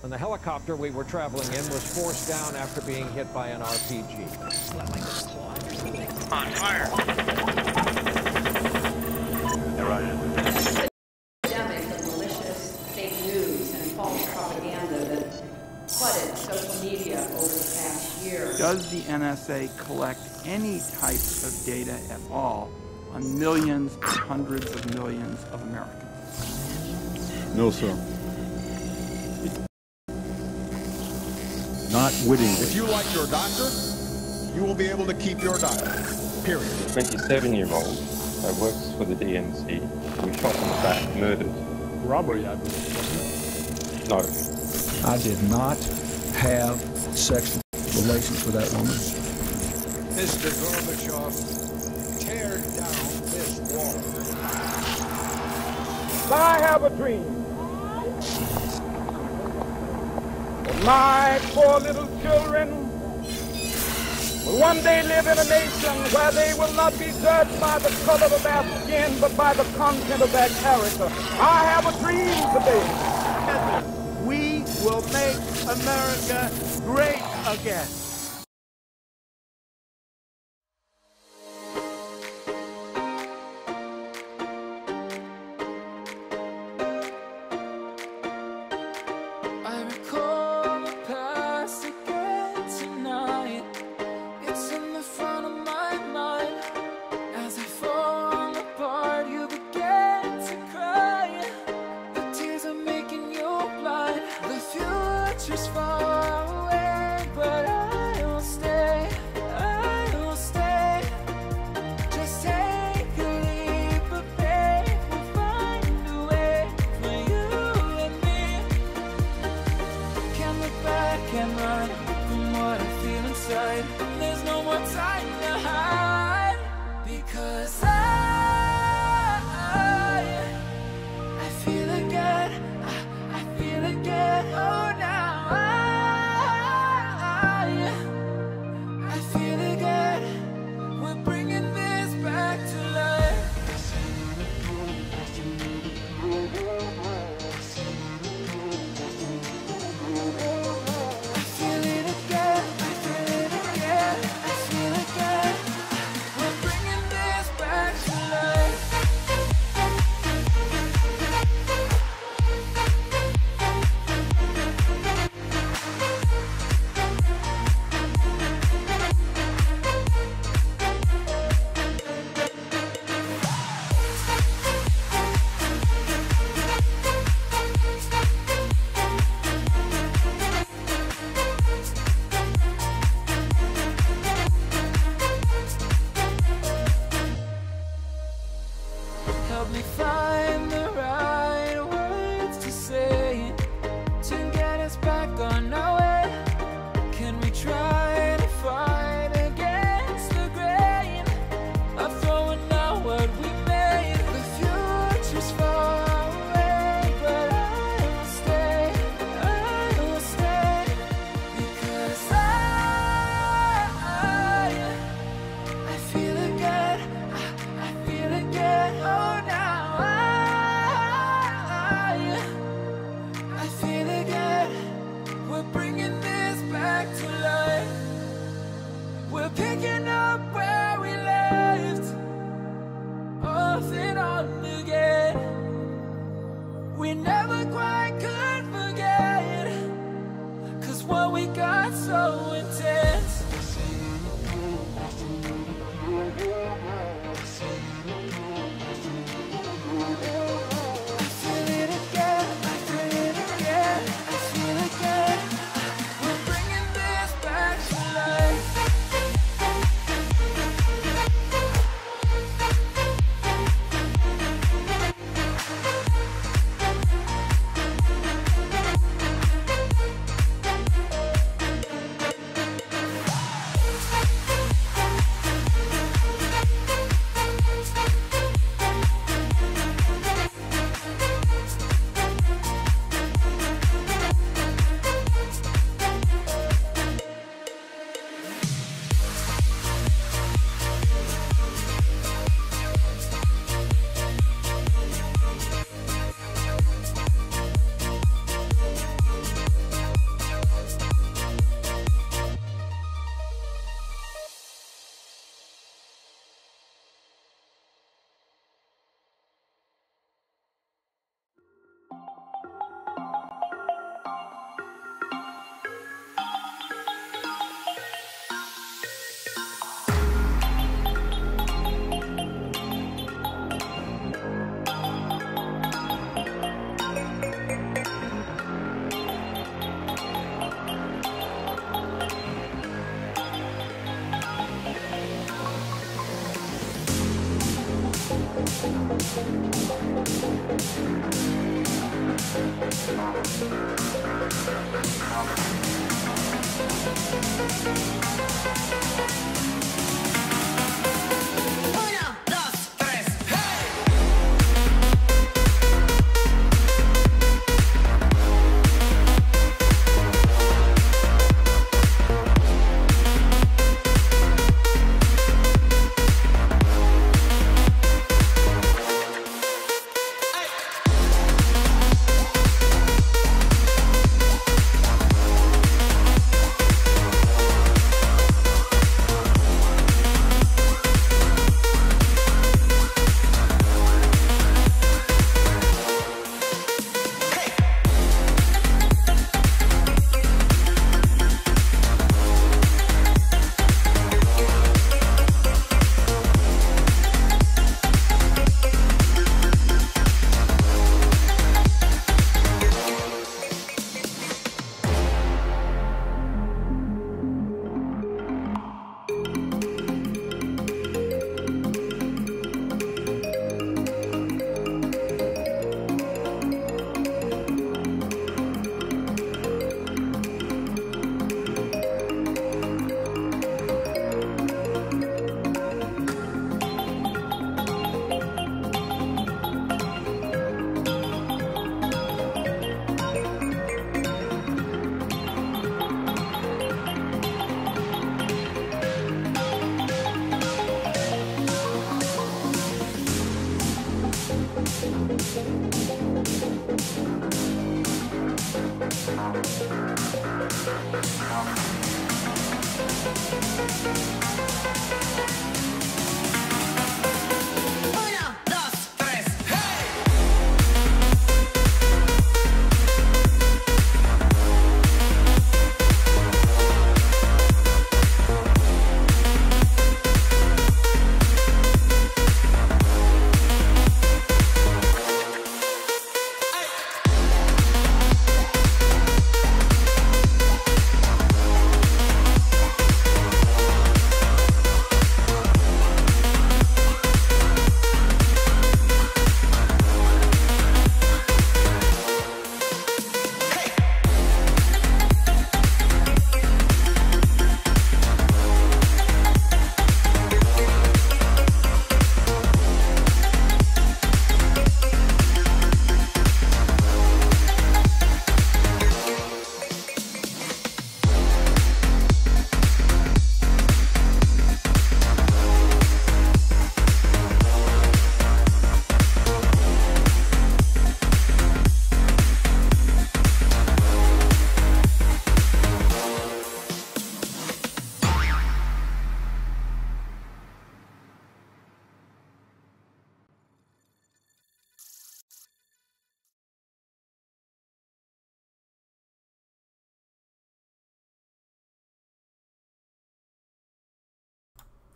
And the helicopter we were traveling in was forced down after being hit by an RPG. On fire. Epidemic of malicious fake news and false propaganda that flooded social media over the past year. Does the NSA collect any type of data at all on millions or hundreds of millions of Americans? No, sir. Not wittingly. If you like your doctor, you will be able to keep your doctor. Period. A 27-year-old that works for the DNC was shot in the back, murdered. Robbery, I believe, wasn't it? No. I did not have sexual relations with that woman. Mr. Gorbachev, tear down this wall. I have a dream. My poor little children will one day live in a nation where they will not be judged by the color of their skin, but by the content of their character. I have a dream today. We will make America great again. It's in the front of my mind as I fall. help me find the right words to say to get us back on our way. Can we try to fight against the grain of throwing out what we made? The future's far away, but I will stay, because I feel again, I feel again. Oh, now I feel again. We're bringing this back to life. We're picking up where we left off and on again. We never quite could forget, 'cause what we got so intense. I feel it again, I feel it again, I feel it again. We're bringing this back to life.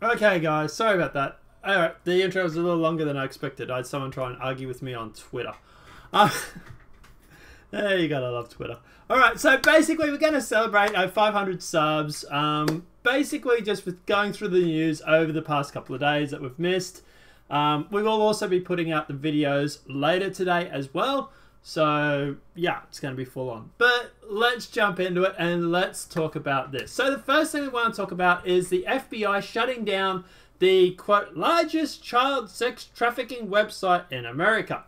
Okay, guys, sorry about that. Alright, the intro was a little longer than I expected. I had someone try and argue with me on Twitter. Hey, you gotta love Twitter. Alright, so basically we're going to celebrate our 500 subs. Basically just with going through the news over the past couple of days that we've missed. We will also be putting out the videos later today as well. So, yeah, it's going to be full on. But let's jump into it and let's talk about this. So the first thing we want to talk about is the FBI shutting down the, quote, largest child sex trafficking website in America.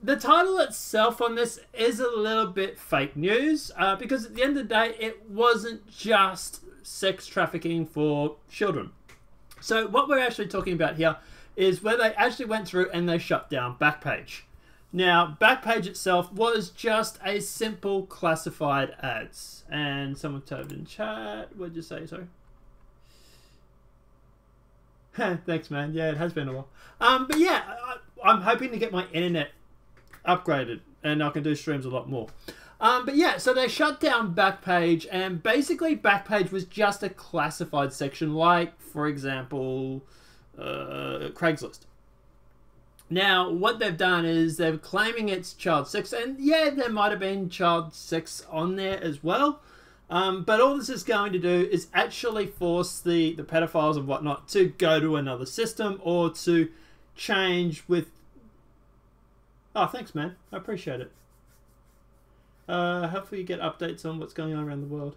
The title itself on this is a little bit fake news because at the end of the day, it wasn't just sex trafficking for children. So what we're actually talking about here is where they actually went through and they shut down Backpage. Now, Backpage itself was just a simple classified ads. And someone typed in chat. What did you say? Sorry. Thanks, man. Yeah, it has been a while. But yeah, I'm hoping to get my internet upgraded and I can do streams a lot more. But yeah, so they shut down Backpage, and basically Backpage was just a classified section, like, for example, Craigslist. Now, what they've done is they're claiming it's child sex, and yeah, there might have been child sex on there as well. But all this is going to do is actually force the pedophiles and whatnot to go to another system or to change with... Oh, thanks, man. I appreciate it. Hopefully you get updates on what's going on around the world.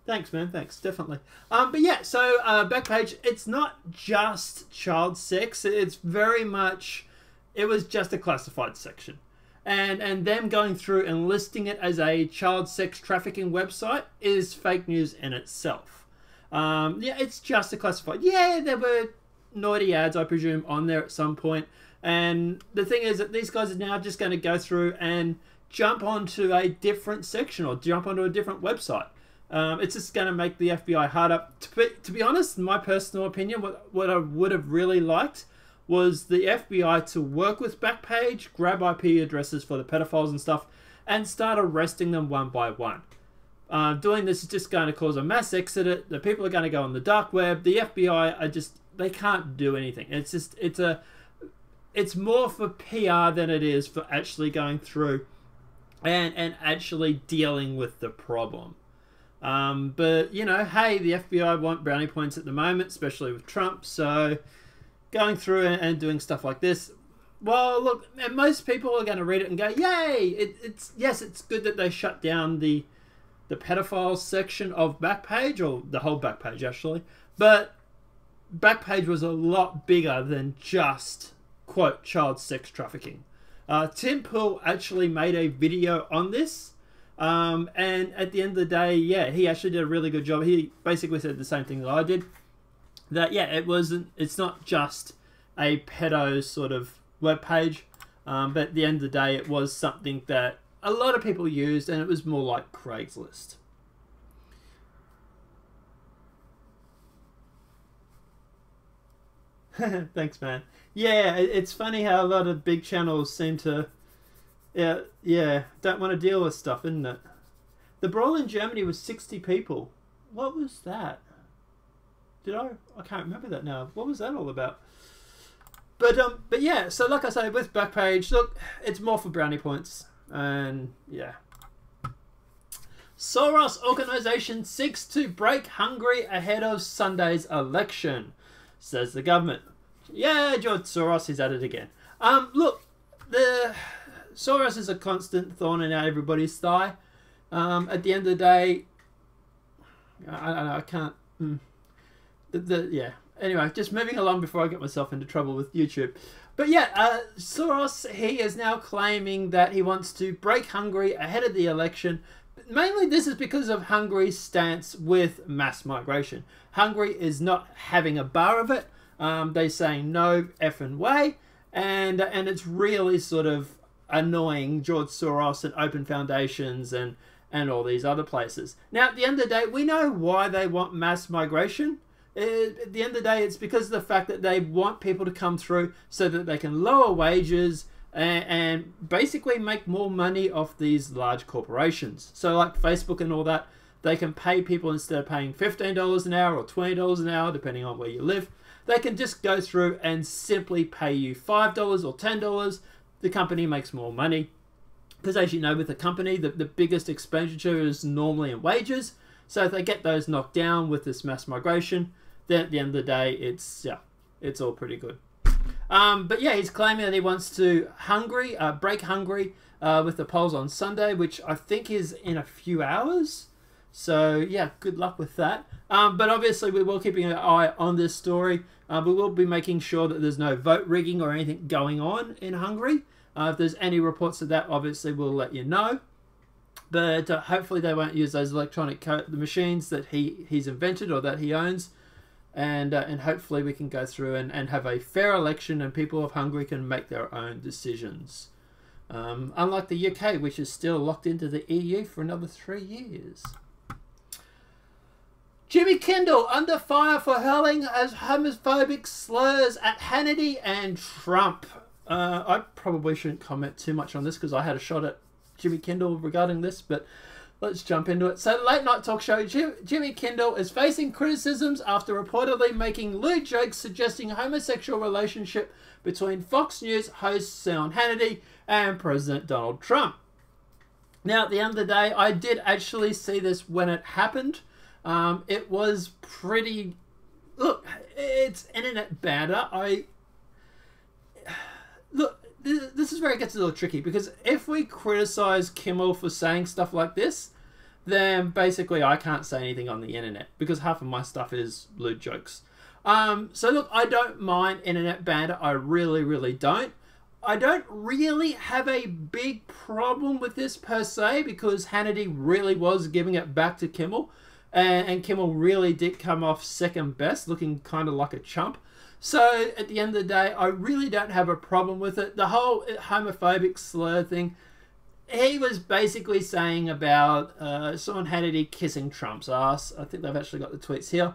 Thanks, man. Thanks. Definitely. But yeah, so Backpage, it's not just child sex. It's very much... It was just a classified section. And them going through and listing it as a child sex trafficking website is fake news in itself. Yeah, it's just a classified. Yeah, there were naughty ads, I presume, on there at some point. And the thing is that these guys are now just going to go through and jump onto a different section or jump onto a different website. It's just going to make the FBI harder. To be honest, in my personal opinion, what I would have really liked was the FBI to work with Backpage, grab IP addresses for the pedophiles and stuff, and start arresting them one by one. Doing this is just going to cause a mass exodus. The people are going to go on the dark web. The FBI are just, they can't do anything. It's just, it's more for PR than it is for actually going through and actually dealing with the problem. But, you know, hey, the FBI want brownie points at the moment, especially with Trump, so going through and doing stuff like this, well, look, and most people are going to read it and go, yay! Yes, it's good that they shut down the pedophile section of Backpage, or the whole Backpage, actually, but Backpage was a lot bigger than just, quote, child sex trafficking. Tim Pool actually made a video on this, and at the end of the day, yeah, he actually did a really good job. He basically said the same thing that I did, that, yeah, it's not just a pedo sort of webpage, but at the end of the day, it was something that a lot of people used, and it was more like Craigslist. Thanks, man. Yeah, it's funny how a lot of big channels seem to, yeah, don't want to deal with stuff, isn't it? The brawl in Germany was 60 people. What was that? I can't remember that now. What was that all about? But yeah, so like I say, with Backpage, look, it's more for brownie points, and yeah. Soros organization seeks to break Hungary ahead of Sunday's election, says the government. Yeah, George Soros is at it again. Look, the Soros is a constant thorn in everybody's thigh. At the end of the day, I don't know, I can't. Yeah. Anyway, just moving along before I get myself into trouble with YouTube. But yeah, Soros, he is now claiming that he wants to break Hungary ahead of the election. Mainly this is because of Hungary's stance with mass migration. Hungary is not having a bar of it. They're saying no effing way. And it's really sort of annoying George Soros and Open Foundations and all these other places. Now, at the end of the day, we know why they want mass migration. At the end of the day, it's because of the fact that they want people to come through so that they can lower wages and basically make more money off these large corporations. So like Facebook and all that, They can pay people, instead of paying $15 an hour or $20 an hour, depending on where you live, they can just go through and simply pay you $5 or $10. The company makes more money. Because as you know, with a company, the biggest expenditure is normally in wages. So if they get those knocked down with this mass migration, then at the end of the day, it's all pretty good. But yeah, he's claiming that he wants to break Hungary with the polls on Sunday, which I think is in a few hours. So yeah, good luck with that. But obviously we will keeping an eye on this story. We will be making sure that there's no vote rigging or anything going on in Hungary. If there's any reports of that, obviously we'll let you know. But hopefully they won't use those electronic the machines that he's invented or that he owns. And hopefully we can go through and have a fair election and people of Hungary can make their own decisions. Unlike the UK, which is still locked into the EU for another 3 years. Jimmy Kimmel under fire for hurling as homophobic slurs at Hannity and Trump. I probably shouldn't comment too much on this because I had a shot at Jimmy Kimmel regarding this, but let's jump into it. So, late night talk show Jimmy Kimmel is facing criticisms after reportedly making lewd jokes suggesting homosexual relationship between Fox News host Sean Hannity and President Donald Trump. Now, at the end of the day, I did actually see this when it happened. It was pretty... Look, it's internet banter. Look, this is where it gets a little tricky, because if we criticize Kimmel for saying stuff like this, then basically I can't say anything on the internet, because half of my stuff is lewd jokes. So look, I don't mind internet banter. I really, really don't. I don't really have a big problem with this per se, because Hannity really was giving it back to Kimmel. And Kimmel really did come off second best, looking kind of like a chump. So, at the end of the day, I really don't have a problem with it. The whole homophobic slur thing, he was basically saying about Sean Hannity kissing Trump's ass. I think they've actually got the tweets here.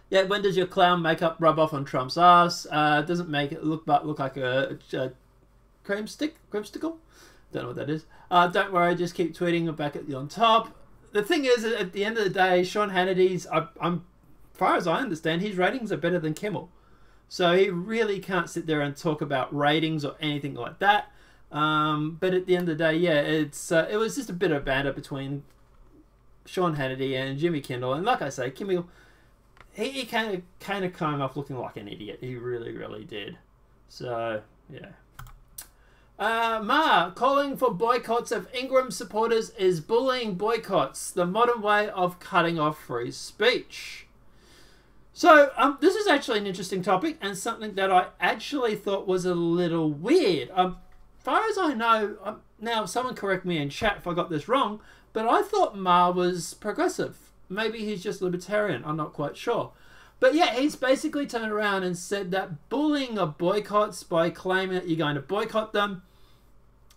Yeah, when does your clown makeup rub off on Trump's ass? Doesn't make it look like a creamstickle? Don't know what that is. Don't worry, just keep tweeting back at you on top. The thing is, at the end of the day, Sean Hannity's, as far as I understand, his ratings are better than Kimmel. So he really can't sit there and talk about ratings or anything like that. But at the end of the day, yeah, it was just a bit of banter between Sean Hannity and Jimmy Kimmel. And like I say, Kimmel, he kind of came off looking like an idiot. He really, really did. So, yeah. Ma calling for boycotts of Ingram supporters is bullying boycotts, the modern way of cutting off free speech. So this is actually an interesting topic and something that I actually thought was a little weird. Far as I know, now someone correct me in chat if I got this wrong, but I thought Ma was progressive. Maybe he's just libertarian, I'm not quite sure. But yeah, he's basically turned around and said that bullying of boycotts by claiming that you're going to boycott them.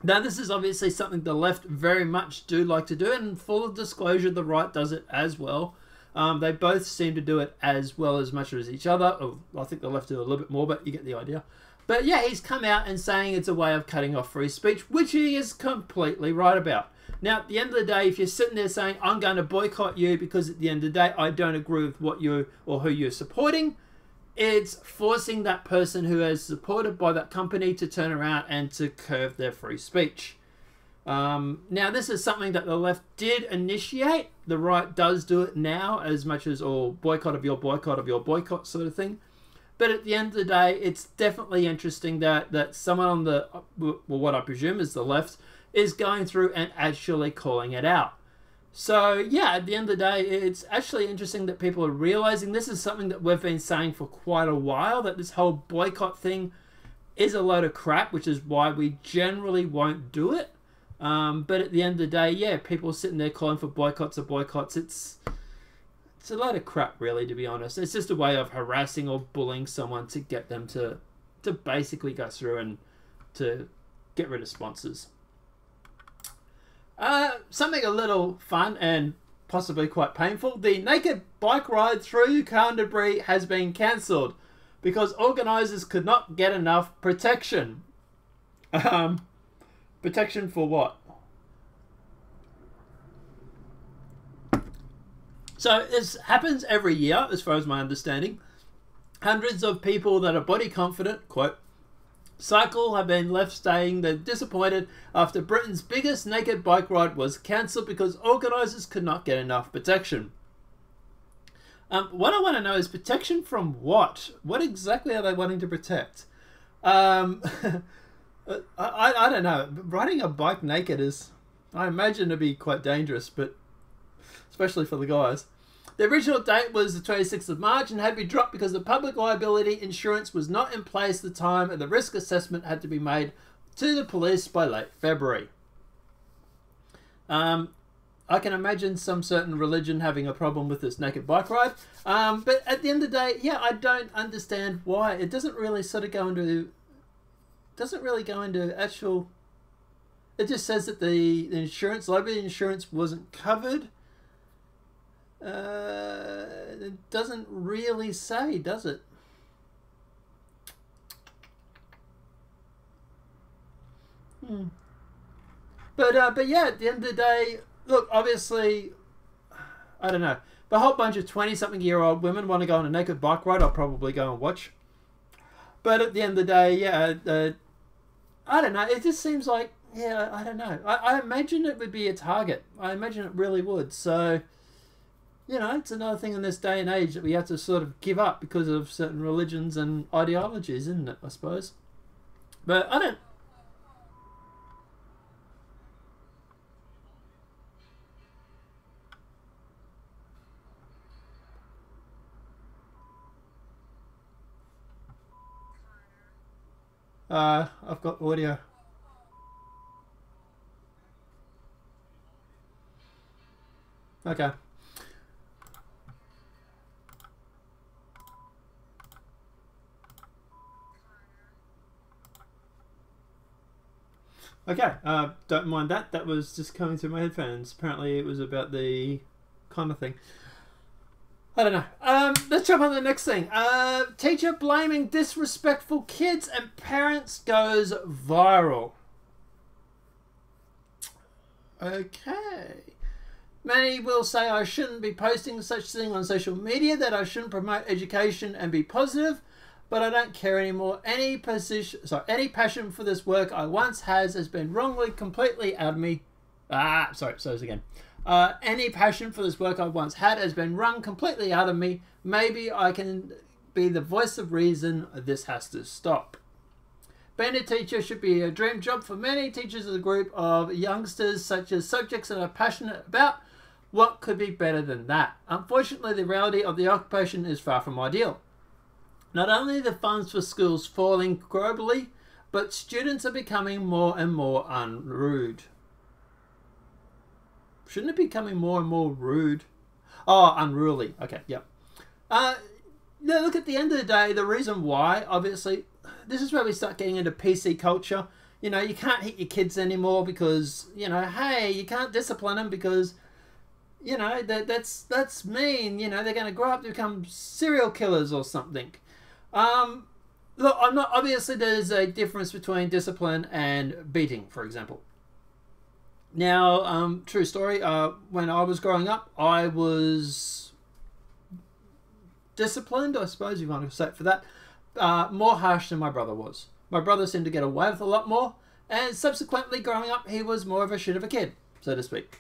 Now, this is obviously something the left very much do like to do, and full disclosure, the right does it as well. They both seem to do it as well as much as each other. Oh, I think the left do a little bit more, but you get the idea. But yeah, he's come out and saying it's a way of cutting off free speech, which he is completely right about. Now, at the end of the day, if you're sitting there saying, I'm going to boycott you because at the end of the day, I don't agree with what you or who you're supporting, it's forcing that person who is supported by that company to turn around and to curb their free speech. Now, this is something that the left did initiate. The right does do it now, as much as all boycott of your boycott sort of thing. But at the end of the day, it's definitely interesting that someone on the, well, what I presume is the left, is going through and actually calling it out. So yeah, at the end of the day, it's actually interesting that people are realizing this is something that we've been saying for quite a while, that this whole boycott thing is a load of crap, which is why we generally won't do it. But at the end of the day, yeah, people sitting there calling for boycotts of boycotts, it's a load of crap, really, to be honest. It's just a way of harassing or bullying someone to get them to basically go through and to get rid of sponsors. Something a little fun and possibly quite painful. The naked bike ride through Canterbury has been cancelled because organisers could not get enough protection. Protection for what? So this happens every year, as far as my understanding. Hundreds of people that are body confident, quote, cycle have been left saying they're disappointed after Britain's biggest naked bike ride was cancelled because organisers could not get enough protection. What I want to know is protection from what? What exactly are they wanting to protect? I don't know. Riding a bike naked is, I imagine, to be quite dangerous, but especially for the guys. The original date was the 26th of March and had been dropped because the public liability insurance was not in place at the time and the risk assessment had to be made to the police by late February. I can imagine some certain religion having a problem with this naked bike ride. But at the end of the day, yeah, I don't understand why. It doesn't really sort of go into... doesn't really go into actual... It just says that the insurance, liability insurance wasn't covered. It doesn't really say, does it? But yeah, at the end of the day, look, obviously, I don't know. If a whole bunch of 20-something-year-old women want to go on a naked bike ride, I'll probably go and watch. But at the end of the day, yeah, I don't know. It just seems like, yeah, I don't know. I imagine it would be a target. I imagine it really would. So... you know, it's another thing in this day and age that we have to sort of give up because of certain religions and ideologies, isn't it, I suppose? But I don't... I've got audio. Okay. Okay, don't mind that. That was just coming through my headphones. Apparently it was about the kind of thing. I don't know. Let's jump on to the next thing. Teacher blaming disrespectful kids and parents goes viral. Okay. Many will say I shouldn't be posting such thing on social media, that I shouldn't promote education and be positive. But I don't care anymore. Any passion for this work I once has been wrongly completely out of me. Any passion for this work I once had has been wrung completely out of me. Maybe I can be the voice of reason. This has to stop. Being a teacher should be a dream job for many teachers of the group of youngsters, such as subjects that are passionate about. What could be better than that? Unfortunately, the reality of the occupation is far from ideal. Not only are the funds for schools falling globally, but students are becoming more and more unrude. Shouldn't it be becoming more and more rude? Oh, unruly. Okay, yep. Look, at the end of the day, the reason why, obviously, this is where we start getting into PC culture. You know, you can't hit your kids anymore because, you know, hey, you can't discipline them because, you know, that's mean. You know, they're going to grow up to become serial killers or something. Look, I'm not, obviously there's a difference between discipline and beating, for example. Now, true story, when I was growing up, I was disciplined, I suppose you want to say it for that, more harsh than my brother was. My brother seemed to get away with a lot more, and subsequently growing up, he was more of a shit of a kid, so to speak.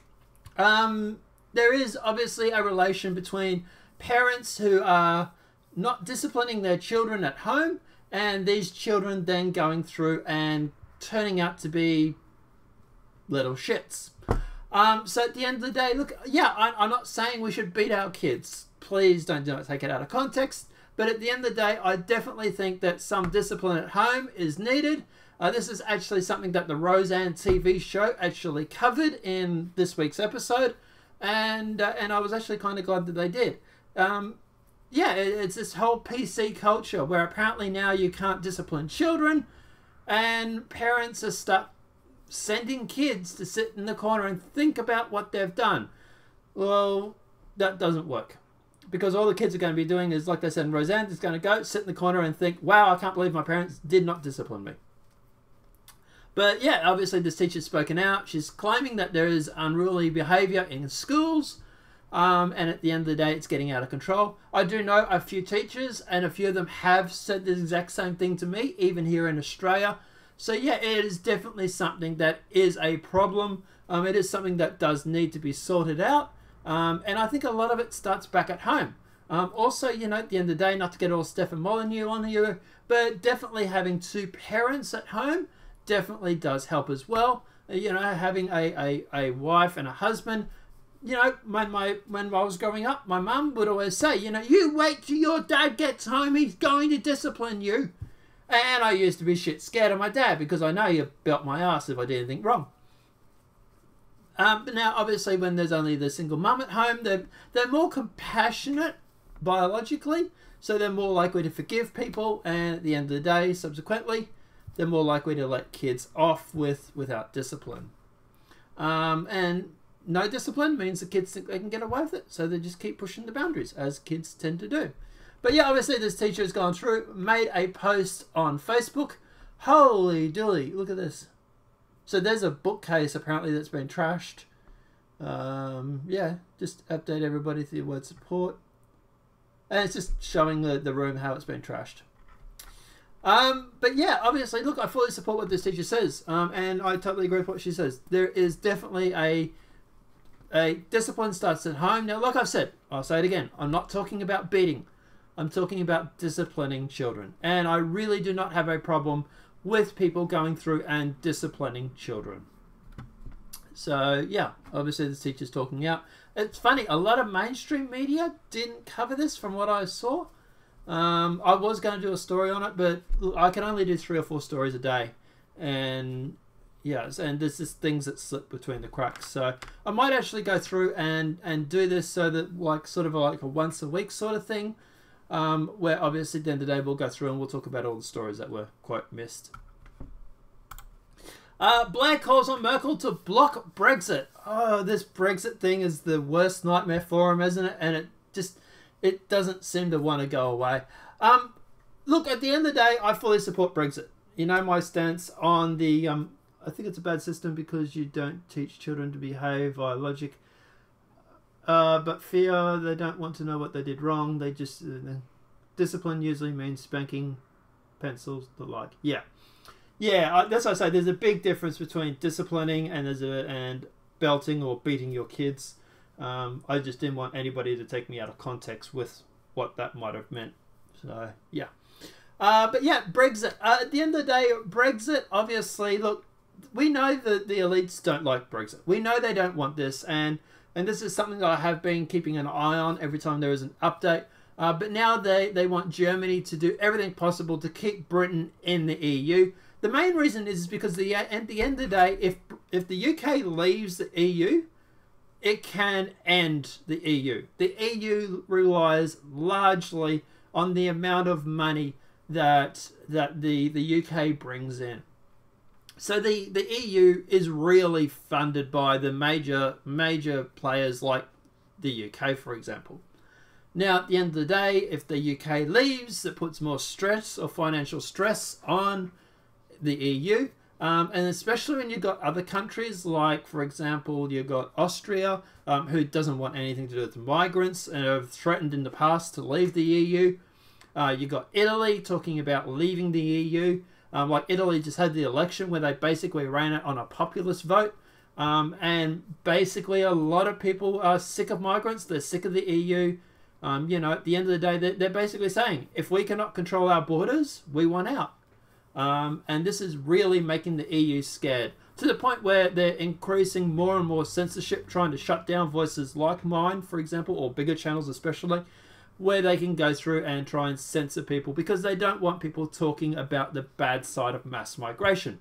There is obviously a relation between parents who are not disciplining their children at home, and these children then going through and turning out to be little shits. So at the end of the day, look, yeah, I'm not saying we should beat our kids. Please don't take it out of context. But at the end of the day, I definitely think that some discipline at home is needed. This is actually something that the Roseanne TV show actually covered in this week's episode, and I was actually kind of glad that they did. Yeah, it's this whole PC culture where apparently now you can't discipline children, and parents are stuck sending kids to sit in the corner and think about what they've done. Well, that doesn't work. Because all the kids are going to be doing is, like they said in Roseanne, is going to go sit in the corner and think, wow, I can't believe my parents did not discipline me. But yeah, obviously this teacher's spoken out. She's claiming that there is unruly behaviour in schools. And at the end of the day, it's getting out of control. I do know a few teachers, and a few of them have said the exact same thing to me, even here in Australia. So yeah, it is definitely something that is a problem. It is something that does need to be sorted out. And I think a lot of it starts back at home. Also, you know, at the end of the day, not to get all Stefan Molyneux on you, but definitely having two parents at home definitely does help as well. You know, having a wife and a husband. You know, when I was growing up, my mum would always say, you know, you wait till your dad gets home, he's going to discipline you. And I used to be shit scared of my dad because I know he belt my ass if I did anything wrong. But now, obviously, when there's only the single mum at home, they're more compassionate biologically, so they're more likely to forgive people, and at the end of the day, subsequently, they're more likely to let kids off without discipline. And no discipline means the kids think they can get away with it, so they just keep pushing the boundaries, as kids tend to do. But yeah, obviously this teacher has gone through, made a post on Facebook. Holy dooly, look at this. So there's a bookcase apparently that's been trashed. Yeah, just update everybody to the word support. And it's just showing the room how it's been trashed. But yeah, obviously, look, I fully support what this teacher says. And I totally agree with what she says. There is definitely a discipline starts at home. Now, like I've said, I'll say it again. I'm not talking about beating. I'm talking about disciplining children. And I really do not have a problem with people going through and disciplining children. So, yeah, obviously this teacher's talking out. It's funny, a lot of mainstream media didn't cover this from what I saw. I was going to do a story on it, but look, I can only do 3 or 4 stories a day. And yeah, and there's just things that slip between the cracks. So I might actually go through and do this so that like sort of like a once a week sort of thing. Where obviously at the end of the day we'll go through and we'll talk about all the stories that were quite missed. Blair calls on Merkel to block Brexit. Oh, this Brexit thing is the worst nightmare for him, isn't it? And it doesn't seem to want to go away. Look, at the end of the day, I fully support Brexit. You know my stance on the... I think it's a bad system because you don't teach children to behave via logic. But fear, they don't want to know what they did wrong. They just... discipline usually means spanking, pencils, the like. Yeah. Yeah, that's what I say. There's a big difference between disciplining and belting or beating your kids. I just didn't want anybody to take me out of context with what that might have meant. So, yeah. But yeah, Brexit. At the end of the day, Brexit, obviously, look, we know that the elites don't like Brexit. We know they don't want this, and this is something that I have been keeping an eye on every time there is an update. But now they want Germany to do everything possible to keep Britain in the EU. The main reason is because at the end of the day, if the UK leaves the EU, it can end the EU. The EU relies largely on the amount of money that the UK brings in. So the EU is really funded by the major players like the UK, for example. Now, at the end of the day, if the UK leaves, it puts more stress or financial stress on the EU. And especially when you've got other countries like, for example, you've got Austria, who doesn't want anything to do with migrants and have threatened in the past to leave the EU. You've got Italy talking about leaving the EU. Like Italy just had the election where they basically ran it on a populist vote. And basically a lot of people are sick of migrants. They're sick of the EU. You know, at the end of the day, they're basically saying, if we cannot control our borders, we want out. And this is really making the EU scared, to the point where they're increasing more and more censorship, trying to shut down voices like mine, for example, or bigger channels especially, where they can go through and try and censor people because they don't want people talking about the bad side of mass migration.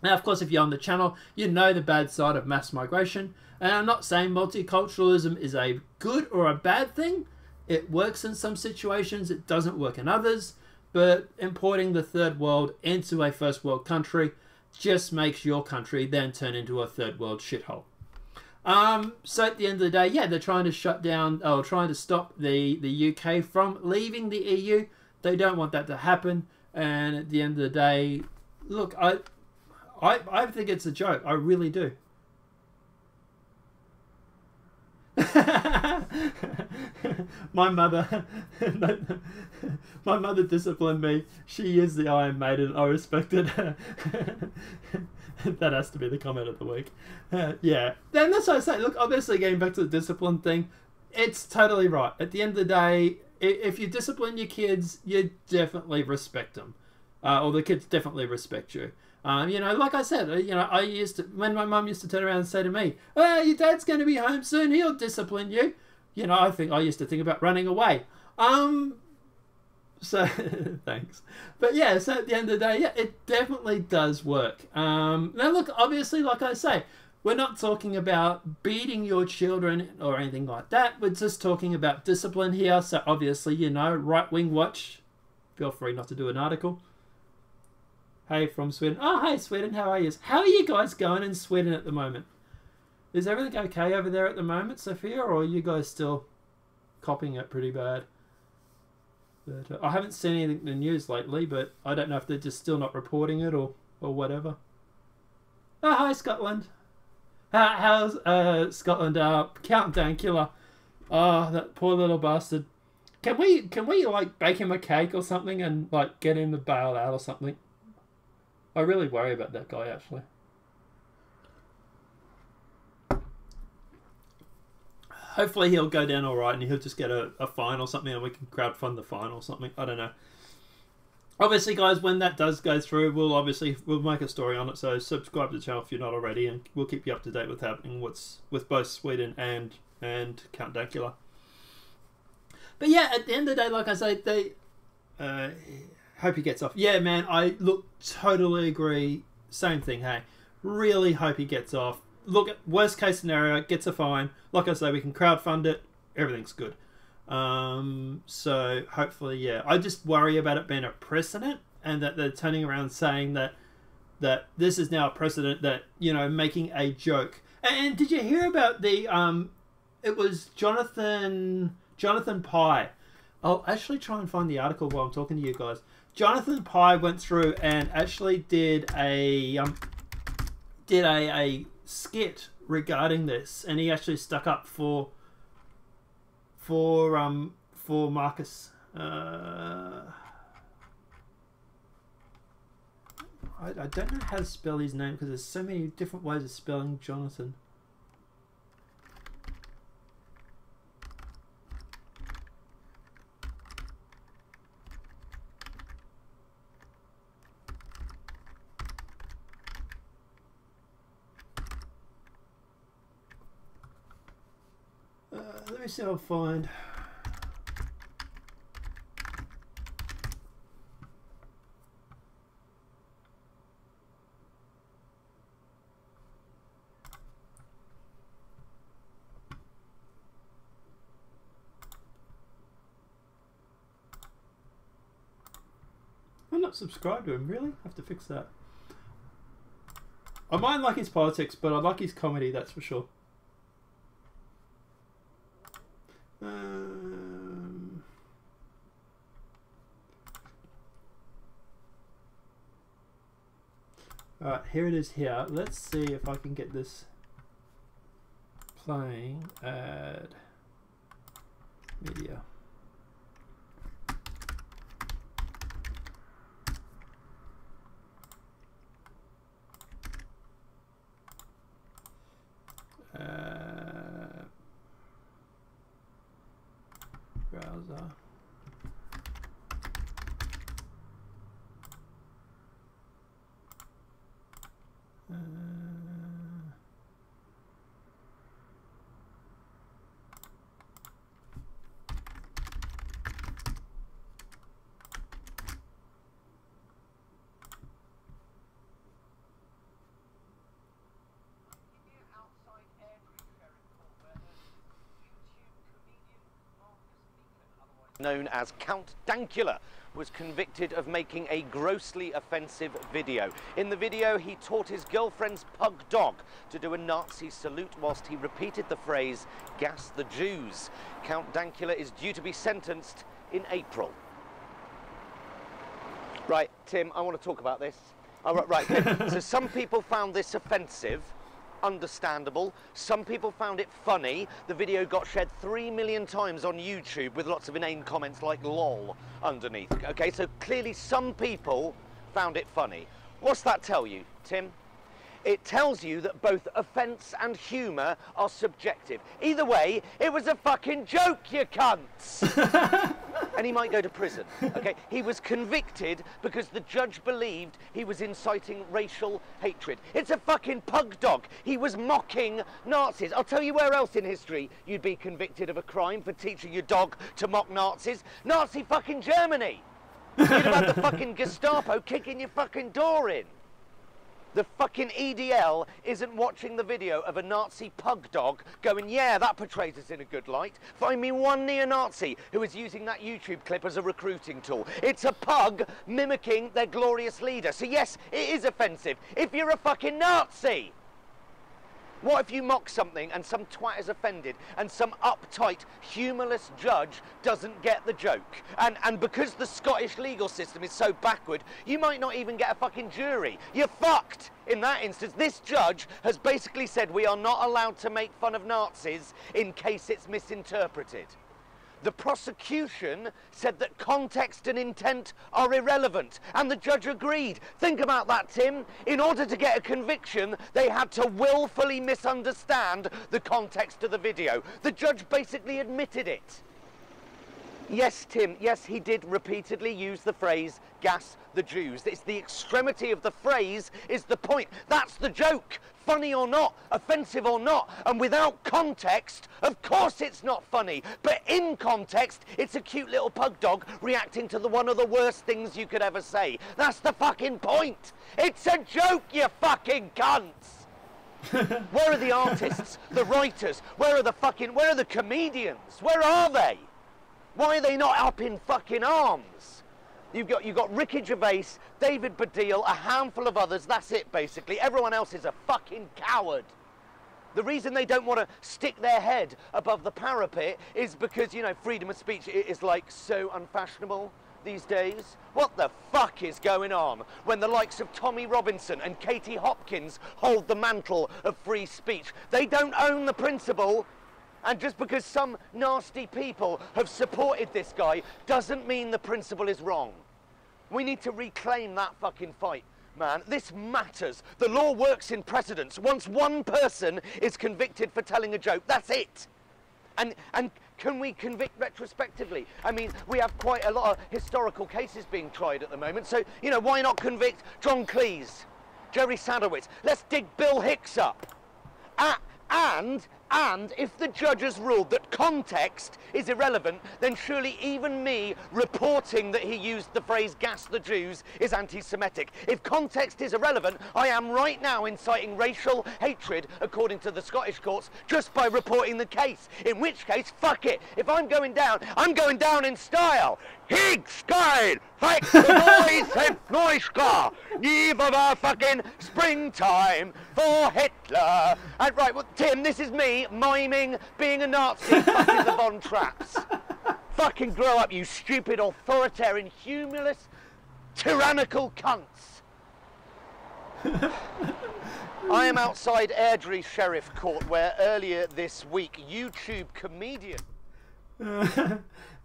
Now, of course, if you're on the channel, you know the bad side of mass migration. And I'm not saying multiculturalism is a good or a bad thing. It works in some situations, it doesn't work in others. But importing the third world into a first world country just makes your country then turn into a third world shithole. So at the end of the day, yeah, they're trying to shut down or trying to stop the UK from leaving the EU. They don't want that to happen. And at the end of the day, look, I think it's a joke. I really do. My mother disciplined me. She is the Iron Maiden. I respect it. That has to be the comment of the week. Yeah. Then that's what I say. Look, obviously getting back to the discipline thing, it's totally right. At the end of the day, if you discipline your kids, you definitely respect them. Or the kids definitely respect you. You know, like I said, you know, when my mum used to turn around and say to me, "Oh, your dad's going to be home soon, he'll discipline you." You know, I used to think about running away. So, thanks. But yeah, so at the end of the day, yeah, it definitely does work. Now look, obviously, like I say, we're not talking about beating your children or anything like that. We're just talking about discipline here. So obviously, you know, Right Wing Watch, feel free not to do an article. Hey, from Sweden. Oh, hey, Sweden, how are you? How are you guys going in Sweden at the moment? Is everything okay over there at the moment, Sophia, or are you guys still copping it pretty bad? But, I haven't seen anything in the news lately, but I don't know if they're just still not reporting it or whatever. Oh, hi, Scotland. How's Scotland? Count Dankula. Oh, that poor little bastard. Can we like bake him a cake or something and like get him to bail out or something? I really worry about that guy, actually. Hopefully he'll go down all right and he'll just get a fine or something and we can crowdfund the fine or something. I don't know. Obviously, guys, when that does go through, we'll make a story on it. So subscribe to the channel if you're not already, and we'll keep you up to date with happening with both Sweden and Count Dankula. But yeah, at the end of the day, like I say, they hope he gets off. Yeah, man, I totally agree. Same thing. Hey, really hope he gets off. Look, at worst case scenario, gets a fine. Like I say, we can crowdfund it. Everything's good. So hopefully, yeah. I just worry about it being a precedent, and that they're turning around saying that this is now a precedent, that, you know, making a joke. And did you hear about the it was Jonathan Pye. I'll actually try and find the article while I'm talking to you guys. Jonathan Pye went through and actually did a skit regarding this, and he actually stuck up for Marcus. I don't know how to spell his name because there's so many different ways of spelling Jonathan. Let me see if I'll find. I'm not subscribed to him, really? I have to fix that. I might like his politics, but I like his comedy, that's for sure. Alright, here it is here. Let's see if I can get this playing. Add media. Browser. known as Count Dankula, was convicted of making a grossly offensive video. In the video, he taught his girlfriend's pug dog to do a Nazi salute whilst he repeated the phrase, "Gas the Jews." Count Dankula is due to be sentenced in April. Right, Tim, I want to talk about this. Oh, right, Tim. So some people found this offensive. understandable. Some people found it funny. The video got shared 3 million times on YouTube with lots of inane comments like lol underneath. Okay, so clearly some people found it funny. What's that tell you, Tim? It tells you that both offence and humour are subjective. Either way, it was a fucking joke, you cunts! And he might go to prison, okay? He was convicted because the judge believed he was inciting racial hatred. It's a fucking pug dog. He was mocking Nazis. I'll tell you where else in history you'd be convicted of a crime for teaching your dog to mock Nazis. Nazi fucking Germany! You'd have had the fucking Gestapo kicking your fucking door in. The fucking EDL isn't watching the video of a Nazi pug dog going, yeah, that portrays us in a good light. Find me one neo-Nazi who is using that YouTube clip as a recruiting tool. It's a pug mimicking their glorious leader. So yes, it is offensive if you're a fucking Nazi. What if you mock something and some twat is offended and some uptight, humourless judge doesn't get the joke? And because the Scottish legal system is so backward, you might not even get a fucking jury. You're fucked! In that instance, this judge has basically said we are not allowed to make fun of Nazis in case it's misinterpreted. The prosecution said that context and intent are irrelevant, and the judge agreed. Think about that, Tim. In order to get a conviction, they had to willfully misunderstand the context of the video. The judge basically admitted it. Yes, Tim, yes, he did repeatedly use the phrase, gas the Jews. It's the extremity of the phrase is the point. That's the joke. Funny or not, offensive or not, and without context, of course it's not funny. But in context, it's a cute little pug dog reacting to one of the worst things you could ever say. That's the fucking point. It's a joke, you fucking cunts. Where are the artists, the writers? Where are the comedians? Where are they? Why are they not up in fucking arms? You've got Ricky Gervais, David Baddiel, a handful of others, that's it basically. Everyone else is a fucking coward. The reason they don't want to stick their head above the parapet is because, you know, freedom of speech is like so unfashionable these days. What the fuck is going on when the likes of Tommy Robinson and Katie Hopkins hold the mantle of free speech? They don't own the principle. And just because some nasty people have supported this guy doesn't mean the principle is wrong. We need to reclaim that fucking fight, man. This matters. The law works in precedents. Once one person is convicted for telling a joke, that's it. And can we convict retrospectively? I mean, we have quite a lot of historical cases being tried at the moment. So, you know, why not convict John Cleese, Jerry Sadowitz? Let's dig Bill Hicks up. And if the judge has ruled that context is irrelevant, then surely even me reporting that he used the phrase gas the Jews is anti-Semitic. If context is irrelevant, I am right now inciting racial hatred according to the Scottish courts just by reporting the case. In which case, fuck it. If I'm going down in style. Higskide! Fight the noise and Neuska! Eve of our fucking springtime for Hitler! And right, well, Tim, this is me miming being a Nazi fucking the Von Trapps. Fucking grow up, you stupid, authoritarian, humorless, tyrannical cunts. I am outside Airdrie Sheriff Court where earlier this week YouTube comedian... I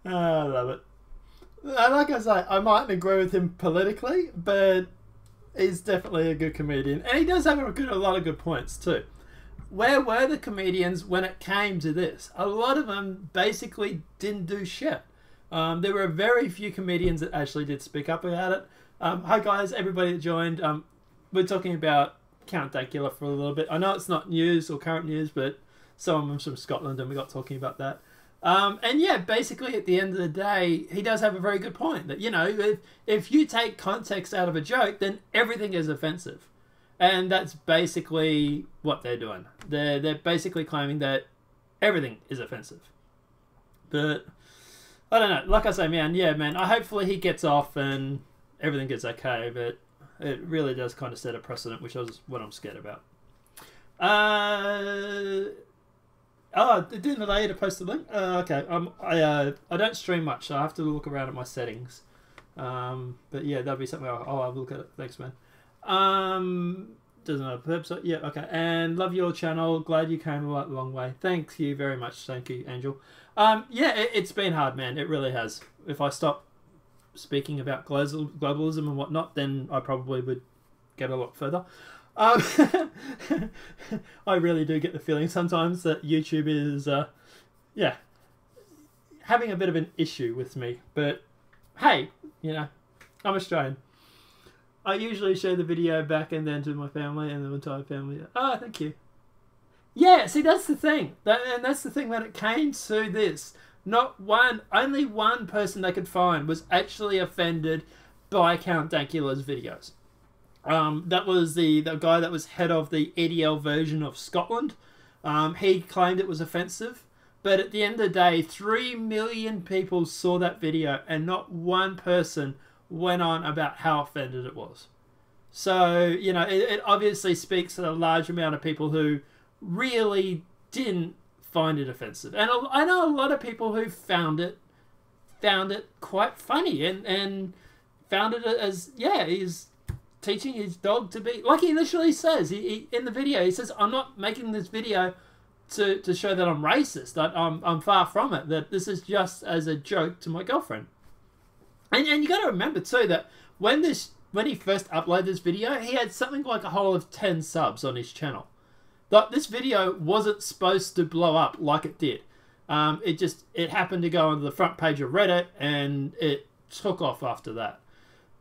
love it. Like I say, I mightn't agree with him politically, but he's definitely a good comedian. And he does have a lot of good points too. Where were the comedians when it came to this? A lot of them basically didn't do shit. There were very few comedians that actually did speak up about it. Hi guys, everybody that joined. We're talking about Count Dankula for a little bit. I know it's not news or current news, but some of them's from Scotland and we got talking about that. And yeah, basically at the end of the day, he does have a very good point that, you know, if you take context out of a joke, then everything is offensive. And that's basically what they're doing. They're basically claiming that everything is offensive. But I don't know. Like I say, man, yeah, man, hopefully he gets off and everything gets okay, but it really does kind of set a precedent, which is what I'm scared about. Didn't allow you to post the link? Okay. I don't stream much, so I have to look around at my settings. But yeah, that'll be something I'll have a look at it. Thanks, man. Doesn't have a website. Yeah, okay. And love your channel. Glad you came a long way. Thank you very much. Thank you, Angel. Yeah, it's been hard, man. It really has. If I stop speaking about globalism and whatnot, then I probably would get a lot further. I really do get the feeling sometimes that YouTube is, yeah, having a bit of an issue with me. But hey, you know, I'm Australian. I usually show the video back and then to my family and the entire family. Oh, thank you. Yeah, see, that's the thing. And that's the thing that it came to this. Only one person they could find was actually offended by Count Dankula's videos. That was the guy that was head of the EDL version of Scotland. He claimed it was offensive. But at the end of the day, 3 million people saw that video and not one person went on about how offended it was. So, you know, it obviously speaks to a large amount of people who really didn't find it offensive. And I know a lot of people who found it quite funny and found it as, yeah, he's teaching his dog to be, like he literally says, he in the video, he says, I'm not making this video to show that I'm racist, that I'm far from it, that this is just as a joke to my girlfriend. And you got to remember too that when he first uploaded this video, he had something like a whole of 10 subs on his channel. Like, this video wasn't supposed to blow up like it did. It happened to go on the front page of Reddit and it took off after that.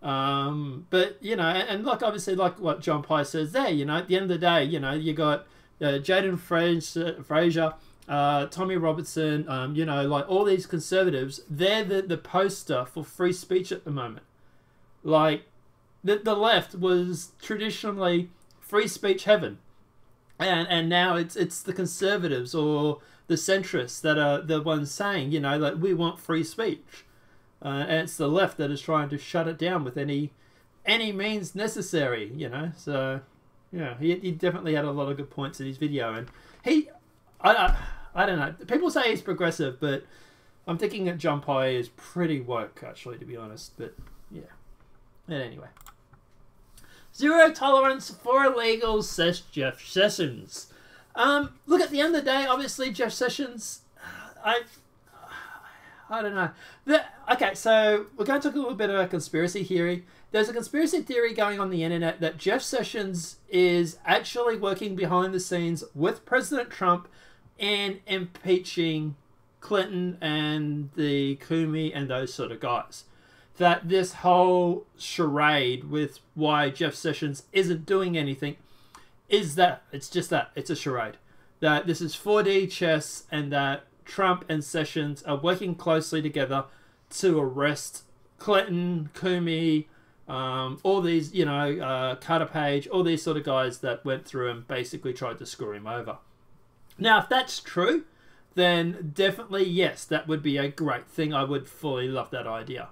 But you know, and like obviously like what John Pye says there, you know, at the end of the day, you know, you got Jaden Fraser, Tommy Robertson, you know, like all these conservatives, they're the poster for free speech at the moment. Like, the left was traditionally free speech heaven. And now it's the conservatives or the centrists that are the ones saying, you know, like, we want free speech. And it's the left that is trying to shut it down with any means necessary, you know. So, yeah, he definitely had a lot of good points in his video. And I don't know. People say he's progressive, but I'm thinking that John Pye is pretty woke, actually, to be honest. But, yeah. But anyway. Zero tolerance for illegals, says Jeff Sessions. Look, at the end of the day, obviously, Jeff Sessions, I don't know. Okay, so we're going to talk a little bit about a conspiracy theory. There's a conspiracy theory going on the internet that Jeff Sessions is actually working behind the scenes with President Trump in impeaching Clinton and the Comey and those sort of guys. That this whole charade with why Jeff Sessions isn't doing anything is that it's just that it's a charade. That this is 4D chess and that Trump and Sessions are working closely together to arrest Clinton, Comey, all these, you know, Carter Page, all these sort of guys that went through and basically tried to screw him over. Now, if that's true, then definitely, yes, that would be a great thing. I would fully love that idea.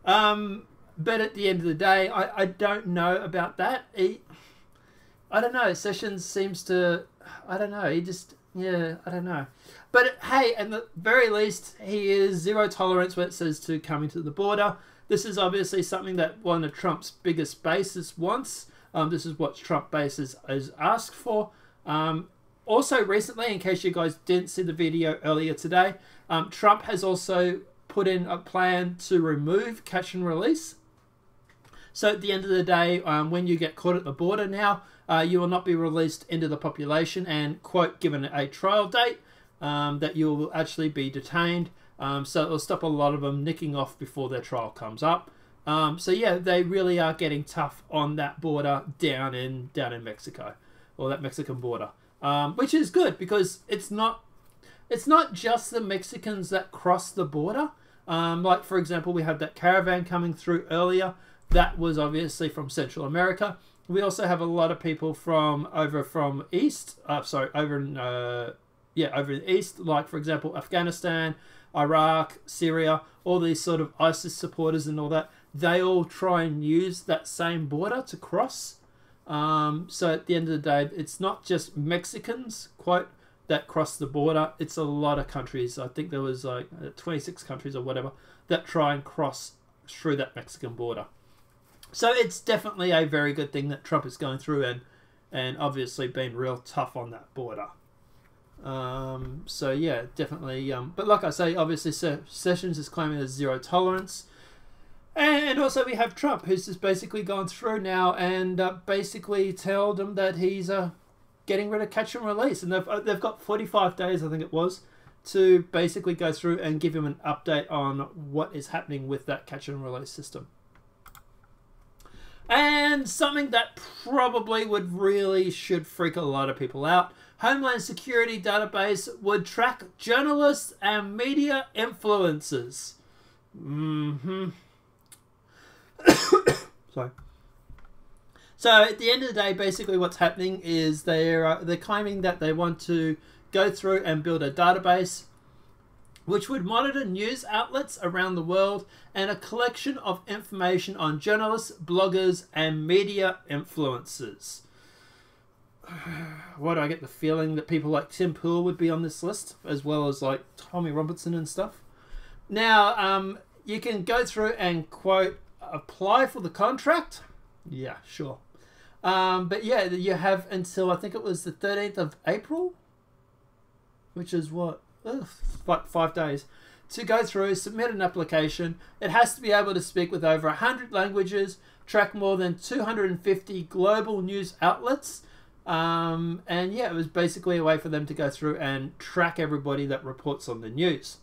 But at the end of the day, I don't know about that. I don't know. Sessions seems to, I don't know. He just, yeah, I don't know. But hey, at the very least, he is zero tolerance when it says to coming to the border. This is obviously something that one of Trump's biggest bases wants. This is what Trump bases has asked for. Also recently, in case you guys didn't see the video earlier today, Trump has also put in a plan to remove catch and release. So at the end of the day, when you get caught at the border now, you will not be released into the population and, quote, given a trial date, that you will actually be detained. So it will stop a lot of them nicking off before their trial comes up. So yeah, they really are getting tough on that border down in Mexico, or that Mexican border, which is good because it's not just the Mexicans that cross the border. Like, for example, we had that caravan coming through earlier. That was obviously from Central America. We also have a lot of people from over in the east, like, for example, Afghanistan, Iraq, Syria, all these sort of ISIS supporters and all that. They all try and use that same border to cross. So at the end of the day, it's not just Mexicans, quote, that cross the border. It's a lot of countries. I think there was like 26 countries or whatever that try and cross through that Mexican border. So it's definitely a very good thing that Trump is going through and obviously been real tough on that border. So yeah, definitely. But like I say, obviously Sessions is claiming there's zero tolerance. And also we have Trump, who's just basically gone through now and basically told them that he's getting rid of catch and release. And they've got 45 days, I think it was, to basically go through and give him an update on what is happening with that catch and release system. And something that probably should freak a lot of people out. Homeland Security database would track journalists and media influencers. Sorry. So at the end of the day, basically what's happening is they're claiming that they want to go through and build a database which would monitor news outlets around the world and a collection of information on journalists, bloggers, and media influencers. Why do I get the feeling that people like Tim Pool would be on this list, as well as like Tommy Robinson and stuff? Now, you can go through and, quote, apply for the contract. Yeah, sure. But yeah, you have until, I think it was the 13th of April, which is what? Like 5 days, to go through, submit an application. It has to be able to speak with over 100 languages, track more than 250 global news outlets. And yeah, it was basically a way for them to go through and track everybody that reports on the news.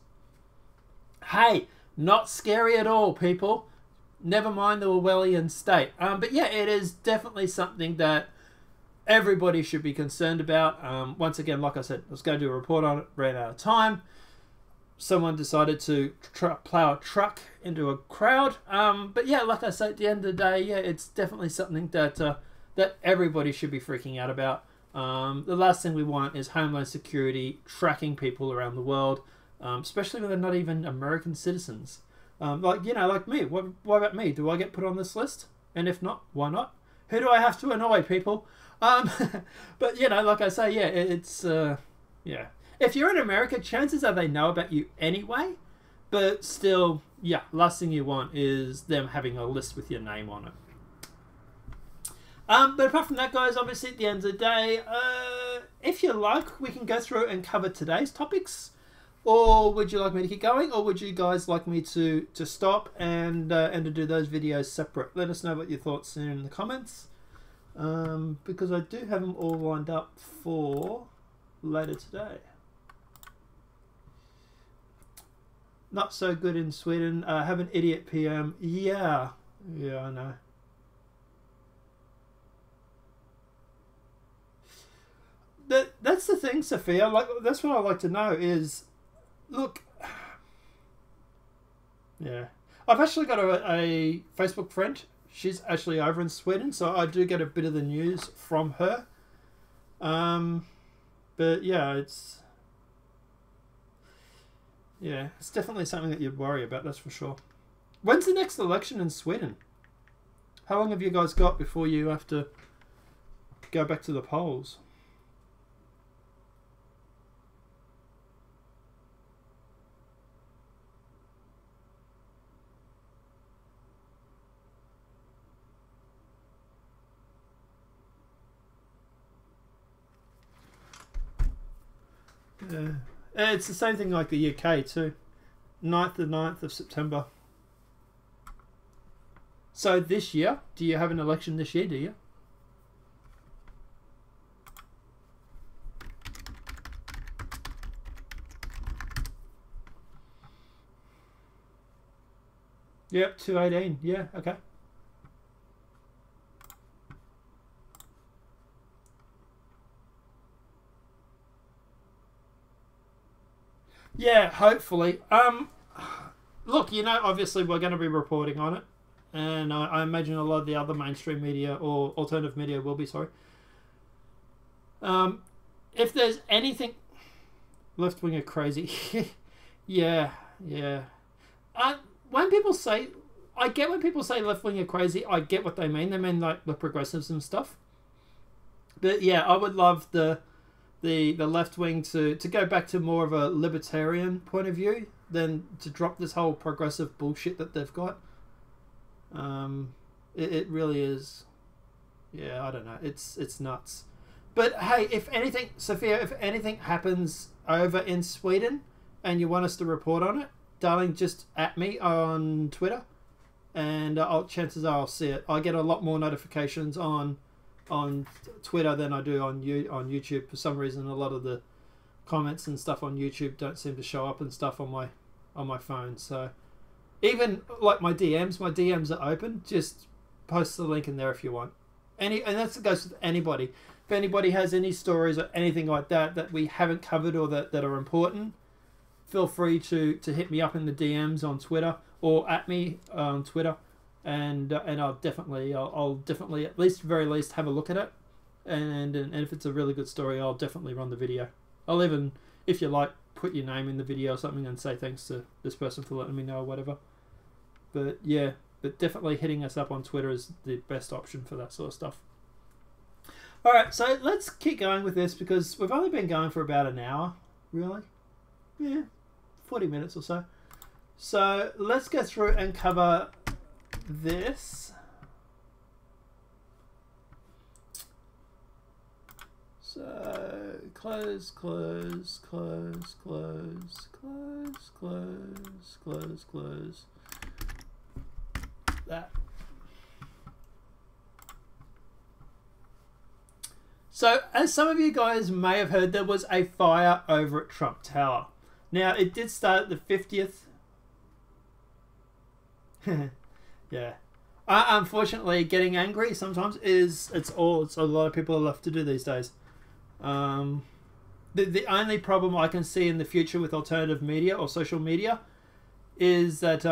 Hey, not scary at all, people. Never mind the Orwellian state. But yeah, it is definitely something that everybody should be concerned about. Once again, like I said, I was going to do a report on it, ran out of time. Someone decided to plow a truck into a crowd. But yeah, like I said, at the end of the day, yeah, it's definitely something that that everybody should be freaking out about. The last thing we want is Homeland Security tracking people around the world, especially when they're not even American citizens. Like, you know, like me. What about me? Do I get put on this list? And if not, why not? Who do I have to annoy, people? But, you know, like I say, yeah, it's, yeah. If you're in America, chances are they know about you anyway. But still, yeah, last thing you want is them having a list with your name on it. But apart from that, guys, obviously at the end of the day, if you like, we can go through and cover today's topics. Or would you like me to keep going? Or would you guys like me to stop and to do those videos separate? Let us know what your thoughts are in the comments. Because I do have them all lined up for later today. Not so good in Sweden. Have an idiot PM. Yeah, I know. That's the thing, Sophia. Like, that's what I like to know is, look, yeah. I've actually got a Facebook friend. She's actually over in Sweden, so I do get a bit of the news from her. But yeah, it's definitely something that you'd worry about, that's for sure. When's the next election in Sweden? How long have you guys got before you have to go back to the polls? It's the same thing like the UK too. 9th of September. So this year, do you have an election this year, do you? Yep, 218. Yeah, okay. Yeah, hopefully. Look, you know, obviously we're going to be reporting on it, and I imagine a lot of the other mainstream media or alternative media will be. Sorry. If there's anything, left wing are crazy. yeah. When people say, I get when people say left wing are crazy. I get what they mean. They mean like the progressives and stuff. But yeah, I would love the left wing to go back to more of a libertarian point of view than to drop this whole progressive bullshit that they've got. It really is. Yeah, I don't know. It's nuts. But hey, if anything, Sophia, if anything happens over in Sweden and you want us to report on it, darling, just at me on Twitter, and chances are I'll see it. I get a lot more notifications on Twitter than I do on YouTube. For some reason, a lot of the comments and stuff on YouTube don't seem to show up and stuff on my phone. So even like my DMs are open. Just post the link in there if you want. And that goes with anybody. If anybody has any stories or anything like that we haven't covered or that are important, feel free to hit me up in the DMs on Twitter or at me on Twitter, and I'll definitely at least very least have a look at it, and if it's a really good story, I'll definitely run the video. I'll even, if you like, put your name in the video or something and say thanks to this person for letting me know or whatever. But yeah, but definitely hitting us up on Twitter is the best option for that sort of stuff. Alright, so let's keep going with this because we've only been going for about an hour, really. Yeah, 40 minutes or so. So let's go through and cover this. So close that. So, as some of you guys may have heard, there was a fire over at Trump Tower. Now, it did start at the 50th. Yeah. Unfortunately, getting angry sometimes it's a lot of people love to do these days. The only problem I can see in the future with alternative media or social media is that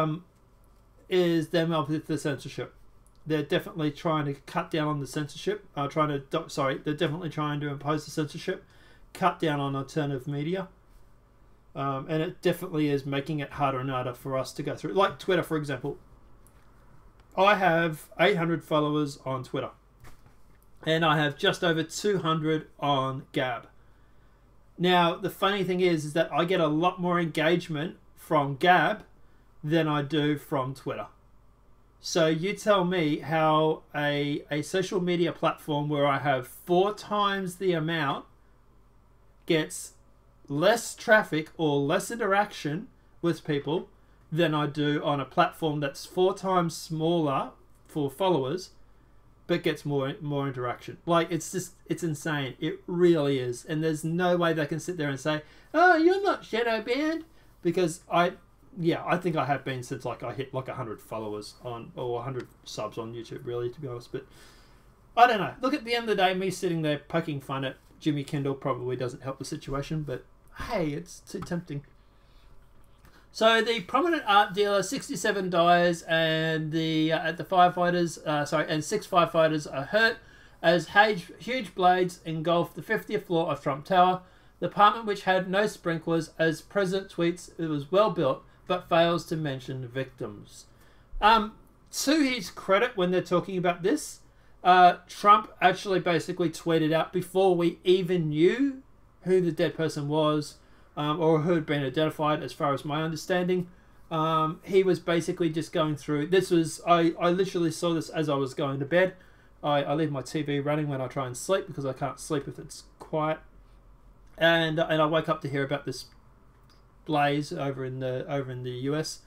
is them up with the censorship. They're definitely trying to cut down on the censorship. They're definitely trying to impose the censorship, cut down on alternative media. And it definitely is making it harder and harder for us to go through. Like Twitter, for example. I have 800 followers on Twitter. And I have just over 200 on Gab. Now, the funny thing is that I get a lot more engagement from Gab than I do from Twitter. So you tell me how a social media platform where I have 4 times the amount gets less traffic or less interaction with people than I do on a platform that's 4 times smaller for followers but gets more interaction. Like, it's insane. It really is. And there's no way they can sit there and say, oh, you're not shadow banned, because I think I have been since I hit 100 followers or 100 subs on YouTube, really, to be honest. But I don't know. Look, at the end of the day, me sitting there poking fun at Jimmy Kendall probably doesn't help the situation, but hey, it's too tempting. So the prominent art dealer 67 dies, and the firefighters, and 6 firefighters are hurt as huge blades engulf the 50th floor of Trump Tower. The apartment, which had no sprinklers, as President tweets, it was well built, but fails to mention victims. To his credit, when they're talking about this, Trump actually basically tweeted out before we even knew who the dead person was, or who had been identified, as far as my understanding. He was basically just going through. This was I literally saw this as I was going to bed. I leave my TV running when I try and sleep because I can't sleep if it's quiet. And I wake up to hear about this blaze over in the US,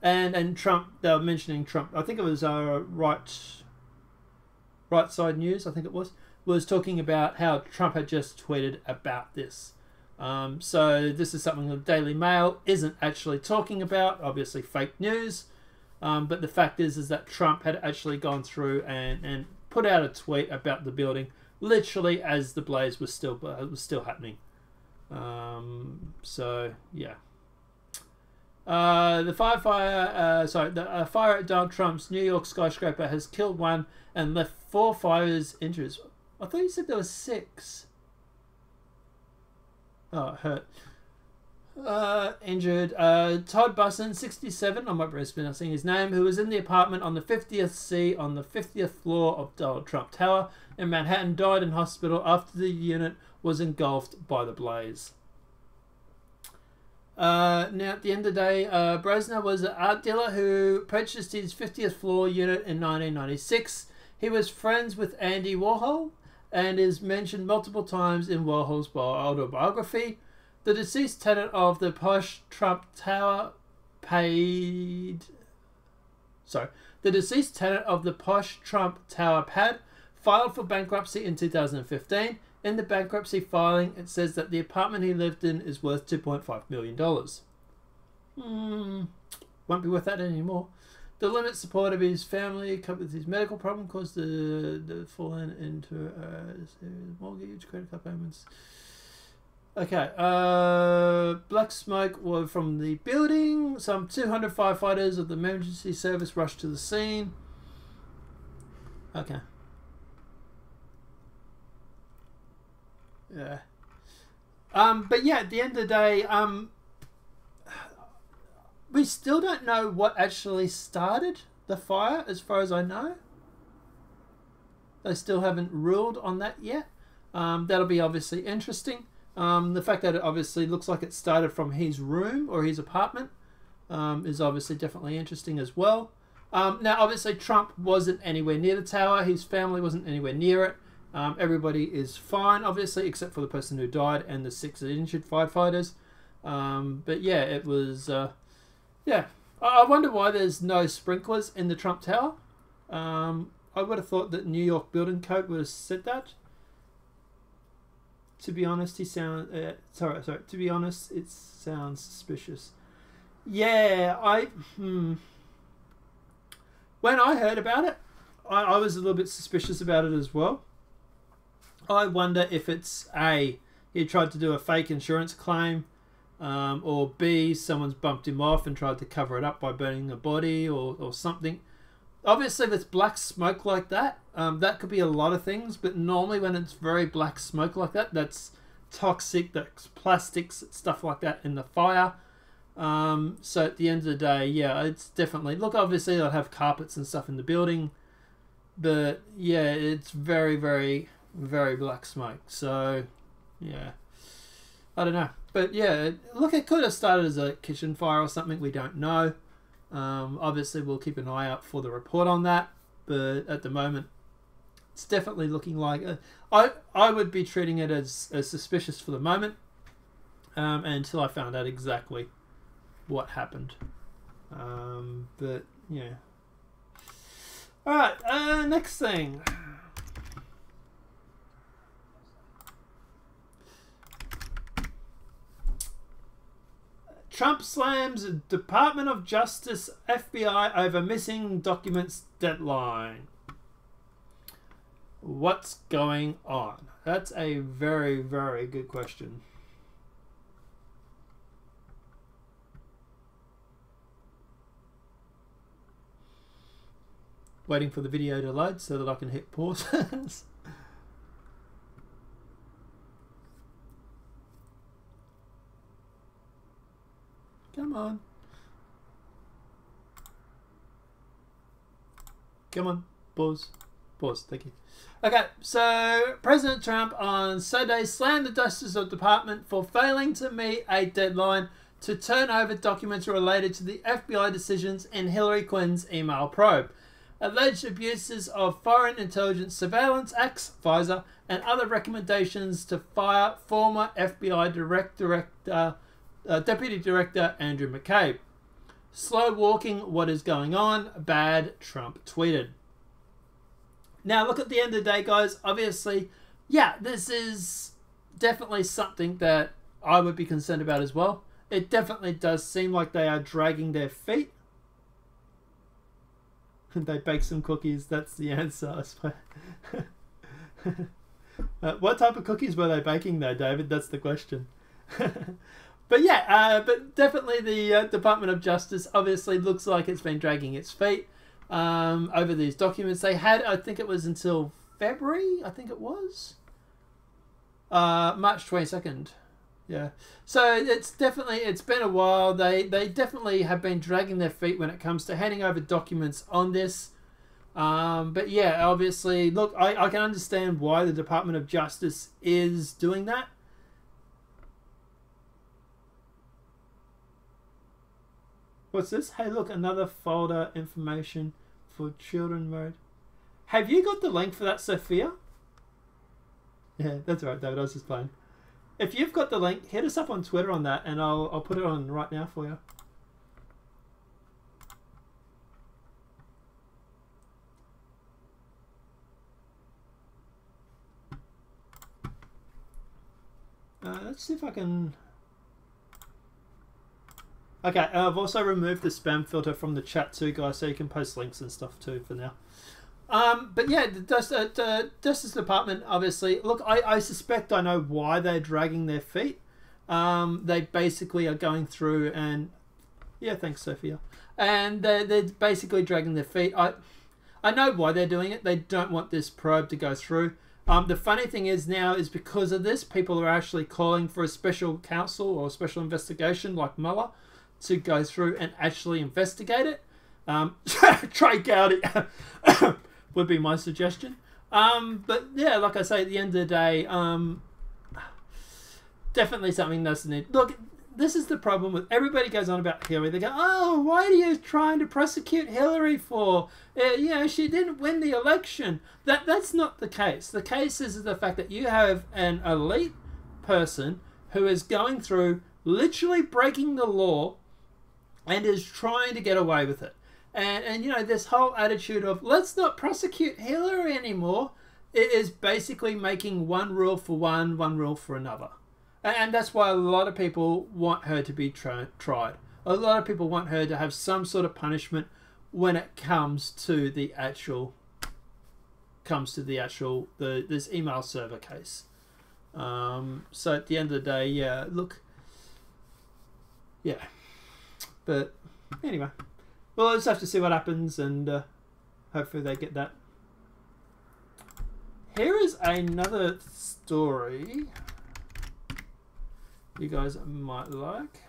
and Trump. They were mentioning Trump. I think it was Right Side News. I think it was talking about how Trump had just tweeted about this. So this is something the Daily Mail isn't actually talking about. Obviously, fake news. But the fact is that Trump had actually gone through and put out a tweet about the building, literally as the blaze was still happening. So yeah. The fire at Donald Trump's New York skyscraper has killed 1 and left 4 fires injured. I thought you said there was 6. Oh, it hurt. Injured. Todd Bussin, 67, I might be mispronouncing his name, who was in the apartment on the 50th C on the 50th floor of Donald Trump Tower in Manhattan, died in hospital after the unit was engulfed by the blaze. Now, at the end of the day, Brosner was an art dealer who purchased his 50th floor unit in 1996. He was friends with Andy Warhol and is mentioned multiple times in Warhol's autobiography. The deceased tenant of the posh Trump Tower The deceased tenant of the posh Trump Tower pad filed for bankruptcy in 2015. In the bankruptcy filing, it says that the apartment he lived in is worth $2.5 million. Won't be worth that anymore. The limited support of his family, coupled with his medical problem, caused the falling into mortgage, credit card payments. Okay, black smoke was from the building. Some 200 firefighters of the emergency service rushed to the scene. Okay. Yeah. But yeah, at the end of the day, we still don't know what actually started the fire, as far as I know. They still haven't ruled on that yet. That'll be obviously interesting. The fact that it obviously looks like it started from his room or his apartment is obviously definitely interesting as well. Now, obviously, Trump wasn't anywhere near the tower. His family wasn't anywhere near it. Everybody is fine, obviously, except for the person who died and the 6 injured firefighters. But yeah, it was... yeah, I wonder why there's no sprinklers in the Trump Tower. I would have thought that New York Building Code would have said that. To be honest, he sounds... sorry. To be honest, it sounds suspicious. Yeah, when I heard about it, I was a little bit suspicious about it as well. I wonder if it's A, he tried to do a fake insurance claim, or B, someone's bumped him off and tried to cover it up by burning a body or something. Obviously, if it's black smoke like that, that could be a lot of things, but normally when it's very black smoke like that, that's toxic, that's plastics, stuff like that in the fire. So at the end of the day, yeah, it's definitely... Look, obviously, they'll have carpets and stuff in the building, but yeah, it's very, very, very black smoke. So, yeah, I don't know. But yeah, look, it could have started as a kitchen fire or something, we don't know. Obviously, we'll keep an eye out for the report on that, but at the moment, it's definitely looking like... I would be treating it as suspicious for the moment, until I found out exactly what happened. But, yeah. Alright, next thing. Trump slams Department of Justice FBI over missing documents deadline. What's going on? That's a very, very good question. Waiting for the video to load so that I can hit pause. Come on. Come on. Pause. Pause. Thank you. Okay, so President Trump on Sunday slammed the Justice Department for failing to meet a deadline to turn over documents related to the FBI decisions in Hillary Clinton's email probe. Alleged abuses of Foreign Intelligence Surveillance Acts, FISA, and other recommendations to fire former FBI Deputy Director Andrew McCabe. Slow walking what is going on, bad, Trump tweeted. Now, look, at the end of the day, guys, obviously, yeah, this is definitely something that I would be concerned about as well. It definitely does seem like they are dragging their feet. They bake some cookies, that's the answer, I suppose. What type of cookies were they baking though, David? That's the question. But yeah, but definitely the Department of Justice obviously looks like it's been dragging its feet over these documents. They had, I think it was until February, I think it was. March 22nd. Yeah. So it's been a while. They definitely have been dragging their feet when it comes to handing over documents on this. But yeah, obviously, look, I can understand why the Department of Justice is doing that. What's this? Hey, look, another folder information for children mode. Have you got the link for that, Sophia? Yeah, that's right, David. I was just playing. If you've got the link, hit us up on Twitter on that, and I'll put it on right now for you. Let's see if I can... Okay, I've also removed the spam filter from the chat too, guys, so you can post links and stuff too for now. But yeah, the Justice Department, obviously, look, I suspect I know why they're dragging their feet. They basically are going through and... Yeah, thanks, Sophia. And they're basically dragging their feet. I know why they're doing it. They don't want this probe to go through. The funny thing is now is because of this, people are actually calling for a special counsel or a special investigation like Mueller to go through and actually investigate it. Trey Gowdy would be my suggestion. But yeah, like I say, at the end of the day, definitely something that's needed. Look, this is the problem with everybody goes on about Hillary. They go, oh, why are you trying to prosecute Hillary for? You know, she didn't win the election. That's not the case. The case is the fact that you have an elite person who is going through literally breaking the law and is trying to get away with it. And you know, this whole attitude of let's not prosecute Hillary anymore, it is basically making one rule for one rule for another. And that's why a lot of people want her to be tried. A lot of people want her to have some sort of punishment when it comes to the actual this email server case. So at the end of the day, yeah, look, yeah. But anyway, well, let's have to see what happens, and hopefully they get that. Here is another story you guys might like.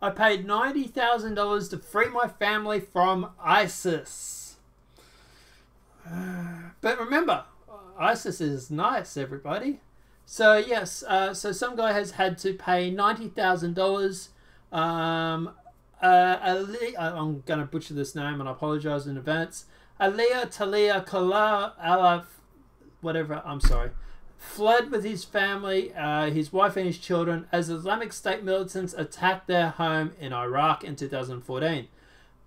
I paid $90,000 to free my family from ISIS. But remember, ISIS is nice, everybody. So yes, so some guy has had to pay $90,000. I'm going to butcher this name, and I apologize in advance. Aliyah Talia Kala Alaf, whatever. I'm sorry. Fled with his family, his wife and his children, as Islamic State militants attacked their home in Iraq in 2014.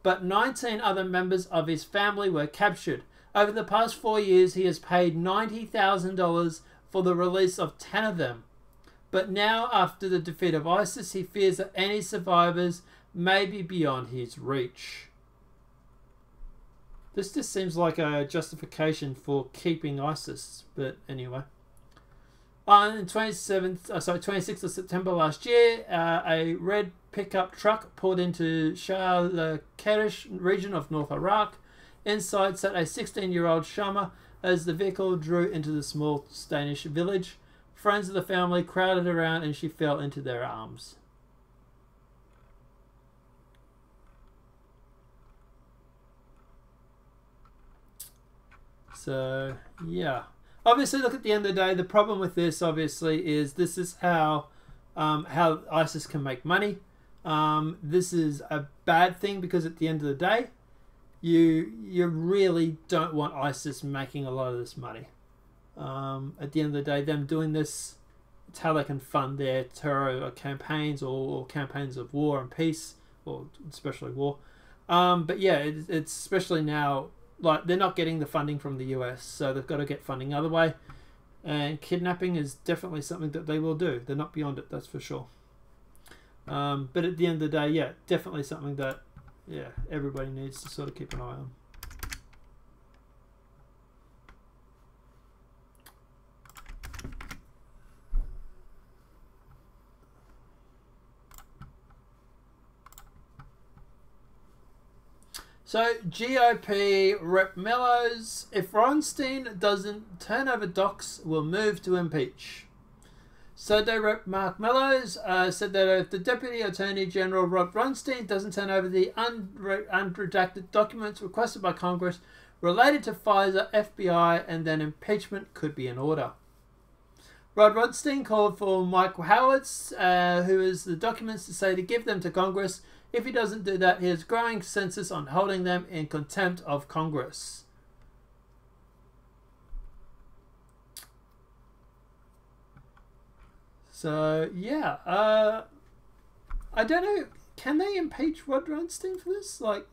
But 19 other members of his family were captured. Over the past 4 years, he has paid $90,000 for the release of 10 of them. But now, after the defeat of ISIS, he fears that any survivors may be beyond his reach. This just seems like a justification for keeping ISIS, but anyway. On 26th of September last year, a red pickup truck pulled into Shah al-Karish region of North Iraq. Inside sat a 16-year-old Shama as the vehicle drew into the small Danish village. Friends of the family crowded around and she fell into their arms. So, yeah. Obviously, look, at the end of the day, the problem with this, obviously, is this is how ISIS can make money. This is a bad thing because at the end of the day, you really don't want ISIS making a lot of this money. At the end of the day, them doing this, it's how they can fund their terror campaigns or campaigns of war and peace, or especially war. But yeah, it's especially now, like, they're not getting the funding from the US, so they've got to get funding other way. And kidnapping is definitely something that they will do. They're not beyond it, that's for sure. But at the end of the day, yeah, definitely something that, yeah, everybody needs to sort of keep an eye on. So, GOP Rep Mellows, if Ronstein doesn't turn over docs, we'll move to impeach. Sunday Rep Mark Mellows said that if the Deputy Attorney General Rod Ronstein doesn't turn over the unredacted documents requested by Congress related to Pfizer, FBI, and then impeachment could be in order. Rod Ronstein called for Mike Howitz, who is the documents to say to give them to Congress. If he doesn't do that, he has growing consensus on holding them in contempt of Congress. So, yeah. I don't know. Can they impeach Rod Ronstein for this? Like,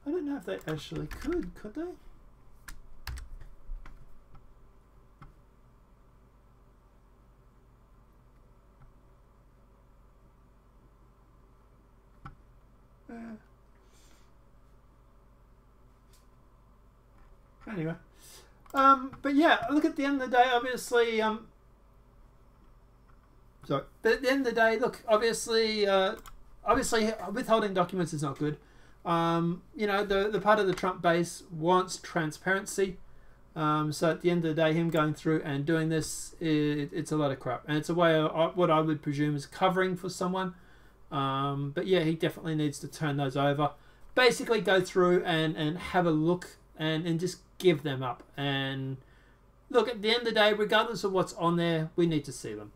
I don't know if they actually could they? Anyway, but yeah, look, at the end of the day, obviously, sorry, but at the end of the day, look, obviously withholding documents is not good. You know, the part of the Trump base wants transparency. So at the end of the day, him going through and doing this, it's a lot of crap, and it's a way of what I would presume is covering for someone. But yeah, he definitely needs to turn those over. Basically, go through and have a look and just give them up. And look, at the end of the day, regardless of what's on there, we need to see them.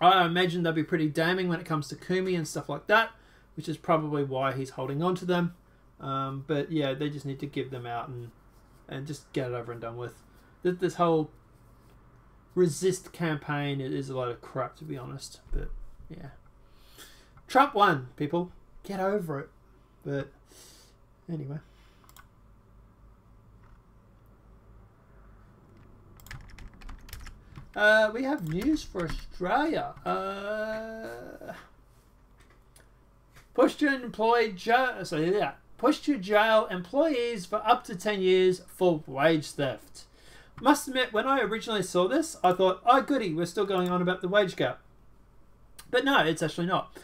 I imagine they'll be pretty damning when it comes to Comey and stuff like that, which is probably why he's holding on to them. But yeah, they just need to give them out and just get it over and done with. This whole resist campaign is a lot of crap, to be honest. But yeah, Trump won, people. Get over it. But anyway. We have news for Australia. Push to jail employees for up to 10 years for wage theft. Must admit, when I originally saw this, I thought, oh goody, we're still going on about the wage gap. But no, it's actually not.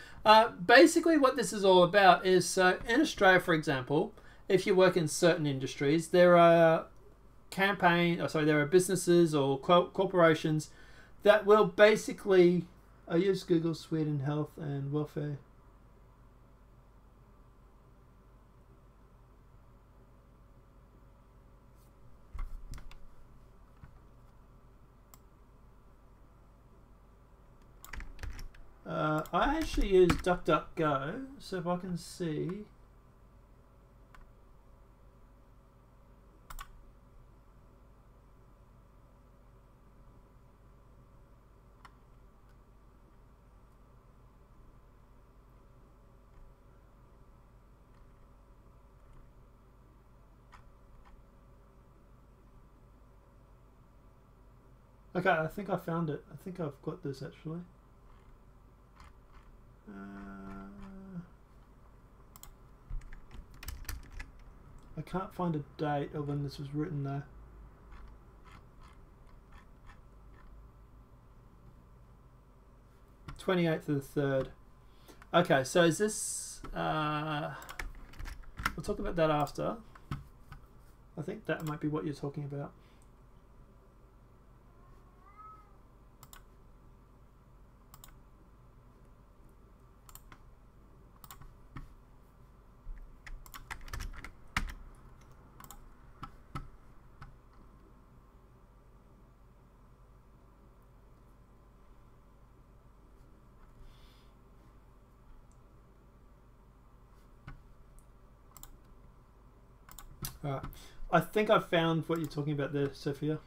Basically what this is all about is, in Australia, for example, if you work in certain industries, there are businesses or corporations that will basically, I use Google Sweden Health and Welfare. I actually use DuckDuckGo, so if I can see. Okay, I think I found it. I think I've got this actually. I can't find a date of when this was written though. The 28th of the 3rd. Okay, so is this... we'll talk about that after. I think that might be what you're talking about. Alright, I think I've found what you're talking about there, Sophia.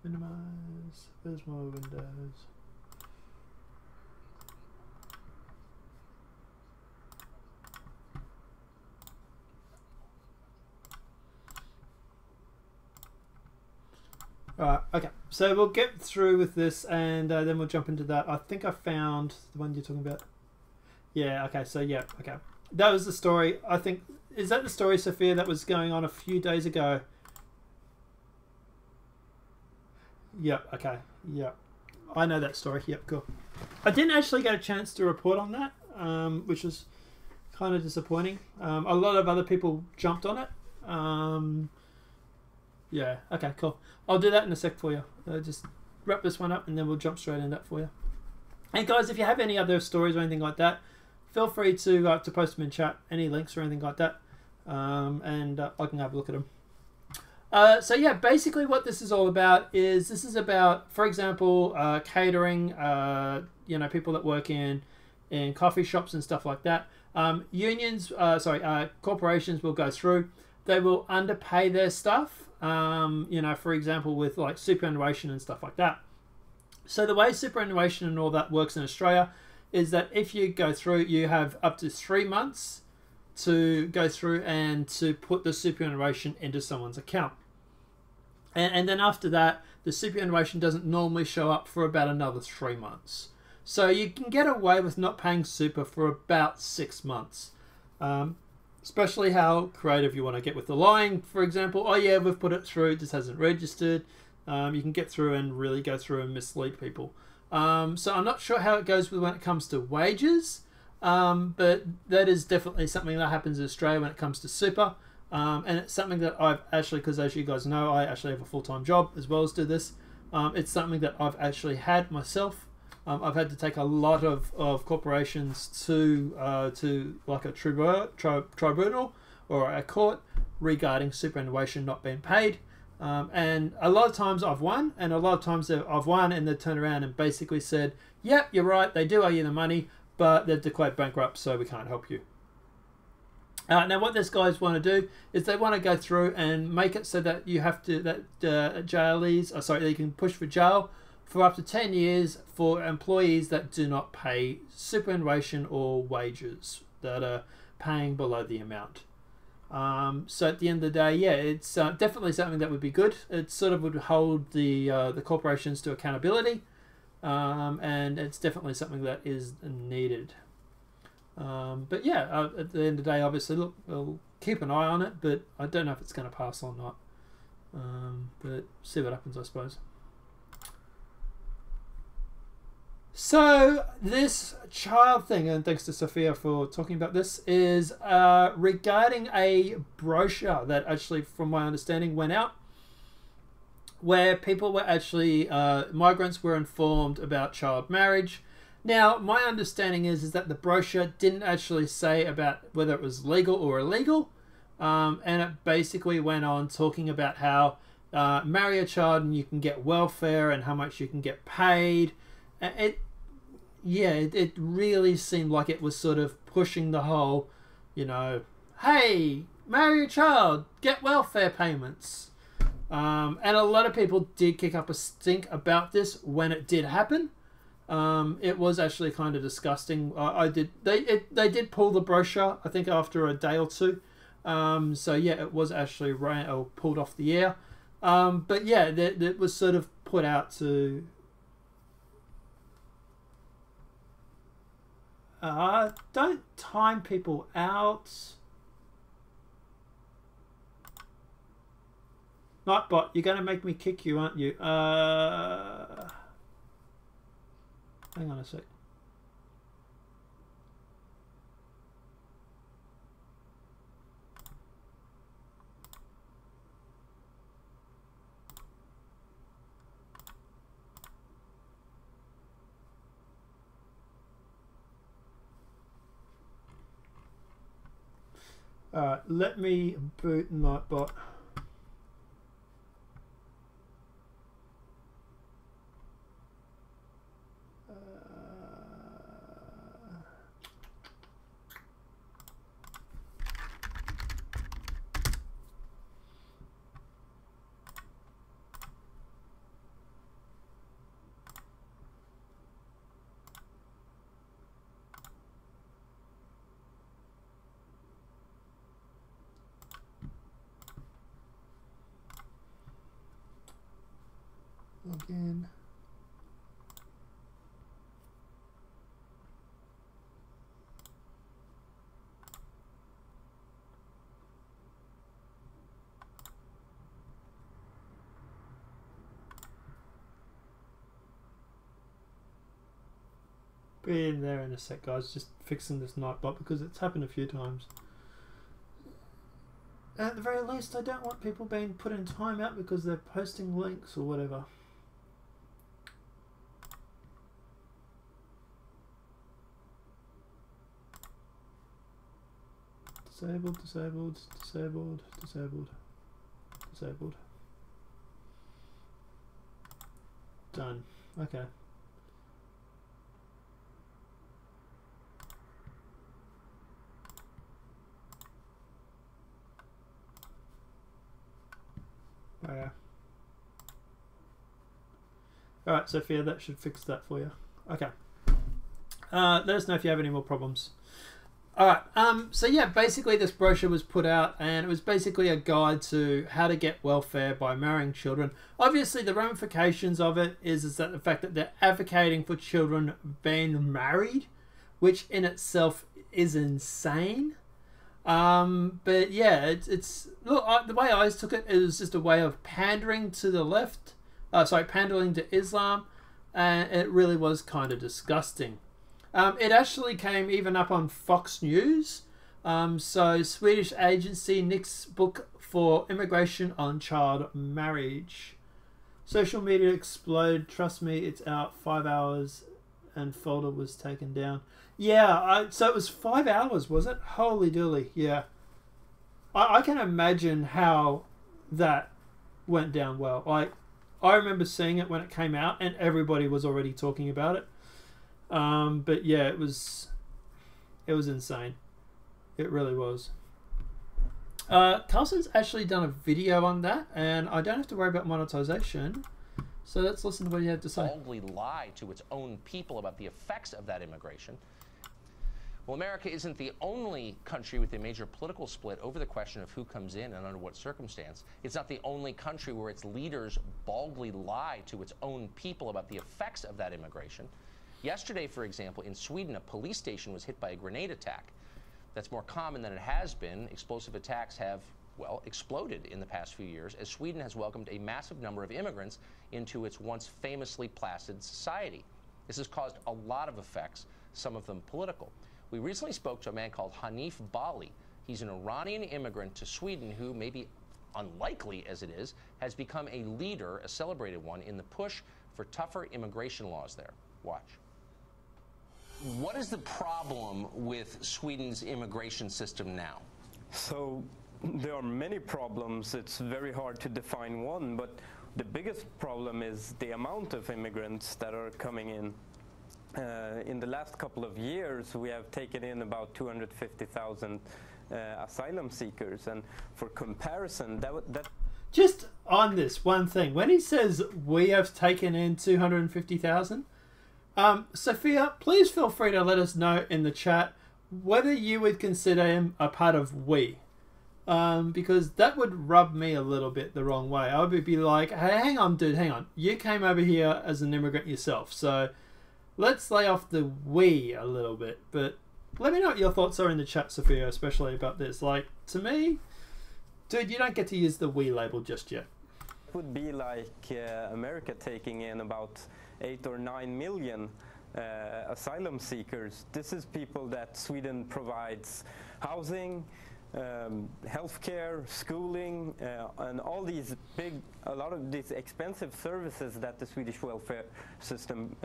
Minimize, there's more windows. Alright, okay, so we'll get through with this and then we'll jump into that. I think I found the one you're talking about. Yeah, okay, so yeah, okay. That was the story, I think. Is that the story, Sophia, that was going on a few days ago? Yep, okay, yep. I know that story, yep, cool. I didn't actually get a chance to report on that, which was kind of disappointing. A lot of other people jumped on it. Yeah, okay, cool. I'll do that in a sec for you. Just wrap this one up and then we'll jump straight into that for you. And guys, if you have any other stories or anything like that, feel free to post them in chat, any links or anything like that, and I can have a look at them. So yeah, basically what this is all about is this is about, for example, catering, you know, people that work in coffee shops and stuff like that. Corporations will go through, they will underpay their stuff, you know, for example, with like superannuation and stuff like that. So the way superannuation and all that works in Australia is that if you go through, you have up to 3 months to go through and to put the superannuation into someone's account. And then after that, the superannuation doesn't normally show up for about another 3 months. So you can get away with not paying super for about 6 months. Especially how creative you want to get with the lying. For example, oh yeah, we've put it through, it just hasn't registered. You can get through and really go through and mislead people. So I'm not sure how it goes when it comes to wages. But that is definitely something that happens in Australia when it comes to super. And it's something that I've actually, because as you guys know, I actually have a full-time job as well as do this. It's something that I've actually had myself. I've had to take a lot of corporations to like a tribunal or a court regarding superannuation not being paid. And a lot of times I've won, and a lot of times I've won and they've turned around and basically said, yep, you're right, they do owe you the money, but they've declared bankrupt, so we can't help you. Now what these guys want to do is they want to go through and make it so that you have to, that jailees, they can push for jail for up to 10 years for employees that do not pay superannuation or wages, that are paying below the amount. So at the end of the day, yeah, it's definitely something that would be good. It sort of would hold the corporations to accountability, and it's definitely something that is needed. But yeah, at the end of the day, obviously, look, we'll keep an eye on it, but I don't know if it's going to pass or not. But see what happens, I suppose. So this child thing, and thanks to Sophia for talking about this, is regarding a brochure that actually, from my understanding, went out where people were actually, migrants were informed about child marriage. Now, my understanding is that the brochure didn't actually say about whether it was legal or illegal, and it basically went on talking about how marry a child and you can get welfare and how much you can get paid. It really seemed like it was sort of pushing the whole, you know, hey, marry a child, get welfare payments. And a lot of people did kick up a stink about this when it did happen. It was actually kind of disgusting. They did pull the brochure, I think, after a day or two. So yeah, it was actually pulled off the air. But yeah, it was sort of put out to... don't time people out. Nightbot, you're going to make me kick you, aren't you? Hang on a sec. Alright, let me boot Nightbot. Again. Be in there in a sec, guys. Just fixing this Nightbot because it's happened a few times. At the very least, I don't want people being put in timeout because they're posting links or whatever. Disabled, disabled, disabled, disabled, disabled. Done. Okay. Okay. Alright, Sophia, that should fix that for you. Okay. Let us know if you have any more problems. Alright, so yeah, basically this brochure was put out and it was basically a guide to how to get welfare by marrying children. Obviously the ramifications of it is that the fact that they're advocating for children being married, which in itself is insane. But yeah, it's look, the way I took it is just a way of pandering to the left, pandering to Islam, and it really was kind of disgusting. It actually came even up on Fox News. So Swedish agency Nick's book for immigration on child marriage. Social media exploded. Trust me, it's out. 5 hours and folder was taken down. Yeah, so it was 5 hours, was it? Holy dooly, yeah. I can imagine how that went down well. I remember seeing it when it came out and everybody was already talking about it. But yeah, it was insane. It really was. Carlson's actually done a video on that, and I don't have to worry about monetization. So let's listen to what he had to say. Boldly lie to its own people about the effects of that immigration. Well, America isn't the only country with a major political split over the question of who comes in and under what circumstance. It's not the only country where its leaders baldly lie to its own people about the effects of that immigration. Yesterday, for example, in Sweden, a police station was hit by a grenade attack. That's more common than it has been. Explosive attacks have, well, exploded in the past few years as Sweden has welcomed a massive number of immigrants into its once famously placid society. This has caused a lot of effects, some of them political. We recently spoke to a man called Hanif Bali. He's an Iranian immigrant to Sweden who, maybe unlikely as it is, has become a leader, a celebrated one, in the push for tougher immigration laws there. Watch. What is the problem with Sweden's immigration system now? So there are many problems. It's very hard to define one, but the biggest problem is the amount of immigrants that are coming in. In the last couple of years, we have taken in about 250,000 asylum seekers, and for comparison, that just on this one thing, when he says we have taken in 250,000, Sophia, please feel free to let us know in the chat whether you would consider him a part of we. Because that would rub me a little bit the wrong way. I would be like, hey, hang on, dude, hang on. You came over here as an immigrant yourself, so let's lay off the we a little bit. But let me know what your thoughts are in the chat, Sophia, especially about this. Like, to me, dude, you don't get to use the we label just yet. It would be like America taking in about 8 or 9 million asylum seekers. This is people that Sweden provides housing, healthcare, schooling, and all these a lot of these expensive services that the Swedish welfare system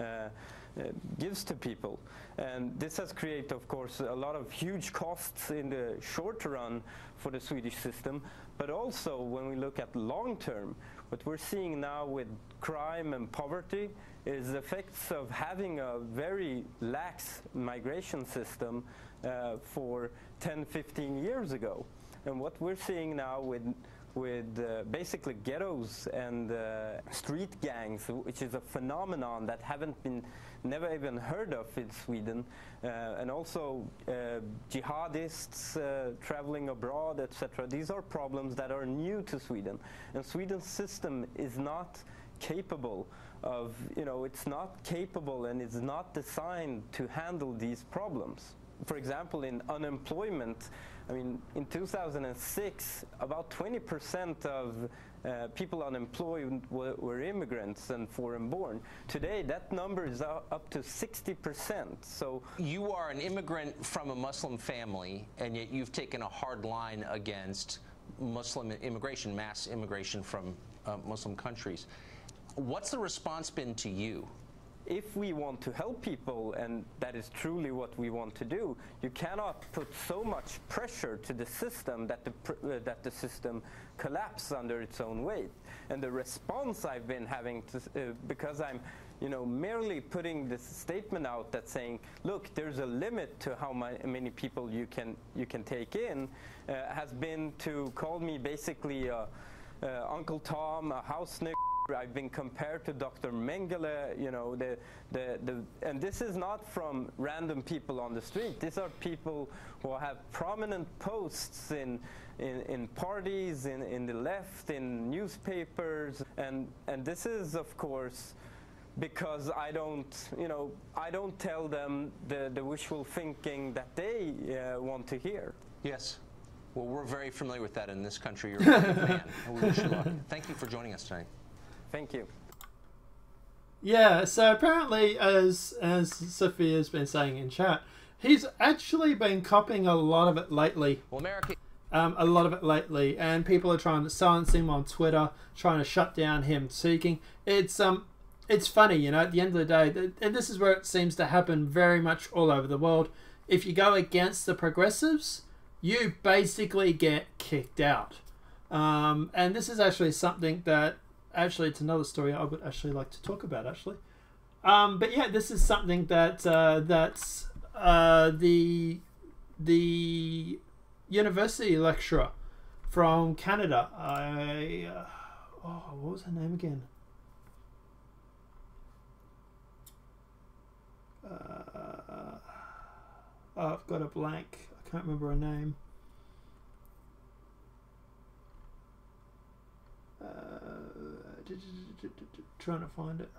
gives to people. And this has created, of course, a lot of huge costs in the short run for the Swedish system, but also when we look at long term, what we're seeing now with crime and poverty is the effects of having a very lax migration system for 10, 15 years ago. And what we're seeing now with basically ghettos and street gangs, which is a phenomenon that never even heard of in Sweden, and also jihadists traveling abroad, etc. These are problems that are new to Sweden, and Sweden's system is not capable of, it's not capable and it's not designed to handle these problems. For example, in unemployment, I mean, in 2006, about 20% of people unemployed were immigrants and foreign-born. Today, that number is up to 60%. So you are an immigrant from a Muslim family, and yet you've taken a hard line against Muslim immigration, mass immigration from Muslim countries. What's the response been to you? If we want to help people, and that is truly what we want to do, you cannot put so much pressure to the system that the system collapses under its own weight. And the response I've been having, because I'm, merely putting this statement out that's saying, look, there's a limit to how many people you can take in, has been to call me basically Uncle Tom, a house nigger. I've been compared to Dr. Mengele, and this is not from random people on the street. These are people who have prominent posts in parties, in the left, in newspapers, and this is, of course, because I don't tell them the wishful thinking that they want to hear. Yes. Well, we're very familiar with that in this country. You're a brave man, and we wish you luck. Thank you for joining us tonight. Thank you. Yeah, so apparently, as Sophia has been saying in chat, he's actually been copying a lot of it lately. Well, America... a lot of it lately, and people are trying to silence him on Twitter, trying to shut down him speaking. It's funny, at the end of the day, and this is where it seems to happen very much all over the world. If you go against the progressives, you basically get kicked out. And this is actually something that... Actually, it's another story I would actually like to talk about, actually. But yeah, this is something that the university lecturer from Canada, what was her name again? I've got a blank. I can't remember her name. Trying to find it.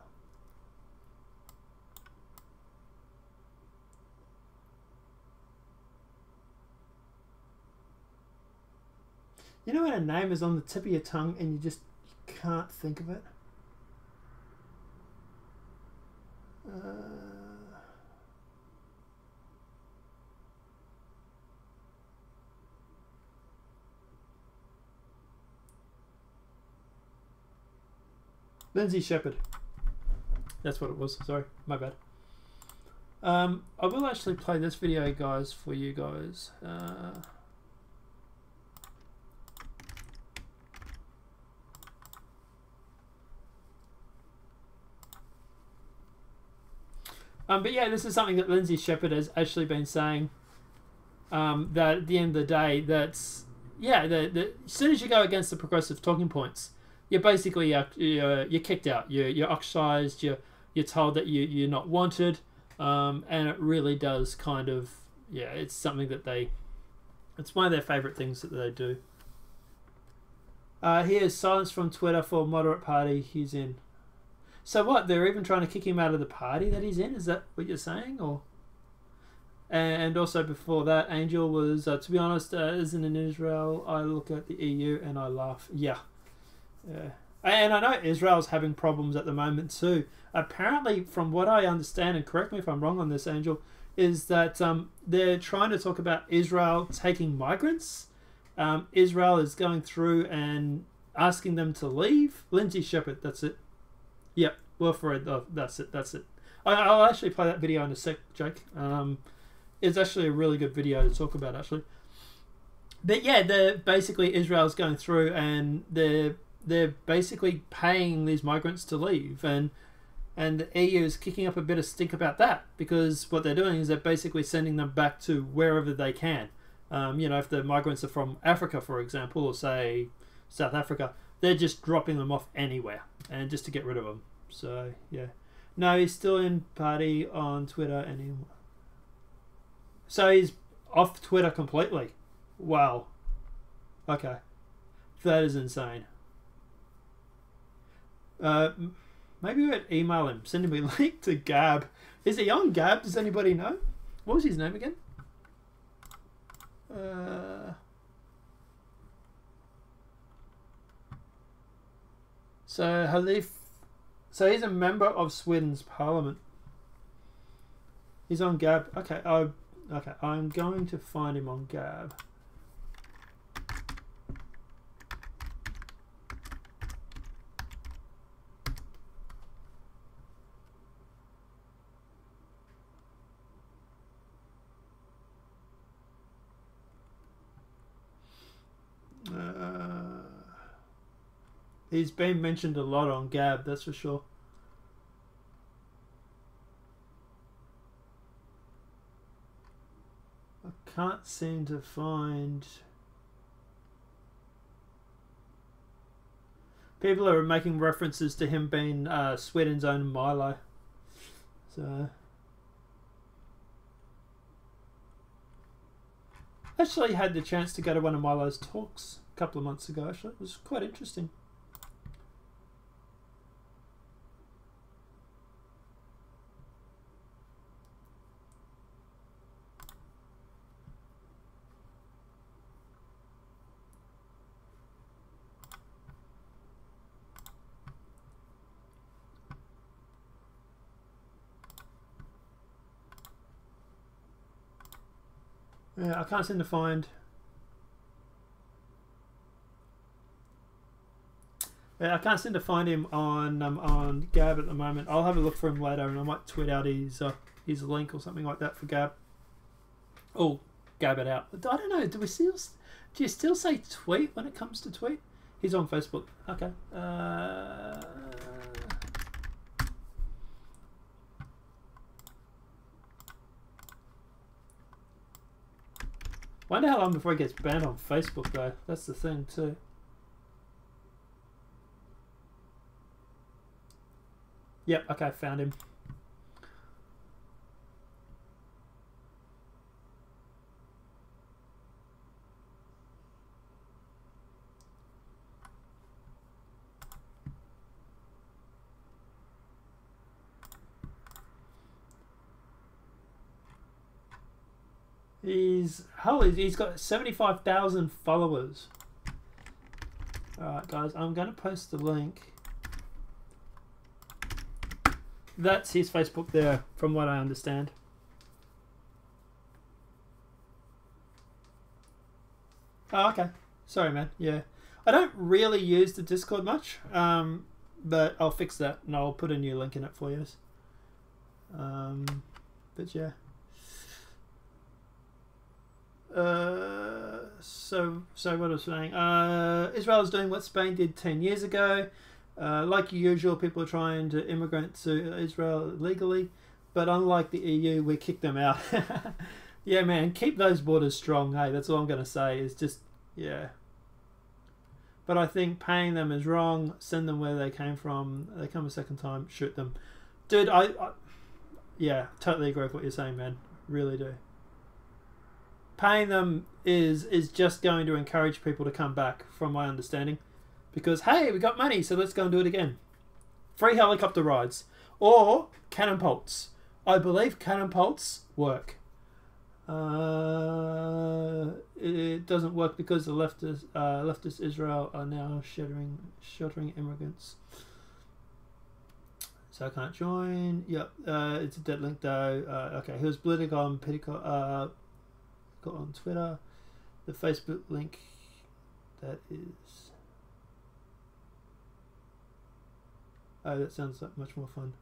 You know when a name is on the tip of your tongue and you just can't think of it? Lindsay Shepherd. That's what it was. Sorry, my bad. I will actually play this video, guys, for you guys. But yeah, this is something that Lindsay Shepherd has actually been saying. That at the end of the day, that's as soon as you go against the progressive talking points, you're basically you're kicked out. You're ostracized. You're told that you're not wanted, and it really does kind of it's something that it's one of their favorite things that they do. Here's silence from Twitter for moderate party he's in. So what? They're even trying to kick him out of the party that he's in? Is that what you're saying? Or and also before that, Angel was to be honest, isn't in Israel. I look at the EU and I laugh. Yeah. Yeah. And I know Israel's having problems at the moment too. Apparently, from what I understand, and correct me if I'm wrong on this, Angel, is that they're trying to talk about Israel taking migrants. Israel is going through and asking them to leave. Lindsay Shepherd, that's it. Yep, Wilfred, that's it. I'll actually play that video in a sec, Jake. It's actually a really good video to talk about, actually. But yeah, basically Israel's going through and they're basically paying these migrants to leave, and the EU is kicking up a bit of stink about that, because what they're doing is they're basically sending them back to wherever they can. If the migrants are from Africa, for example, or say South Africa, they're just dropping them off anywhere, and just to get rid of them. So yeah, no, he's still in party on Twitter anymore. So he's off Twitter completely. Wow. Okay, that is insane. Maybe we would email him, send him a link to Gab. Is he on Gab? Does anybody know? What was his name again? So Halif, so he's a member of Sweden's parliament. He's on Gab. Okay, okay. I'm going to find him on Gab. He's been mentioned a lot on Gab, that's for sure. I can't seem to find... People are making references to him being Sweden's own Milo. So... Actually had the chance to go to one of Milo's talks a couple of months ago, actually. It was quite interesting. Yeah, I can't seem to find... Yeah, I can't seem to find him on Gab at the moment. I'll have a look for him later, and I might tweet out his link or something like that for Gab. Oh, Gab it out. I don't know. Do you still say tweet when it comes to tweet? He's on Facebook. Okay. Wonder how long before he gets banned on Facebook, though. That's the thing, too. Yep, okay, found him. He's got 75,000 followers. Alright guys, I'm going to post the link. That's his Facebook there, from what I understand. Oh, okay. Sorry, man. Yeah. I don't really use the Discord much, but I'll fix that and I'll put a new link in it for you. But yeah. So what I was saying, Israel is doing what Spain did 10 years ago. Like usual, people are trying to immigrate to Israel legally, but unlike the EU, we kick them out. Yeah, man, keep those borders strong. Hey, that's all I'm going to say. Is just, yeah. But I think paying them is wrong. Send them where they came from. They come a second time, shoot them. Dude, I yeah, totally agree with what you're saying, man. Really do. Paying them is just going to encourage people to come back, from my understanding. Because, hey, we got money, so let's go and do it again. Free helicopter rides. Or cannon bolts. I believe cannon bolts work. It doesn't work because the leftist Israel are now sheltering immigrants. So I can't join. Yep, it's a dead link though. Okay, here's political on Petticoat. Got on Twitter. The Facebook link that is... Oh, that sounds like much more fun.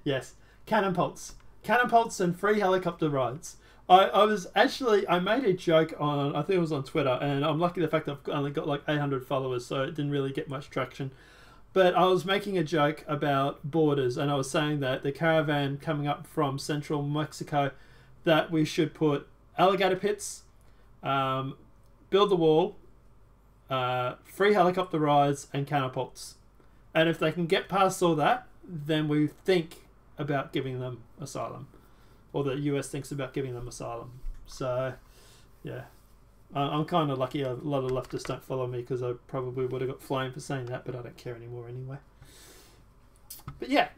Yes, cannon bolts and free helicopter rides. I made a joke on, I think it was on Twitter, and I'm lucky the fact that I've only got like 800 followers, so it didn't really get much traction. But I was making a joke about borders, and I was saying that the caravan coming up from central Mexico, that we should put alligator pits, build the wall, free helicopter rides, and cannon bolts. And if they can get past all that, then we think about giving them asylum. Or the US thinks about giving them asylum. So, yeah. I'm kind of lucky a lot of leftists don't follow me, because I probably would have got flamed for saying that, but I don't care anymore anyway. But yeah.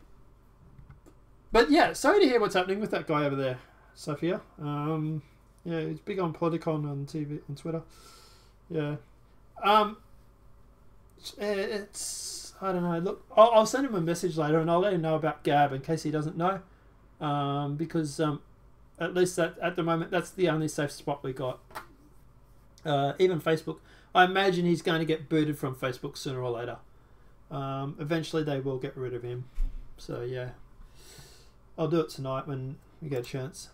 Sorry to hear what's happening with that guy over there, Sophia. Yeah, he's big on Politicon on TV, on Twitter. Yeah. It's... I don't know. Look, I'll send him a message later, and I'll let him know about Gab in case he doesn't know, because at least at the moment that's the only safe spot we got. Even Facebook, I imagine he's going to get booted from Facebook sooner or later. Eventually, they will get rid of him. So yeah, I'll do it tonight when we get a chance.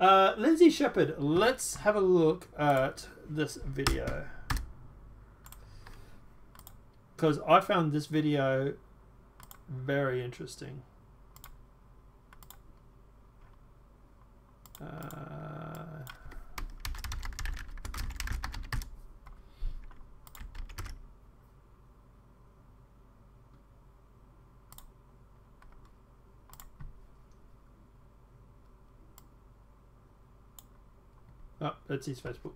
Lindsay Shepherd, let's have a look at this video, because I found this video very interesting. Oh, that's his Facebook.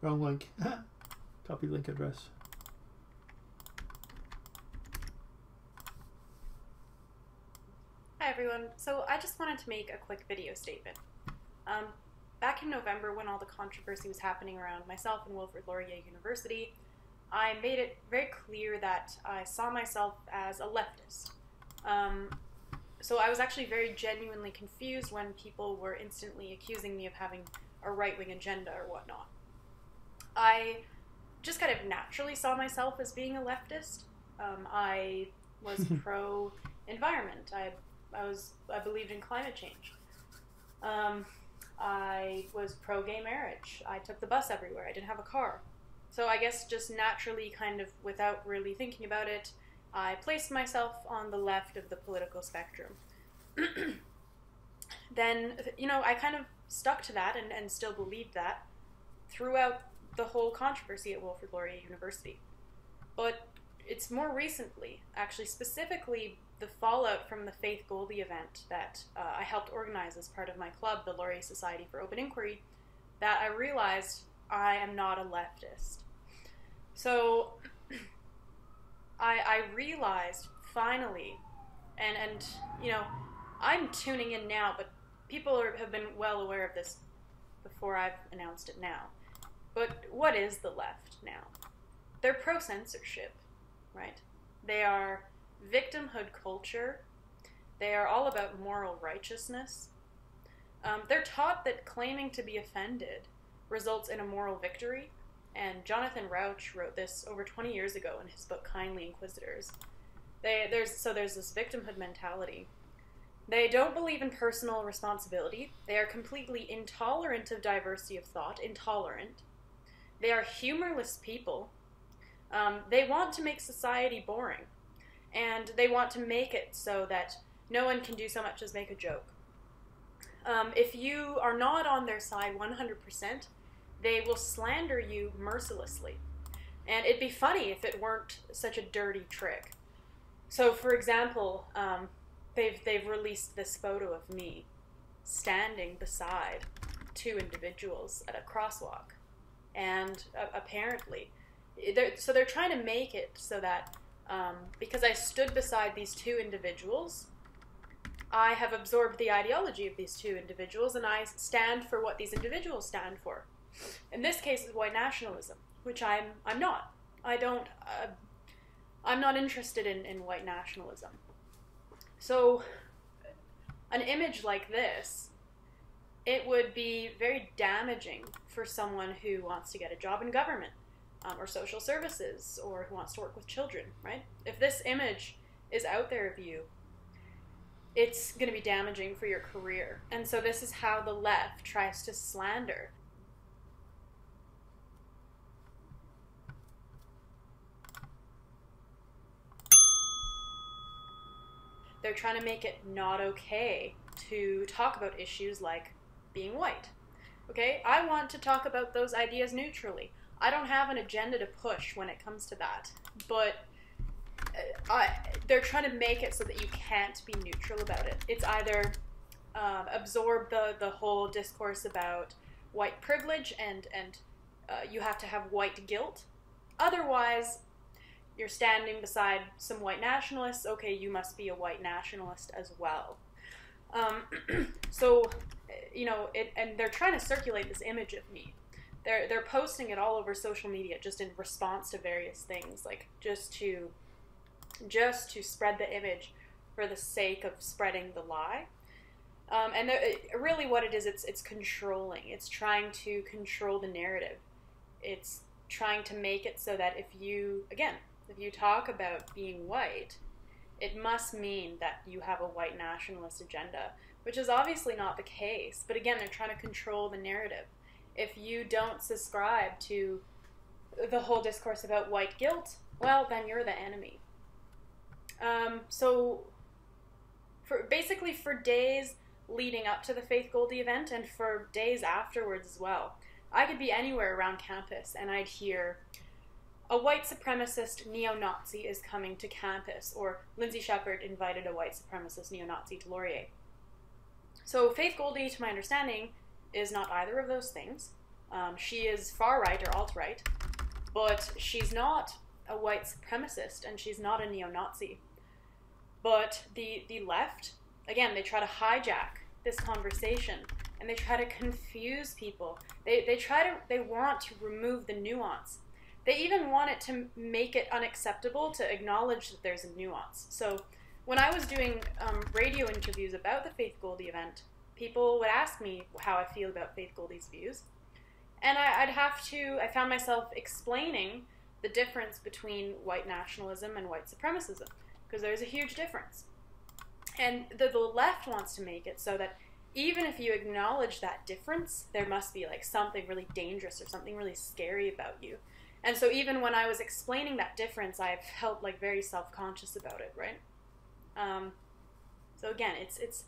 Wrong link. Copy link address. Hi everyone. So I just wanted to make a quick video statement. Back in November, when all the controversy was happening around myself and Wilfrid Laurier University, I made it very clear that I saw myself as a leftist. So I was actually very genuinely confused when people were instantly accusing me of having a right-wing agenda or whatnot. I just kind of naturally saw myself as being a leftist. I was pro-environment. I believed in climate change. I was pro-gay marriage. I took the bus everywhere. I didn't have a car. So I guess just naturally, kind of without really thinking about it, I placed myself on the left of the political spectrum. Then, you know, I kind of stuck to that and still believed that throughout the whole controversy at Wilfrid Laurier University. But it's more recently, actually specifically the fallout from the Faith Goldie event that I helped organize as part of my club, the Laurier Society for Open Inquiry, that I realized I am not a leftist. So I realized finally, and you know, I'm tuning in now, but people have been well aware of this before I've announced it now. But what is the left now? They're pro-censorship, right? They are victimhood culture. They are all about moral righteousness. They're taught that claiming to be offended results in a moral victory, and Jonathan Rauch wrote this over 20 years ago in his book Kindly Inquisitors. There's this victimhood mentality. They don't believe in personal responsibility. They are completely intolerant of diversity of thought, intolerant. They are humorless people. They want to make society boring. And they want to make it so that no one can do so much as make a joke. If you are not on their side 100%, they will slander you mercilessly. And it'd be funny if it weren't such a dirty trick. So, for example, they've released this photo of me standing beside two individuals at a crosswalk. And apparently, they're trying to make it so that because I stood beside these two individuals, I have absorbed the ideology of these two individuals, and I stand for what these individuals stand for. In this case, it's white nationalism, which I'm not. I'm not interested in white nationalism. So, an image like this, it would be very damaging for someone who wants to get a job in government, or social services, or who wants to work with children, right? If this image is out there of you, it's going to be damaging for your career. And so this is how the left tries to slander. They're trying to make it not okay to talk about issues like being white. Okay? I want to talk about those ideas neutrally. I don't have an agenda to push when it comes to that. But they're trying to make it so that you can't be neutral about it. It's either absorb the whole discourse about white privilege and you have to have white guilt. Otherwise, you're standing beside some white nationalists. Okay, you must be a white nationalist as well. So, you know, and they're trying to circulate this image of me they're posting it all over social media just in response to various things, like just to spread the image for the sake of spreading the lie. And really what it is, it's controlling. It's trying to control the narrative. It's trying to make it so that if you talk about being white, it must mean that you have a white nationalist agenda, which is obviously not the case. But again, they're trying to control the narrative. If you don't subscribe to the whole discourse about white guilt, well, then you're the enemy. So for days leading up to the Faith Goldy event and for days afterwards as well, I could be anywhere around campus and I'd hear, a white supremacist neo-Nazi is coming to campus, or Lindsay Shepherd invited a white supremacist neo-Nazi to Laurier. So Faith Goldy, to my understanding, is not either of those things. She is far-right or alt-right, but she's not a white supremacist and she's not a neo-Nazi. But the left, again, they try to hijack this conversation and they try to confuse people. They want to remove the nuance. They even want it to make it unacceptable to acknowledge that there's a nuance. So when I was doing radio interviews about the Faith Goldy event, people would ask me how I feel about Faith Goldy's views. And I found myself explaining the difference between white nationalism and white supremacism, because there's a huge difference. And the left wants to make it so that even if you acknowledge that difference, there must be like something really dangerous or something really scary about you. And so even when I was explaining that difference, I felt like very self-conscious about it, right? So again, it's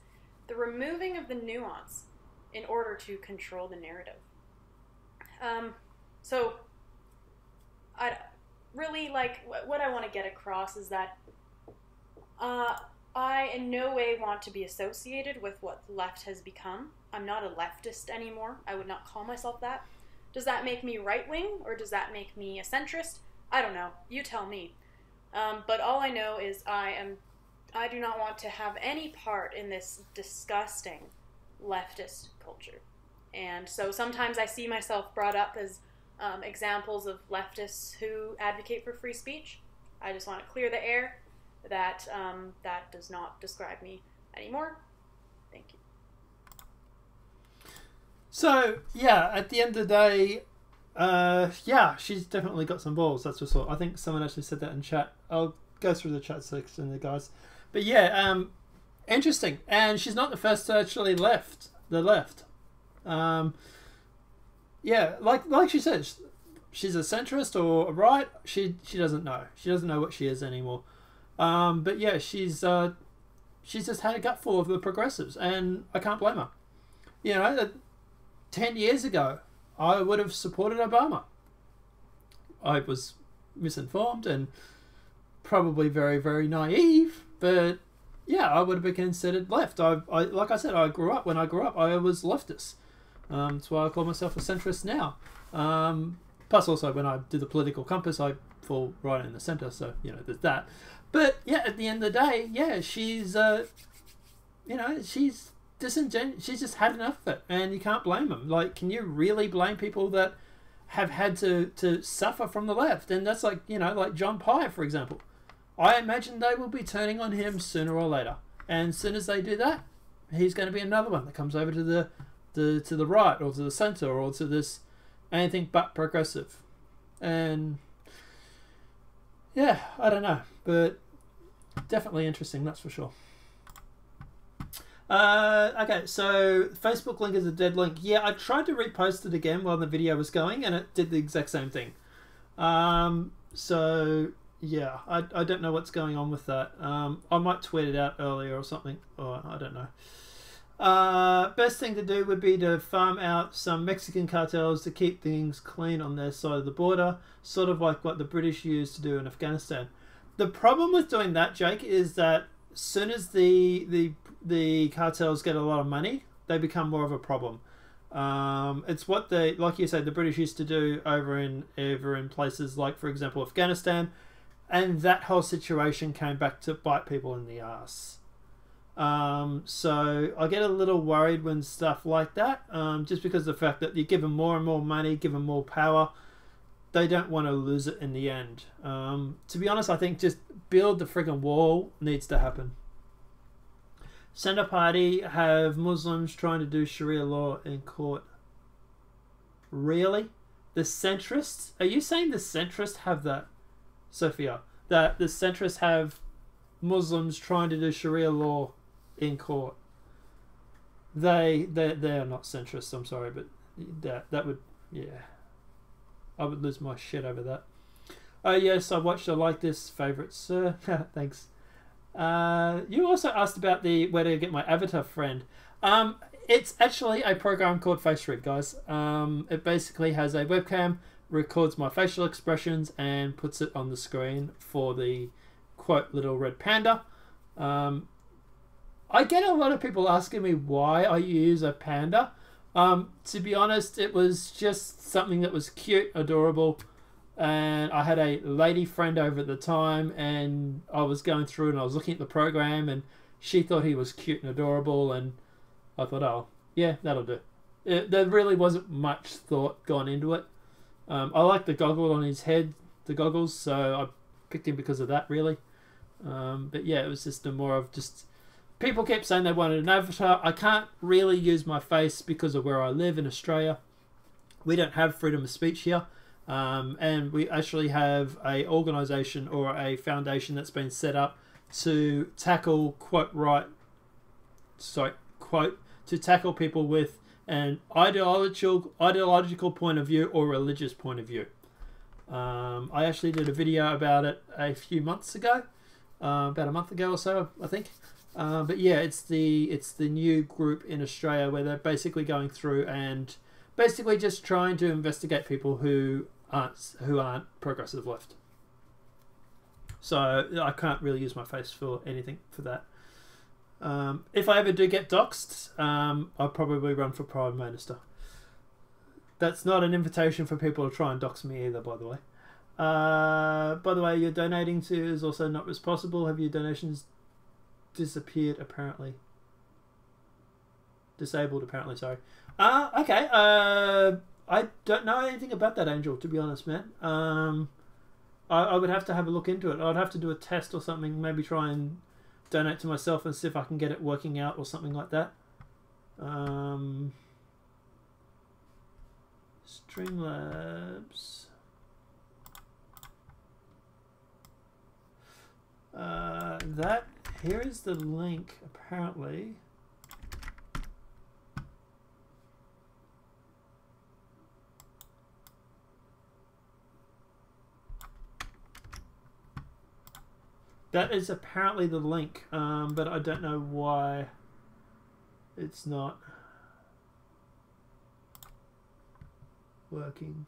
the removing of the nuance in order to control the narrative. So I really like what I want to get across is that I in no way want to be associated with what the left has become. I'm not a leftist anymore. I would not call myself that. Does that make me right-wing, or does that make me a centrist? I don't know. You tell me. But all I know is I do not want to have any part in this disgusting leftist culture. And so sometimes I see myself brought up as examples of leftists who advocate for free speech. I just want to clear the air. That does not describe me anymore. Thank you. So, yeah, at the end of the day, yeah, she's definitely got some balls, that's for sure. I think someone actually said that in chat. I'll go through the chat section there, guys. But yeah, interesting. And she's not the first to actually left the left. Yeah, like she said, she's a centrist or a right. She doesn't know. She doesn't know what she is anymore. But yeah, she's just had a gutful of the progressives, and I can't blame her. You know, 10 years ago, I would have supported Obama. I was misinformed and probably very, very naive, but yeah, I would have been considered left. I like I said, when I grew up, I was leftist. That's why I call myself a centrist now. Plus also when I do the political compass, I fall right in the center, so, you know, there's that. But yeah, at the end of the day, yeah, she's, you know, she's disingenuous. She's just had enough of it, and you can't blame them. Like, can you really blame people that have had to suffer from the left? And that's like, you know, like John Pye, for example. I imagine they will be turning on him sooner or later, and as soon as they do that, he's going to be another one that comes over to the right or to the center or to this anything but progressive. And yeah, I don't know, but definitely interesting, that's for sure. Okay, so Facebook link is a dead link. Yeah, I tried to repost it again while the video was going, and it did the exact same thing. So yeah, I don't know what's going on with that. I might tweet it out earlier or something, or I don't know. Best thing to do would be to farm out some Mexican cartels to keep things clean on their side of the border, sort of like what the British used to do in Afghanistan. The problem with doing that, Jake, is that as soon as the cartels get a lot of money, they become more of a problem. It's what they, like you said, the British used to do over in places like, for example, Afghanistan, and that whole situation came back to bite people in the ass. So I get a little worried when stuff like that, just because of the fact that you give them more and more money, give them more power, they don't want to lose it in the end. To be honest, I think just build the friggin' wall needs to happen. Centre Party have Muslims trying to do Sharia law in court. Really? The centrists? Are you saying the centrists have that, Sophia? That the centrists have Muslims trying to do Sharia law in court? They are not centrists, I'm sorry, but that would, yeah. I would lose my shit over that. Oh yes, I watched I Like This favourites, sir. Thanks. You also asked about the where to get my avatar friend. It's actually a program called FaceRead, guys. It basically has a webcam, records my facial expressions, and puts it on the screen for the quote little red panda. I get a lot of people asking me why I use a panda. To be honest, it was just something that was cute, adorable, and I had a lady friend over at the time, and I was going through and I was looking at the program, and she thought he was cute and adorable, and I thought, oh, yeah, that'll do. There really wasn't much thought gone into it. I like the goggle on his head, the goggles, so I picked him because of that, really. But yeah, it was just more of just... People kept saying they wanted an avatar. I can't really use my face because of where I live in Australia. We don't have freedom of speech here. And we actually have a organisation or a foundation that's been set up to tackle to tackle people with an ideological point of view or religious point of view. I actually did a video about it a few months ago, about a month ago or so, I think. But yeah, it's the new group in Australia where they're basically going through and basically just trying to investigate people who aren't progressive left. So I can't really use my face for anything for that. If I ever do get doxxed, I'll probably run for Prime Minister. That's not an invitation for people to try and dox me either, by the way. By the way, you're donating to is also not responsible. Have your donations disappeared apparently? Disabled apparently, sorry. Okay. I don't know anything about that, Angel, to be honest, man. I would have to have a look into it. I'd have to do a test or something, maybe try and donate to myself and see if I can get it working out or something like that. Streamlabs. Here is the link, apparently. That is apparently the link, but I don't know why it's not working.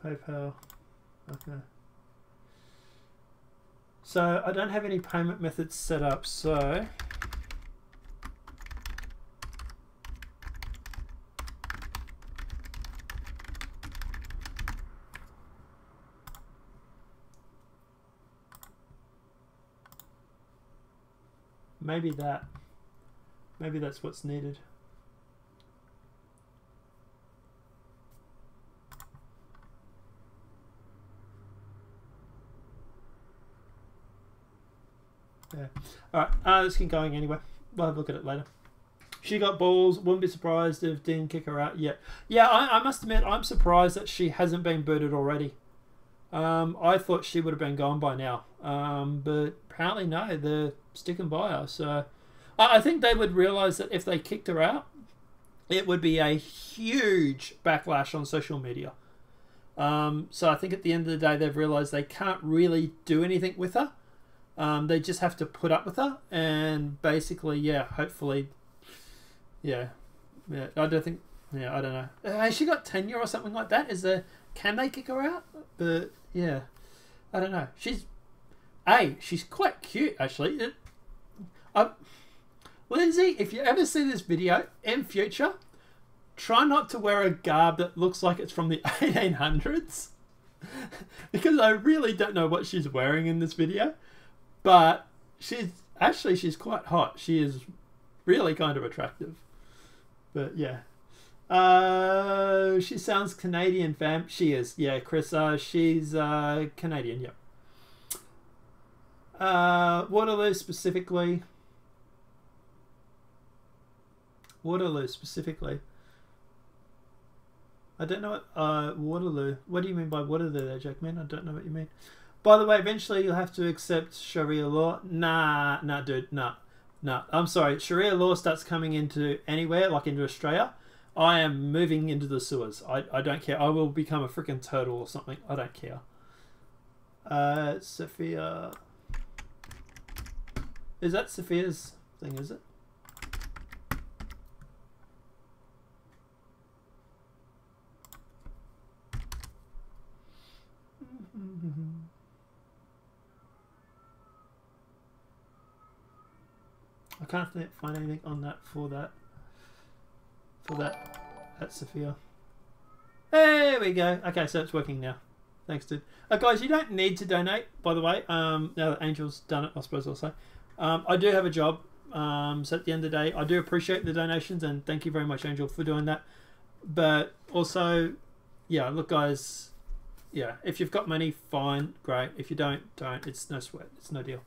PayPal. Okay. So I don't have any payment methods set up, so maybe that's what's needed. Yeah. Alright, let's keep going anyway. We'll have a look at it later. She got balls. Wouldn't be surprised if didn't kick her out yet. Yeah, I must admit, I'm surprised that she hasn't been booted already. I thought she would have been gone by now. But apparently no, they're sticking by her. So I think they would realise that if they kicked her out, it would be a huge backlash on social media. So I think at the end of the day, they've realised they can't really do anything with her. They just have to put up with her, and basically, yeah, hopefully, yeah, I don't think, yeah, I don't know. Has she got tenure or something like that? Can they kick her out? But yeah, I don't know. She's quite cute actually. Lindsay, if you ever see this video in future, try not to wear a garb that looks like it's from the 1800s. Because I really don't know what she's wearing in this video. But she's quite hot. She is really kind of attractive. But yeah. She sounds Canadian, fam. She is. Yeah, Chris, she's Canadian, yep. Waterloo specifically. I don't know what Waterloo. What do you mean by Waterloo there, Jackman? I don't know what you mean. By the way, eventually you'll have to accept Sharia law. Nah, dude, nah. I'm sorry. Sharia law starts coming into anywhere, like into Australia. I am moving into the sewers. I don't care. I will become a freaking turtle or something. I don't care. Sophia. Is that Sophia's thing, is it? I can't find anything on that for that. That's Sophia. There we go. Okay, so it's working now. Thanks, dude. Guys, you don't need to donate, by the way. Now that Angel's done it, I suppose I'll say. I do have a job. So at the end of the day, I do appreciate the donations, and thank you very much, Angel, for doing that. But also, yeah, look, guys, yeah, if you've got money, fine, great. If you don't. It's no sweat. It's no deal.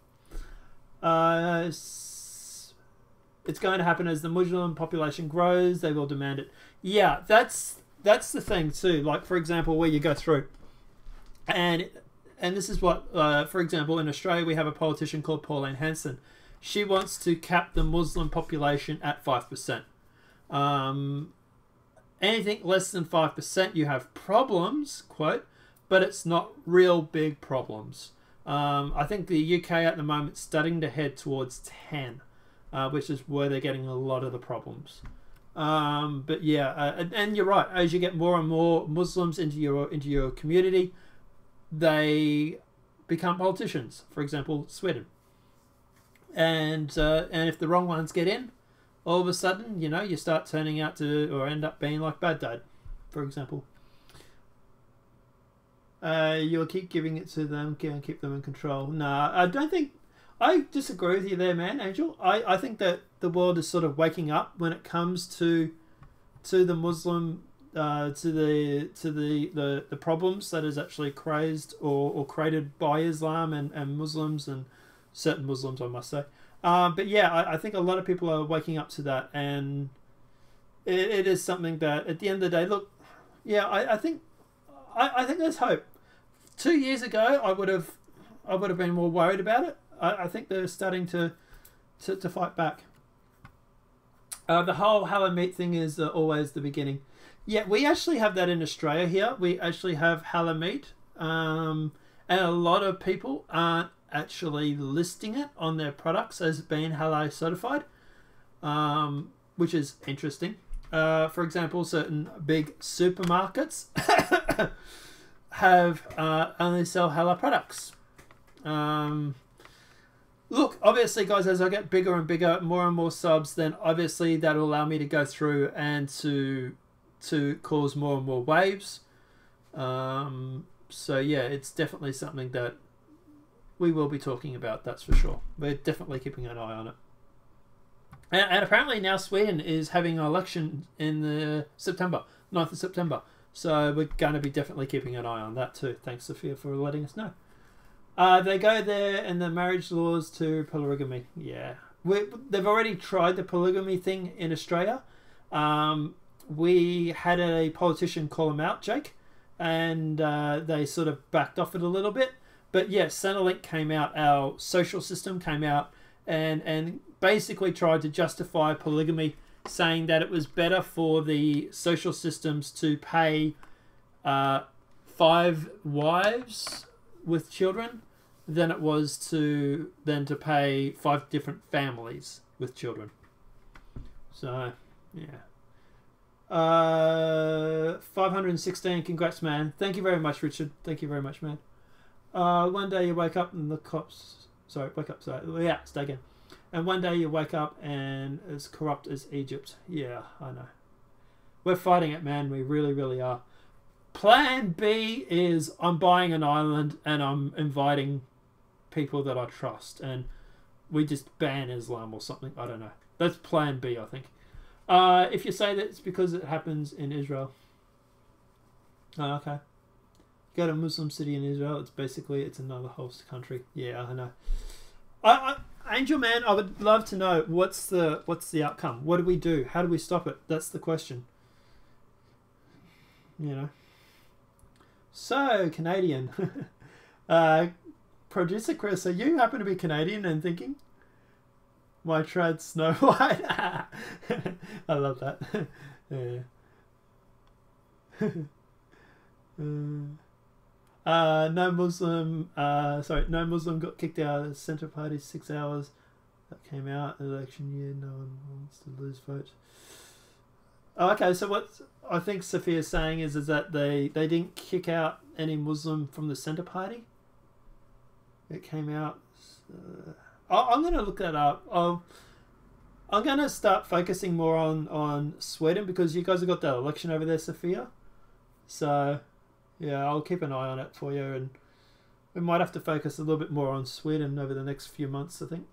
It's going to happen as the Muslim population grows. They will demand it. Yeah, that's the thing too. Like, for example, where you go through, and this is what, for example, in Australia we have a politician called Pauline Hanson. She wants to cap the Muslim population at 5%. Anything less than 5%, you have problems, quote, but it's not real big problems. I think the UK at the moment is starting to head towards 10. Which is where they're getting a lot of the problems. But yeah, and you're right. As you get more and more Muslims into your community, they become politicians. For example, Sweden. And if the wrong ones get in, all of a sudden, you know, you start turning out to or end up being like Baghdad, for example. You'll keep giving it to them, keep them in control. Nah, I don't think. I disagree with you there, man, Angel. I think that the world is sort of waking up when it comes to the Muslim, to the problems that is actually crazed or created by Islam and Muslims and certain Muslims, I must say. But yeah, I think a lot of people are waking up to that, and it is something that at the end of the day, look, yeah, I think there's hope. 2 years ago, I would have been more worried about it. I think they're starting to fight back. The whole halal meat thing is always the beginning. Yeah, we actually have that in Australia here. We actually have halal meat. And a lot of people aren't actually listing it on their products as being halal certified, which is interesting. For example, certain big supermarkets have only sell halal products. Look, obviously, guys, as I get bigger and bigger, more and more subs, then obviously that'll allow me to go through and to cause more and more waves. So yeah, it's definitely something that we will be talking about, that's for sure. We're definitely keeping an eye on it. And apparently now Sweden is having an election in the 9th of September. So we're going to be definitely keeping an eye on that too. Thanks, Sophia, for letting us know. They go there and the marriage laws to polygamy. Yeah. They've already tried the polygamy thing in Australia. We had a politician call them out, Jake, and they sort of backed off it a little bit. But yeah, Centrelink came out, our social system came out and basically tried to justify polygamy, saying that it was better for the social systems to pay 5 wives with children than it was to pay 5 different families with children. So yeah. 516, congrats, man. Thank you very much, Richard. Thank you very much, man. One day you wake up and the cops... Sorry, wake up, sorry. Yeah, stay again. And one day you wake up and as corrupt as Egypt. Yeah, I know. We're fighting it, man. We really, really are. Plan B is I'm buying an island and I'm inviting people that I trust. And we just ban Islam or something. I don't know. That's plan B, I think. If you say that it's because it happens in Israel. Oh, okay. You go to a Muslim city in Israel, it's another host country. Yeah, I know. Angel Man, I would love to know what's the outcome. What do we do? How do we stop it? That's the question. You know. So, Canadian. Producer Chris, are you happen to be Canadian and thinking? My trad Snow White. I love that. Yeah. No Muslim got kicked out of the Centre Party 6 hours. That came out election year. No one wants to lose votes. Oh, okay, so what I think Sophia's saying is that they didn't kick out any Muslim from the Centre Party. It came out. I'm going to look that up. I'm going to start focusing more on Sweden because you guys have got that election over there, Sophia. So, yeah, I'll keep an eye on it for you, and we might have to focus a little bit more on Sweden over the next few months, I think.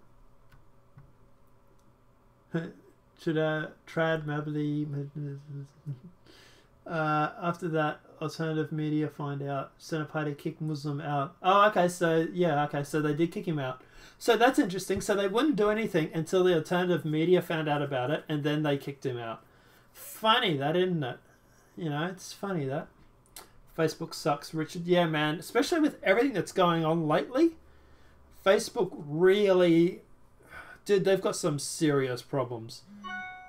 Should trad Mably after that alternative media find out Centre Party kicked Muslim out. Oh, okay, so yeah, okay, so they did kick him out. So that's interesting. So they wouldn't do anything until the alternative media found out about it, and then they kicked him out. Funny that, isn't it? You know, it's funny that. Facebook sucks, Richard. Yeah, man, especially with everything that's going on lately. Facebook really... Dude, they've got some serious problems.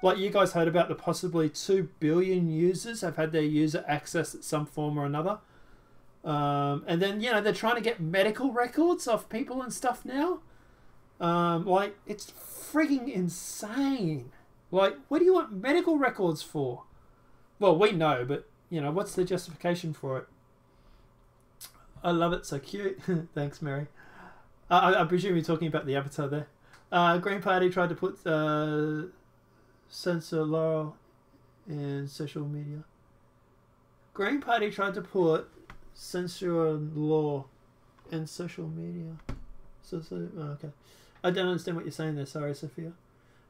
Like, you guys heard about the possibly 2 billion users have had their user access at some form or another. And then, you know, they're trying to get medical records of people and stuff now. Like, it's frigging insane. Like, what do you want medical records for? Well, we know, but, you know, what's the justification for it? I love it, so cute. Thanks, Mary. I presume you're talking about the avatar there. Green Party tried to put censor law in social media. Green Party tried to put censor law in social media. Okay. I don't understand what you're saying there. Sorry, Sophia.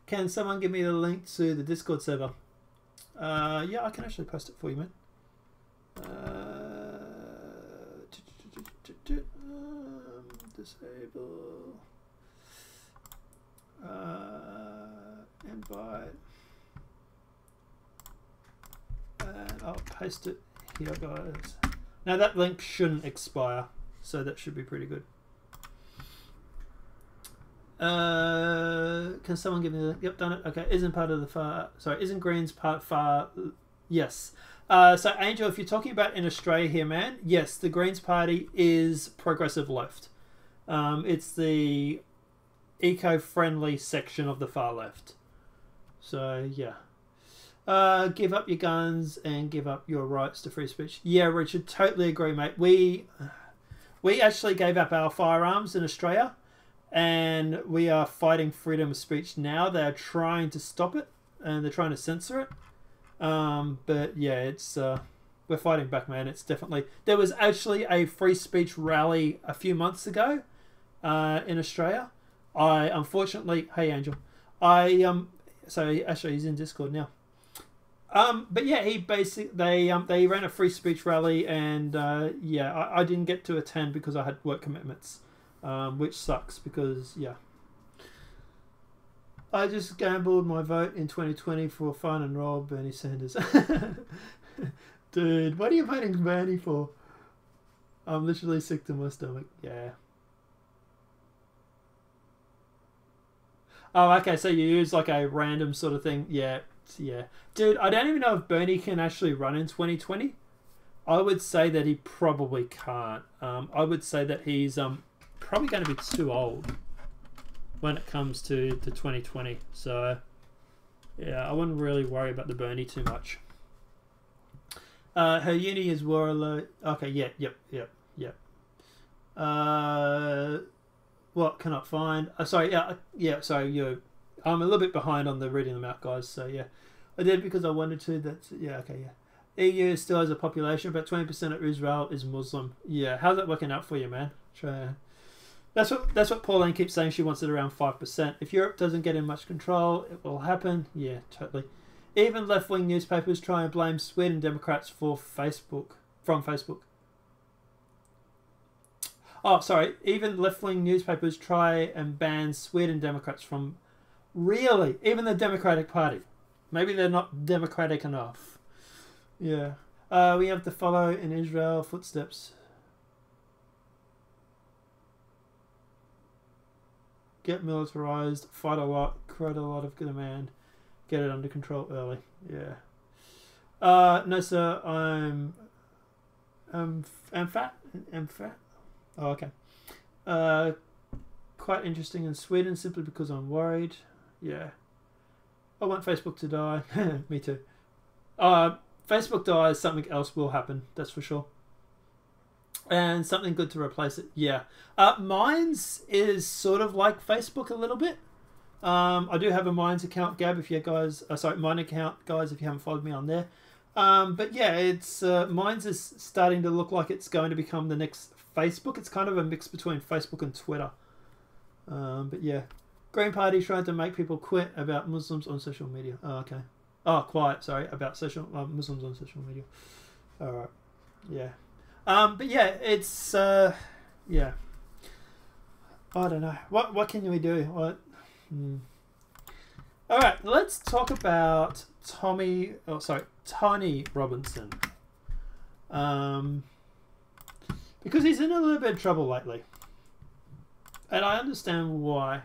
Can someone give me the link to the Discord server? Yeah, I can actually post it for you, man. Disable. Invite. And I'll paste it here, guys. Now that link shouldn't expire, so that should be pretty good. Can someone give me the... Yep, done it. Okay, isn't part of the far... Sorry, isn't Green's part far... Yes. So, Angel, if you're talking about in Australia here, man, yes, the Greens Party is progressive left. It's the eco-friendly section of the far left. So, yeah. Give up your guns and give up your rights to free speech. Yeah, Richard, totally agree, mate. We actually gave up our firearms in Australia, and we are fighting freedom of speech now. They're trying to stop it, and they're trying to censor it. But yeah, it's we're fighting back, man. It's definitely... There was actually a free speech rally a few months ago in Australia. I unfortunately... Hey, Angel. So actually he's in Discord now. But yeah, he basically... They ran a free speech rally, and yeah, I didn't get to attend because I had work commitments, which sucks because, yeah. I just gambled my vote in 2020 for fun and roll Bernie Sanders. Dude, what are you voting Bernie for? I'm literally sick to my stomach. Yeah. Oh, okay, so you use like a random sort of thing. Yeah, yeah. Dude, I don't even know if Bernie can actually run in 2020. I would say that he probably can't. I would say that he's probably going to be too old when it comes to 2020. So, yeah, I wouldn't really worry about the Bernie too much. Her uni is Warlow. Okay, yeah, yep. what cannot find. Sorry, yeah. Sorry, I'm a little bit behind on the reading them out, guys. So yeah, I did because I wanted to. That's yeah. Okay, yeah. EU still has a population, about 20% of Israel is Muslim. Yeah, how's that working out for you, man? That's what Pauline keeps saying. She wants it around 5%. If Europe doesn't get in much control, it will happen. Yeah, totally. Even left-wing newspapers try and blame Sweden Democrats from Facebook. Oh, sorry. Even left-wing newspapers try and ban Sweden Democrats from... Really? Even the Democratic Party? Maybe they're not democratic enough. Yeah. We have to follow in Israel footsteps. Get militarized, fight a lot, create a lot of demand, get it under control early. Yeah. No, sir, I'm fat. I'm fat. Oh, okay. Quite interesting in Sweden simply because I'm worried. Yeah. I want Facebook to die. Me too. Facebook dies, something else will happen. That's for sure. And something good to replace it. Yeah. Minds is sort of like Facebook a little bit. I do have a Minds account, Gab, if you guys... sorry, Mind account, guys, if you haven't followed me on there. But yeah, it's Minds is starting to look like it's going to become the next Facebook. It's kind of a mix between Facebook and Twitter. But yeah. Green Party trying to make people quit about Muslims on social media. Oh, okay. Oh, quiet, sorry, about Muslims on social media. Alright. Yeah. But yeah, it's yeah. I don't know. What can we do? What? Alright, let's talk about Tony Robinson. Because he's in a little bit of trouble lately. And I understand why.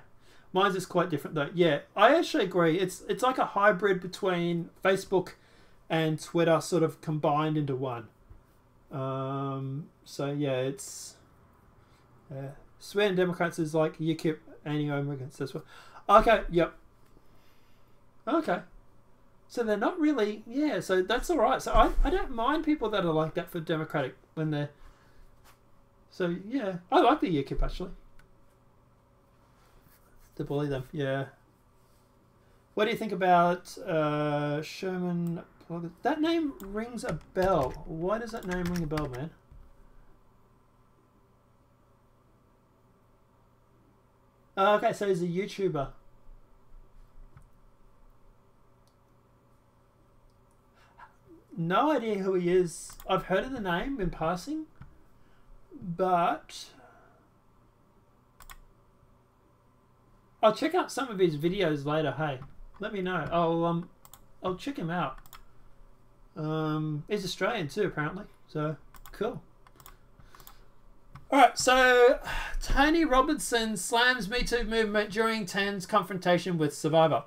Mine is quite different though. Yeah, I actually agree. It's like a hybrid between Facebook and Twitter sort of combined into one. So yeah, it's Sweden Democrats is like UKIP anti-immigrants. That's what. Okay, yep. Okay. So they're not really, yeah, so that's alright. So I don't mind people that are like that for Democratic when they're... So yeah, I like the UKIP actually. To bully them, yeah. What do you think about Sherman? That name rings a bell. Why does that name ring a bell, man? Okay, so he's a YouTuber. No idea who he is. I've heard of the name in passing, but I'll check out some of his videos later. Hey, let me know. I'll check him out. He's Australian too, apparently. So cool. All right. So Tony Robinson slams Me Too movement during Tan's confrontation with Survivor.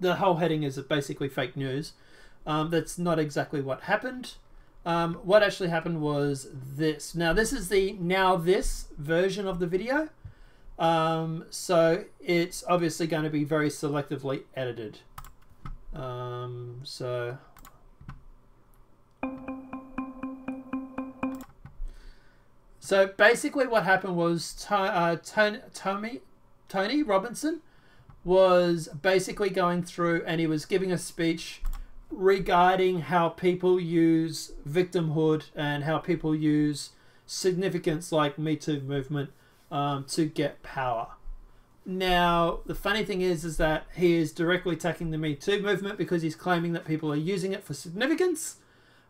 The whole heading is basically fake news. That's not exactly what happened. What actually happened was this. Now this is the this version of the video. So it's obviously going to be very selectively edited. So basically what happened was Tony Robinson was basically going through and he was giving a speech regarding how people use victimhood and how people use significance like Me Too movement to get power. Now, the funny thing is that he is directly attacking the Me Too movement because he's claiming that people are using it for significance.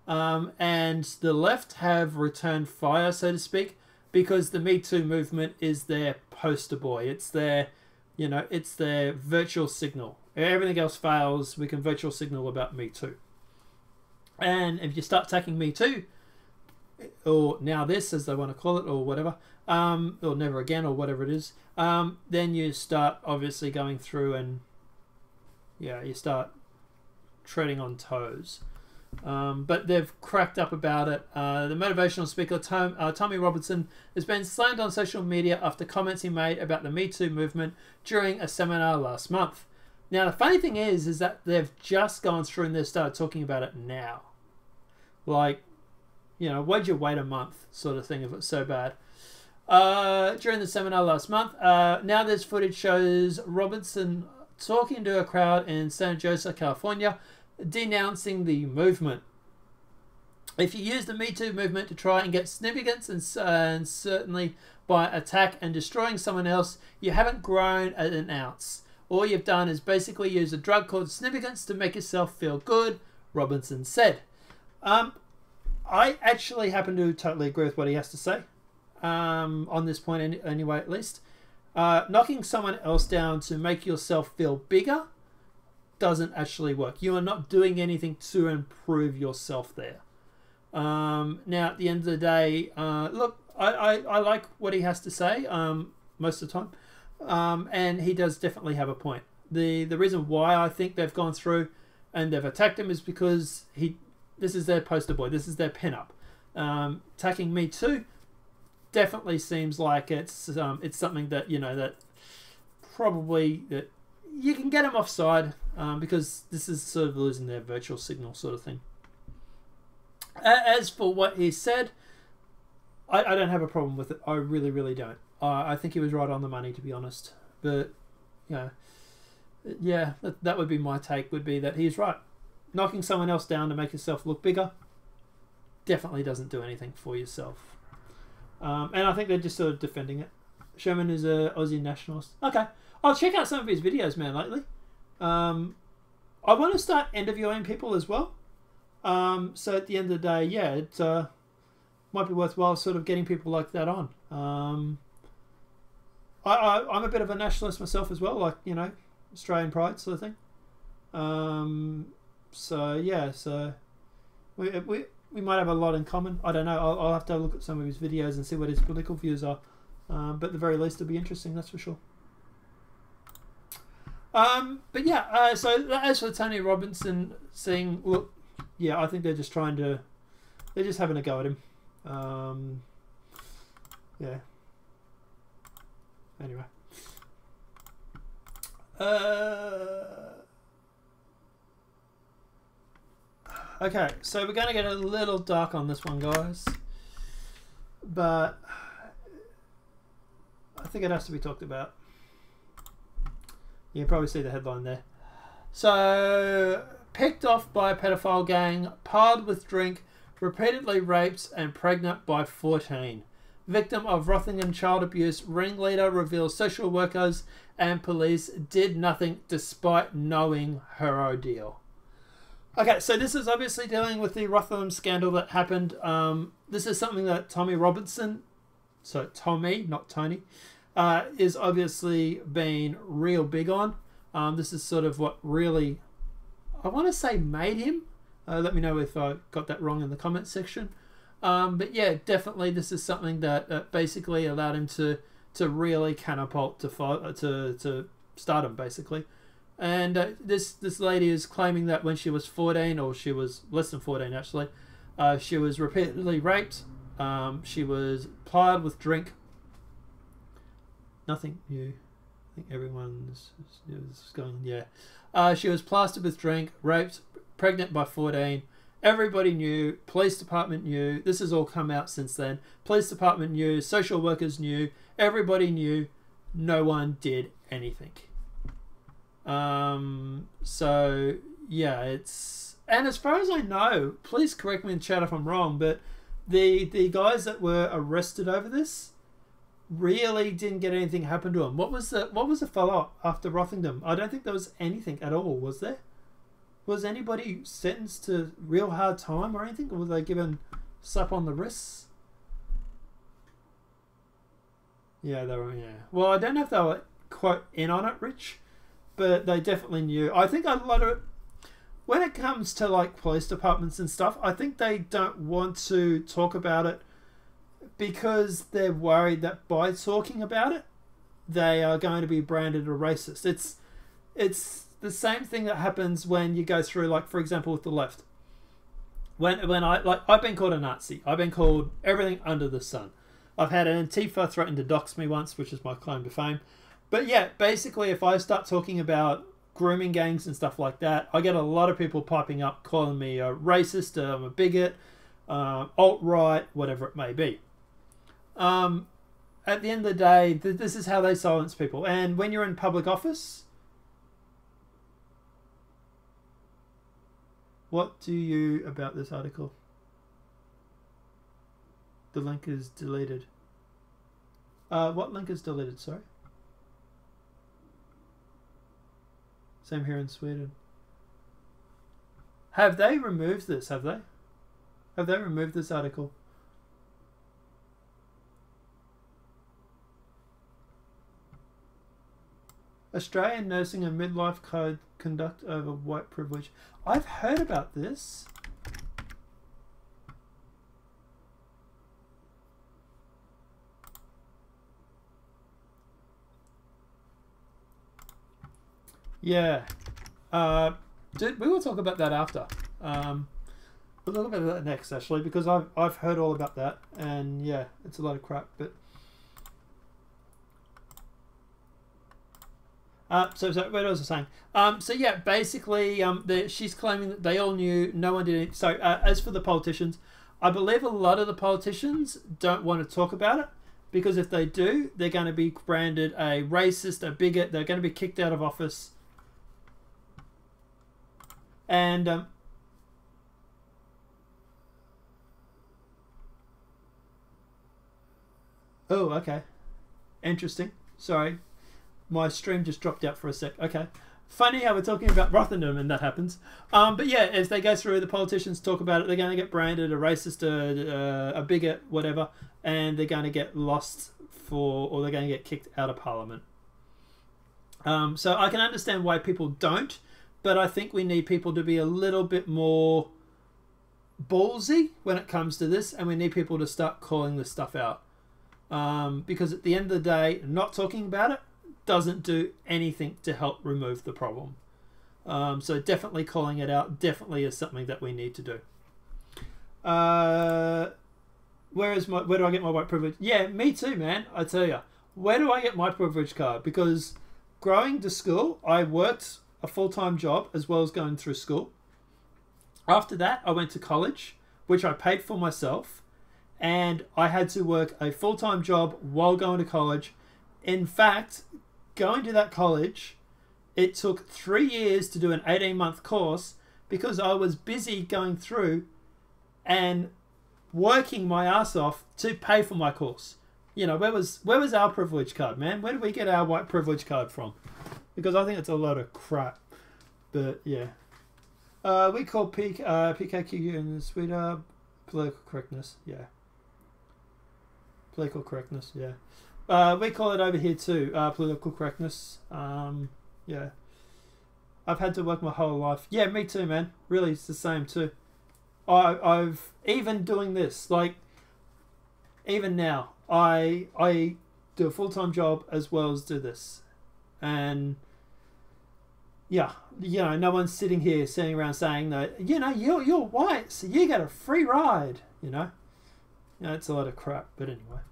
And the left have returned fire, so to speak, because the Me Too movement is their poster boy. It's their, it's their virtual signal. If everything else fails, we can virtual signal about Me Too. And if you start attacking Me Too, or now this, as they want to call it, or whatever, or never again, or whatever it is, then you start obviously going through and, you start treading on toes. But they've cracked up about it. The motivational speaker, Tommy Robinson, has been slammed on social media after comments he made about the Me Too movement during a seminar last month. Now, the funny thing is that they've just gone through and they've started talking about it now. Like, why'd you wait a month sort of thing if it's so bad? during the seminar last month. Now there's footage shows Robinson talking to a crowd in San Jose, California, denouncing the movement. If you use the Me Too movement to try and get significance and certainly by attack and destroying someone else, you haven't grown at an ounce. All you've done is basically use a drug called significance to make yourself feel good, Robinson said. I actually happen to totally agree with what he has to say on this point anyway, at least. Knocking someone else down to make yourself feel bigger doesn't actually work. You are not doing anything to improve yourself there. Now, at the end of the day, look, I like what he has to say most of the time, and he does definitely have a point. The reason why I think they've gone through and they've attacked him is because this is their poster boy, this is their pinup. Attacking Me Too definitely seems like it's something that, you know, that probably that you can get him offside because this is sort of losing their virtual signal sort of thing. As for what he said, I don't have a problem with it. I really, really don't. I think he was right on the money, to be honest. But, you know, yeah, that would be my take, would be that he's right. Knocking someone else down to make yourself look bigger definitely doesn't do anything for yourself. And I think they're just sort of defending it. Sherman is a Aussie nationalist. Okay, I'll check out some of his videos, man, lately. I want to start interviewing people as well. So at the end of the day, yeah, it might be worthwhile sort of getting people like that on. I'm a bit of a nationalist myself as well, like, you know, Australian pride sort of thing. So yeah, so we might have a lot in common. I don't know. I'll have to look at some of his videos and see what his political views are. But at the very least, it'll be interesting, that's for sure. But yeah, so as for Tony Robinson saying, look, yeah, I think they're just they're just having a go at him. Yeah. Anyway. Okay, so we're going to get a little dark on this one, guys. But I think it has to be talked about. You can probably see the headline there. So, picked off by a pedophile gang, piled with drink, repeatedly raped and pregnant by 14. Victim of Rothingham child abuse, ringleader reveals social workers and police did nothing despite knowing her ordeal. Okay, so this is obviously dealing with the Rotherham scandal that happened. This is something that Tommy Robinson, so Tommy, not Tony, is obviously been real big on. This is sort of what really, I want to say, made him. Let me know if I got that wrong in the comments section. But yeah, definitely this is something that basically allowed him to really catapult to stardom, basically. And this lady is claiming that when she was 14, or she was less than 14 actually, she was repeatedly raped. She was plied with drink. Nothing new. I think everyone's going, yeah. She was plastered with drink, raped, pregnant by 14. Everybody knew. Police department knew. This has all come out since then. Police department knew. Social workers knew. Everybody knew. No one did anything. So yeah, it's, and as far as I know, please correct me in chat if I'm wrong, but the guys that were arrested over this really didn't get anything happen to them. What was the follow-up after Rothingham? I don't think there was anything at all, was there? Was anybody sentenced to real hard time or anything? Or were they given slap on the wrists? Yeah, they were, yeah. Well, I don't know if they were quite in on it, Rich, but they definitely knew. I think a lot of it, when it comes to like police departments and stuff, I think they don't want to talk about it because they're worried that by talking about it, they are going to be branded a racist. It's the same thing that happens when you go through, like, for example, with the left. When I've been called a Nazi. I've been called everything under the sun. I've had an Antifa threaten to dox me once, which is my claim to fame. But yeah, basically, if I start talking about grooming gangs and stuff like that, I get a lot of people piping up, calling me a racist, I'm a bigot, alt-right, whatever it may be. at the end of the day, this is how they silence people. And when you're in public office, what do you about this article? The link is deleted. What link is deleted? Sorry. Same here in Sweden. Have they removed this? Have they? Have they removed this article? Australian nursing and midlife code conduct over white privilege. I've heard about this. Yeah. We will talk about that after. We'll talk about that next, actually, because I've heard all about that, and yeah, it's a lot of crap. But so what was I saying? So yeah, basically, she's claiming that they all knew, no one did it. So as for the politicians, I believe a lot of the politicians don't want to talk about it, because if they do, they're going to be branded a racist, a bigot. They're going to be kicked out of office. And oh, okay, interesting. Sorry, my stream just dropped out for a sec. Okay, funny how we're talking about Rotherham and that happens. But yeah, as they go through, the politicians talk about it. They're going to get branded a racist, a bigot, whatever, and they're going to get lost or they're going to get kicked out of Parliament. So I can understand why people don't. But I think we need people to be a little bit more ballsy when it comes to this, and we need people to start calling this stuff out. Because at the end of the day, not talking about it doesn't do anything to help remove the problem. So definitely calling it out definitely is something that we need to do. Where do I get my white privilege? Yeah, me too, man. I tell you, where do I get my privilege card? Because growing to school, I worked a full-time job as well as going through school. After that, I went to college, which I paid for myself, and I had to work a full-time job while going to college. In fact, going to that college, it took 3 years to do an 18-month course because I was busy going through and working my ass off to pay for my course. You know, where was our privilege card, man? Where did we get our white privilege card from? Because I think it's a lot of crap. But yeah. We call PKQ in Sweden political correctness. Yeah. Political correctness, yeah. We call it over here too, political correctness. Yeah. I've had to work my whole life. Yeah, me too, man. Really, it's the same too. I've even doing this, like, even now, I do a full-time job as well as do this. And yeah, you know, no one's sitting around saying that, you know, you're white, so you get a free ride, you know. It's a lot of crap, but anyway.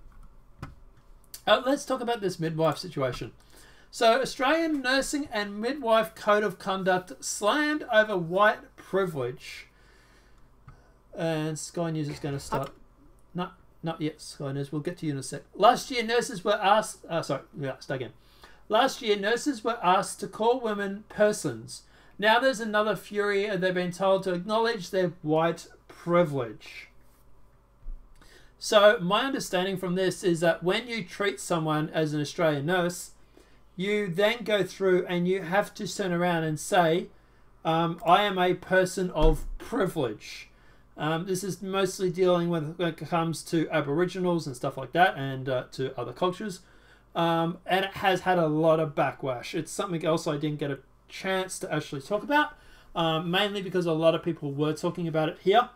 Let's talk about this midwife situation. So, Australian Nursing and Midwife Code of Conduct slammed over white privilege. And Sky News is going to start. Not yet, Sky News. We'll get to you in a sec. Last year, nurses were asked. Start again. Last year, nurses were asked to call women persons. Now there's another fury, and they've been told to acknowledge their white privilege. So my understanding from this is that when you treat someone as an Australian nurse, you then go through and you have to turn around and say, I am a person of privilege. This is mostly dealing with when it comes to Aboriginals and stuff like that, and to other cultures. And it has had a lot of backlash. It's something else I didn't get a chance to actually talk about, mainly because a lot of people were talking about it here.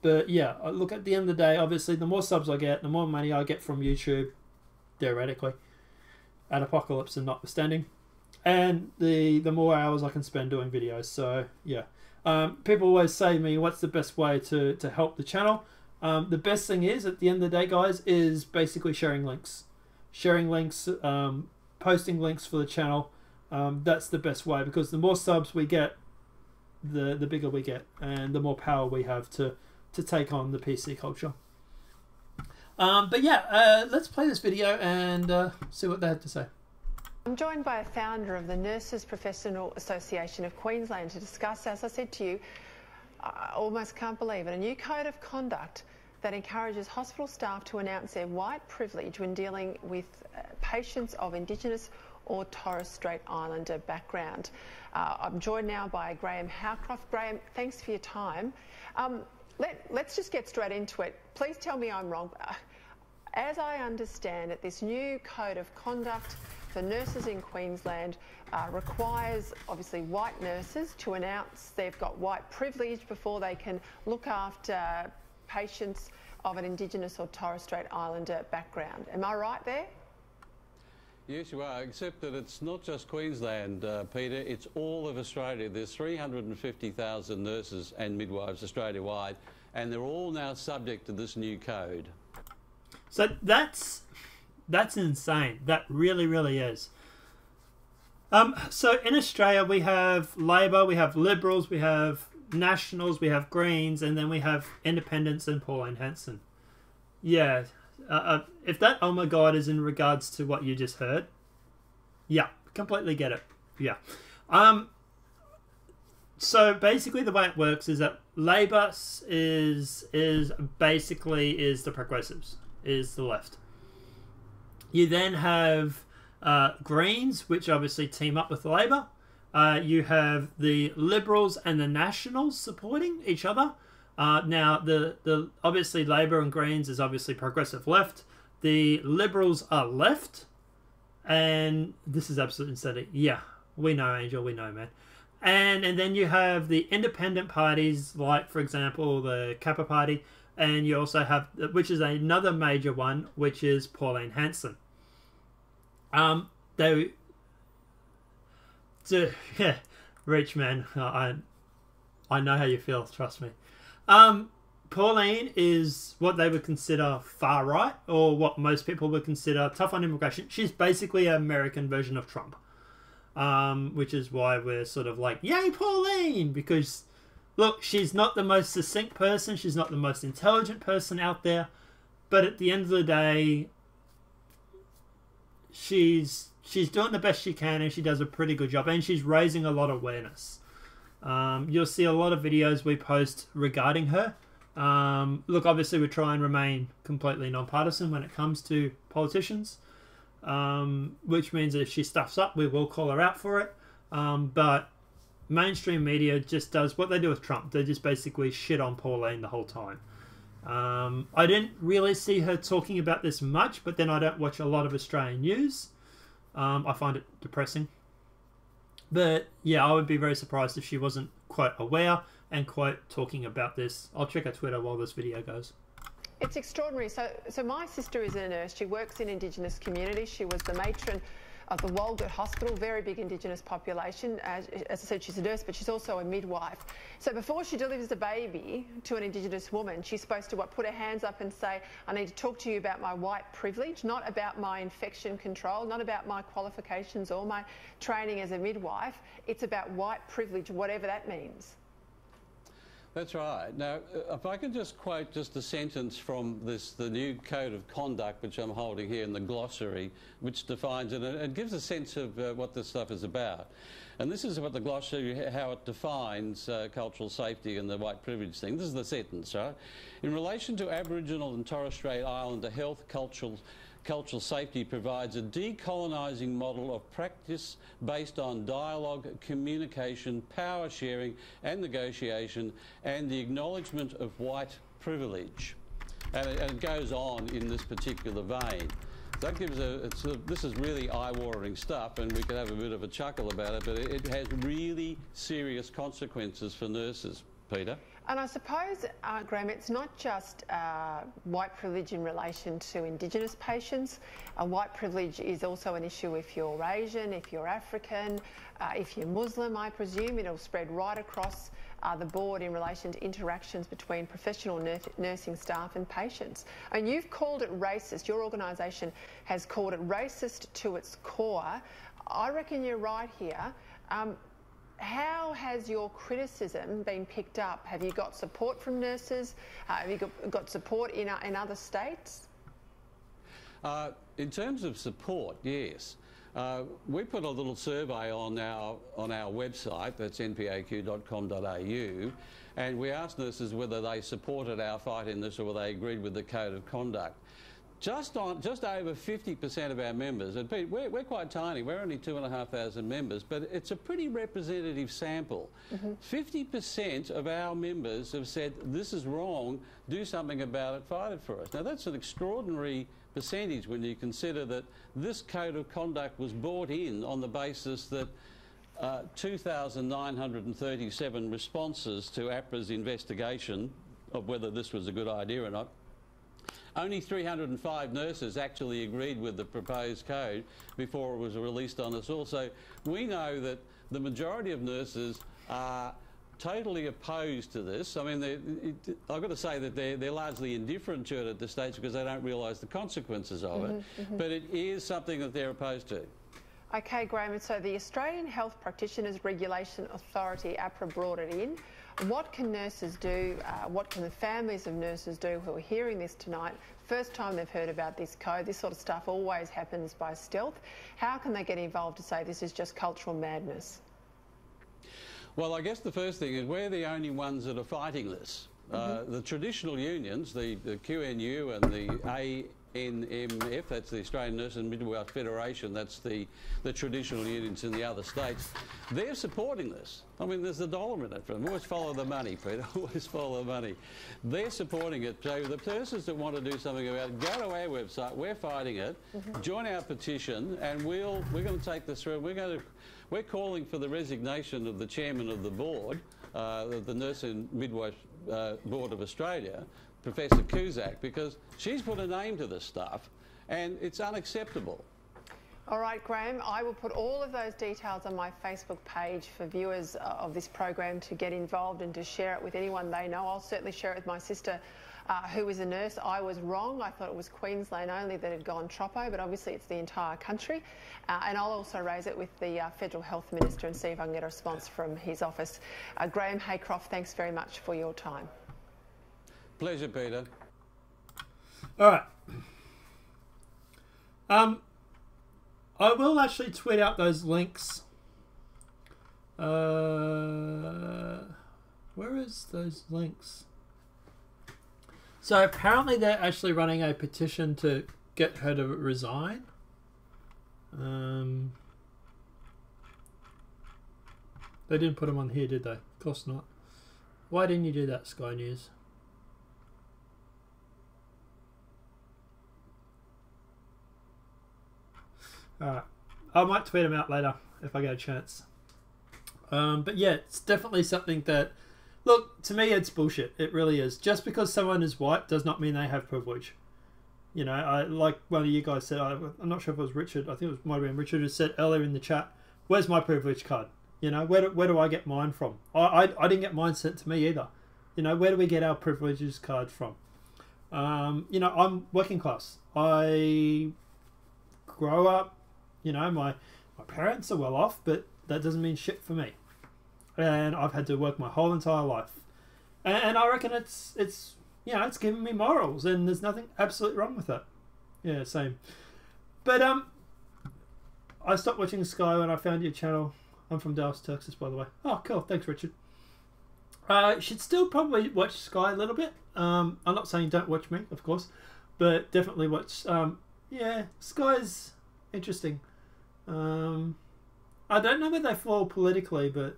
But yeah, look, at the end of the day, obviously, the more subs I get, the more money I get from YouTube, theoretically, at Apocalypse and notwithstanding, and the more hours I can spend doing videos. So yeah, people always say to me, what's the best way to help the channel? The best thing is, at the end of the day, guys, is basically sharing links. Sharing links, posting links for the channel. That's the best way, because the more subs we get, the bigger we get, and the more power we have to take on the PC culture. But yeah, let's play this video and see what they had to say. I'm joined by a founder of the Nurses Professional Association of Queensland to discuss, as I said to you, I almost can't believe it, a new code of conduct that encourages hospital staff to announce their white privilege when dealing with patients of Indigenous or Torres Strait Islander background. I'm joined now by Graham Howcroft. Graham, thanks for your time. Let's just get straight into it. Please tell me I'm wrong. As I understand it, this new code of conduct for nurses in Queensland requires, obviously, white nurses to announce they've got white privilege before they can look after patients of an Indigenous or Torres Strait Islander background. Am I right there? Yes, you are, except that it's not just Queensland, Peter, it's all of Australia. There's 350,000 nurses and midwives Australia-wide, and they're all now subject to this new code. So that's insane. That really, really is. So in Australia, we have Labor, we have Liberals, we have Nationals, we have Greens, and then we have Independents and Pauline Hanson. Yeah. If that oh my god is in regards to what you just heard, yeah, completely get it. Yeah. So basically the way it works is that Labor is basically the progressives, is the left. You then have Greens, which obviously team up with Labor. You have the Liberals and the Nationals supporting each other. Now, the obviously Labor and Greens is obviously progressive left. The Liberals are left. And this is absolutely insane. Yeah, we know, Angel, we know, man. And then you have the independent parties, like, for example, the Kappa Party. And you also have, which is another major one, which is Pauline Hanson. Yeah, Rich, man, I know how you feel, trust me. Pauline is what they would consider far right, or what most people would consider tough on immigration. She's basically an American version of Trump, which is why we're sort of like, yay, Pauline! Because, look, she's not the most succinct person, she's not the most intelligent person out there, but at the end of the day, she's doing the best she can, and she does a pretty good job, and she's raising a lot of awareness. You'll see a lot of videos we post regarding her. Look, obviously we try and remain completely non-partisan when it comes to politicians, which means that if she stuffs up, we will call her out for it. But mainstream media just does what they do with Trump. They just basically shit on Pauline the whole time. I didn't really see her talking about this much, but then I don't watch a lot of Australian news. I find it depressing. But yeah, I would be very surprised if she wasn't, quote, aware and, quote, talking about this. I'll check her Twitter while this video goes. It's extraordinary. So my sister is a nurse. She works in Indigenous communities. She was the matron of the Walgett Hospital, very big Indigenous population. As I said, she's a nurse, but she's also a midwife. So before she delivers a baby to an Indigenous woman, she's supposed to put her hands up and say, I need to talk to you about my white privilege, not about my infection control, not about my qualifications or my training as a midwife. It's about white privilege, whatever that means. That's right. Now, if I can just quote just a sentence from the new code of conduct, which I'm holding here in the glossary, which defines it and gives a sense of what this stuff is about. And this is what the glossary, how it defines cultural safety and the white privilege thing. This is the sentence, right? In relation to Aboriginal and Torres Strait Islander health, cultural safety provides a decolonising model of practice based on dialogue, communication, power sharing and negotiation, and the acknowledgement of white privilege. And it goes on in this particular vein. That gives this is really eye-watering stuff, and we could have a bit of a chuckle about it, but it has really serious consequences for nurses, Peter. And I suppose, Graham, it's not just white privilege in relation to Indigenous patients. White privilege is also an issue if you're Asian, if you're African, if you're Muslim, I presume. It'll spread right across the board in relation to interactions between professional nursing staff and patients. And you've called it racist. Your organisation has called it racist to its core. I reckon you're right here. How has your criticism been picked up? Have you got support from nurses? Have you got support in other states? In terms of support, yes. We put a little survey on our website, that's npaq.com.au, and we asked nurses whether they supported our fight in this or whether they agreed with the code of conduct. Just over 50% of our members, and Pete, we're quite tiny, we're only 2,500 members, but it's a pretty representative sample. 50% of our members have said, this is wrong, do something about it, fight it for us. Now that's an extraordinary percentage when you consider that this code of conduct was brought in on the basis that 2,937 responses to APRA's investigation of whether this was a good idea or not. Only 305 nurses actually agreed with the proposed code before it was released on us all. So we know that the majority of nurses are totally opposed to this. I mean, I've got to say that they're largely indifferent to it at this stage because they don't realise the consequences of it. But it is something that they're opposed to. Okay, Graham, and so the Australian Health Practitioners Regulation Authority, APRA, brought it in. What can nurses do? What can the families of nurses do who are hearing this tonight? First time they've heard about this code. This sort of stuff always happens by stealth. How can they get involved to say this is just cultural madness? Well, I guess the first thing is we're the only ones that are fighting this. The traditional unions, the QNU and the ANMF, that's the Australian Nurse and Midwife Federation, that's the traditional unions in the other states, they're supporting this. I mean, there's a dollar in it for them. Always follow the money, Peter, always follow the money. They're supporting it. So the persons that want to do something about it, go to our website, we're fighting it, join our petition, and we're going to take this through. We're calling for the resignation of the chairman of the board, the Nurse and Midwife Board of Australia, Professor Cusack, because she's put a name to this stuff and it's unacceptable. All right, Graham, I will put all of those details on my Facebook page for viewers of this program to get involved and to share it with anyone they know. I'll certainly share it with my sister who is a nurse. I was wrong. I thought it was Queensland only that had gone troppo, but obviously it's the entire country. And I'll also raise it with the Federal Health Minister and see if I can get a response from his office. Graham Haycroft, thanks very much for your time. Pleasure, Peter. All right. I will actually tweet out those links. Where is those links? So apparently they're actually running a petition to get her to resign. They didn't put them on here, did they? Of course not. Why didn't you do that, Sky News? Alright, I might tweet them out later if I get a chance. But yeah, it's definitely something that, look, to me it's bullshit. It really is. Just because someone is white does not mean they have privilege. You know, like one of you guys said, I'm not sure if it was Richard, I think it might have been Richard who said earlier in the chat, where's my privilege card? You know, where do I get mine from? I didn't get mine sent to me either. You know, where do we get our privileges cards from? You know, I'm working class. I grow up, you know, my parents are well off, but that doesn't mean shit for me. And I've had to work my whole entire life. And I reckon it's you know, it's given me morals, and there's nothing absolutely wrong with that. Yeah, same. But I stopped watching Sky when I found your channel. I'm from Dallas, Texas, by the way. Oh, cool. Thanks, Richard. Should still probably watch Sky a little bit. I'm not saying don't watch me, of course, but definitely watch. Yeah, Sky's interesting. I don't know where they fall politically, but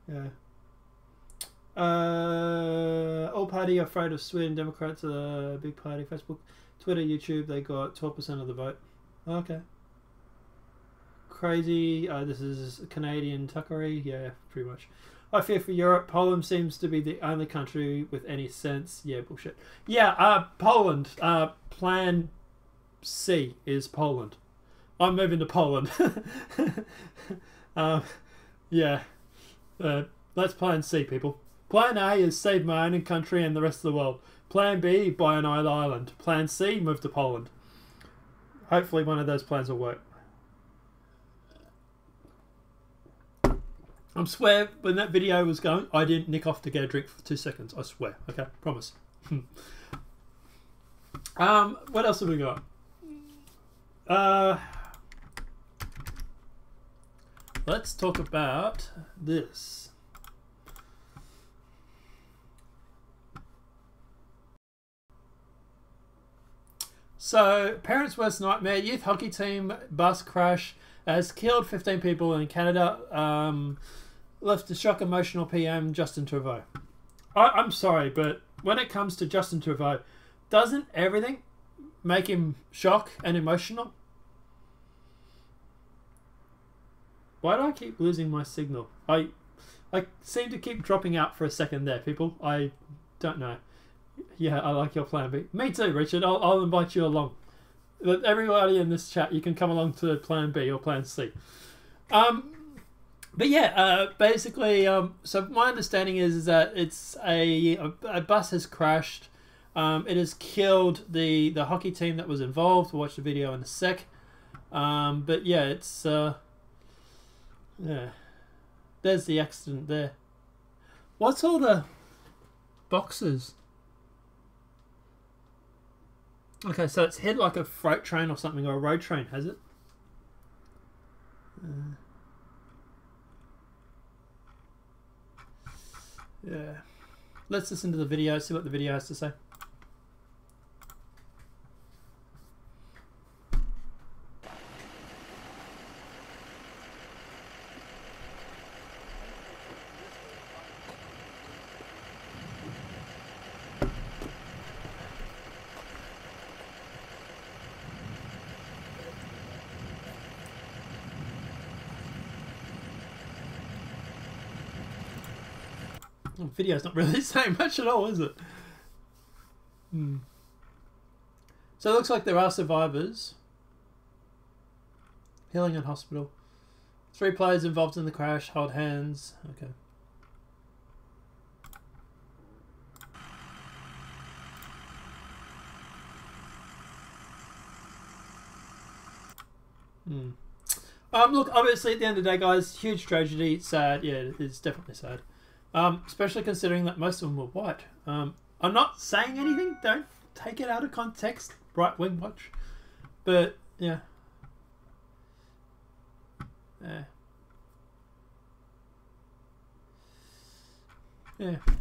yeah. All party afraid of Sweden. Democrats are a big party. Facebook, Twitter, YouTube, they got 12% of the vote. Okay. Crazy. This is Canadian Tuckery. Yeah, pretty much. I fear for Europe. Poland seems to be the only country with any sense. Yeah, bullshit. Yeah, Poland. Plan C is Poland. I'm moving to Poland. Yeah. That's Plan C, people. Plan A is save my own country and the rest of the world. Plan B, buy an island. Plan C, move to Poland. Hopefully one of those plans will work. I swear, when that video was going, I didn't nick off to get a drink for 2 seconds. I swear. Okay, promise. What else have we got? Let's talk about this. So, parents' worst nightmare: youth hockey team bus crash has killed 15 people in Canada. Left a shock emotional PM Justin Trudeau. I'm sorry, but when it comes to Justin Trudeau, doesn't everything make him shock and emotional? Why do I keep losing my signal? I seem to keep dropping out for a second there, people. I don't know. Yeah, I like your plan B. Me too, Richard. I'll invite you along. But everybody in this chat, you can come along to plan B or plan C. But yeah, basically, so my understanding is that it's a bus has crashed. It has killed the hockey team that was involved. We'll watch the video in a sec. But yeah, it's yeah. There's the accident there. What's all the boxes? Okay, so it's hit like a freight train or something, or a road train, has it? Yeah. Let's listen to the video, see what the video has to say. The video's not really saying much at all, is it? So it looks like there are survivors. Healing in hospital. 3 players involved in the crash. Hold hands. Okay. Look, obviously at the end of the day, guys, huge tragedy, sad. Yeah, it's definitely sad. Especially considering that most of them were white. I'm not saying anything. Don't take it out of context. Right Wing Watch. But yeah. Yeah.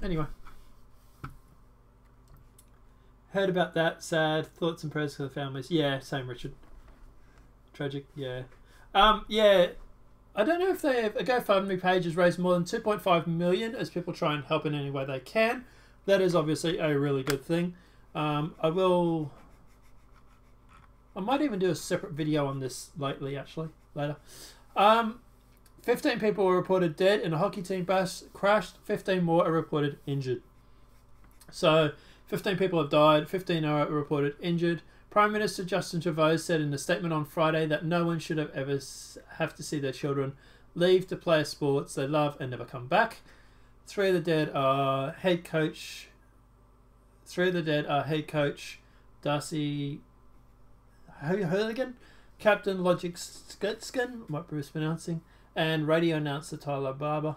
Anyway. Heard about that. Sad. Thoughts and prayers for the families. Yeah. Same, Richard. Tragic. Yeah. Yeah. I don't know if they have a GoFundMe page has raised more than 2.5 million as people try and help in any way they can. That is obviously a really good thing. I might even do a separate video on this later. 15 people were reported dead in a hockey team bus crashed. 15 more are reported injured. So 15 people have died. 15 are reported injured. Prime Minister Justin Trudeau said in a statement on Friday that no one should ever have to see their children leave to play sports they love and never come back. 3 of the dead are head coach. 3 of the dead are head coach Darcy Hurligan, captain Logic Skutskin, might be mispronouncing, and radio announcer Tyler Barber.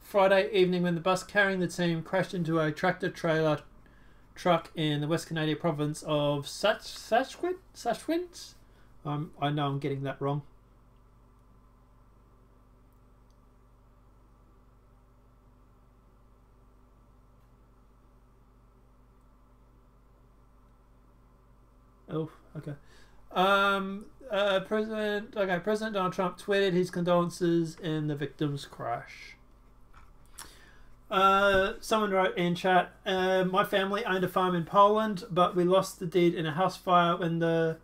Friday evening, when the bus carrying the team crashed into a tractor-trailer truck in the West Canadian province of Saskatchewan. I know I'm getting that wrong. Oh, okay. President Donald Trump tweeted his condolences in the victims' crash. Someone wrote in chat, my family owned a farm in Poland, but we lost the deed in a house fire when the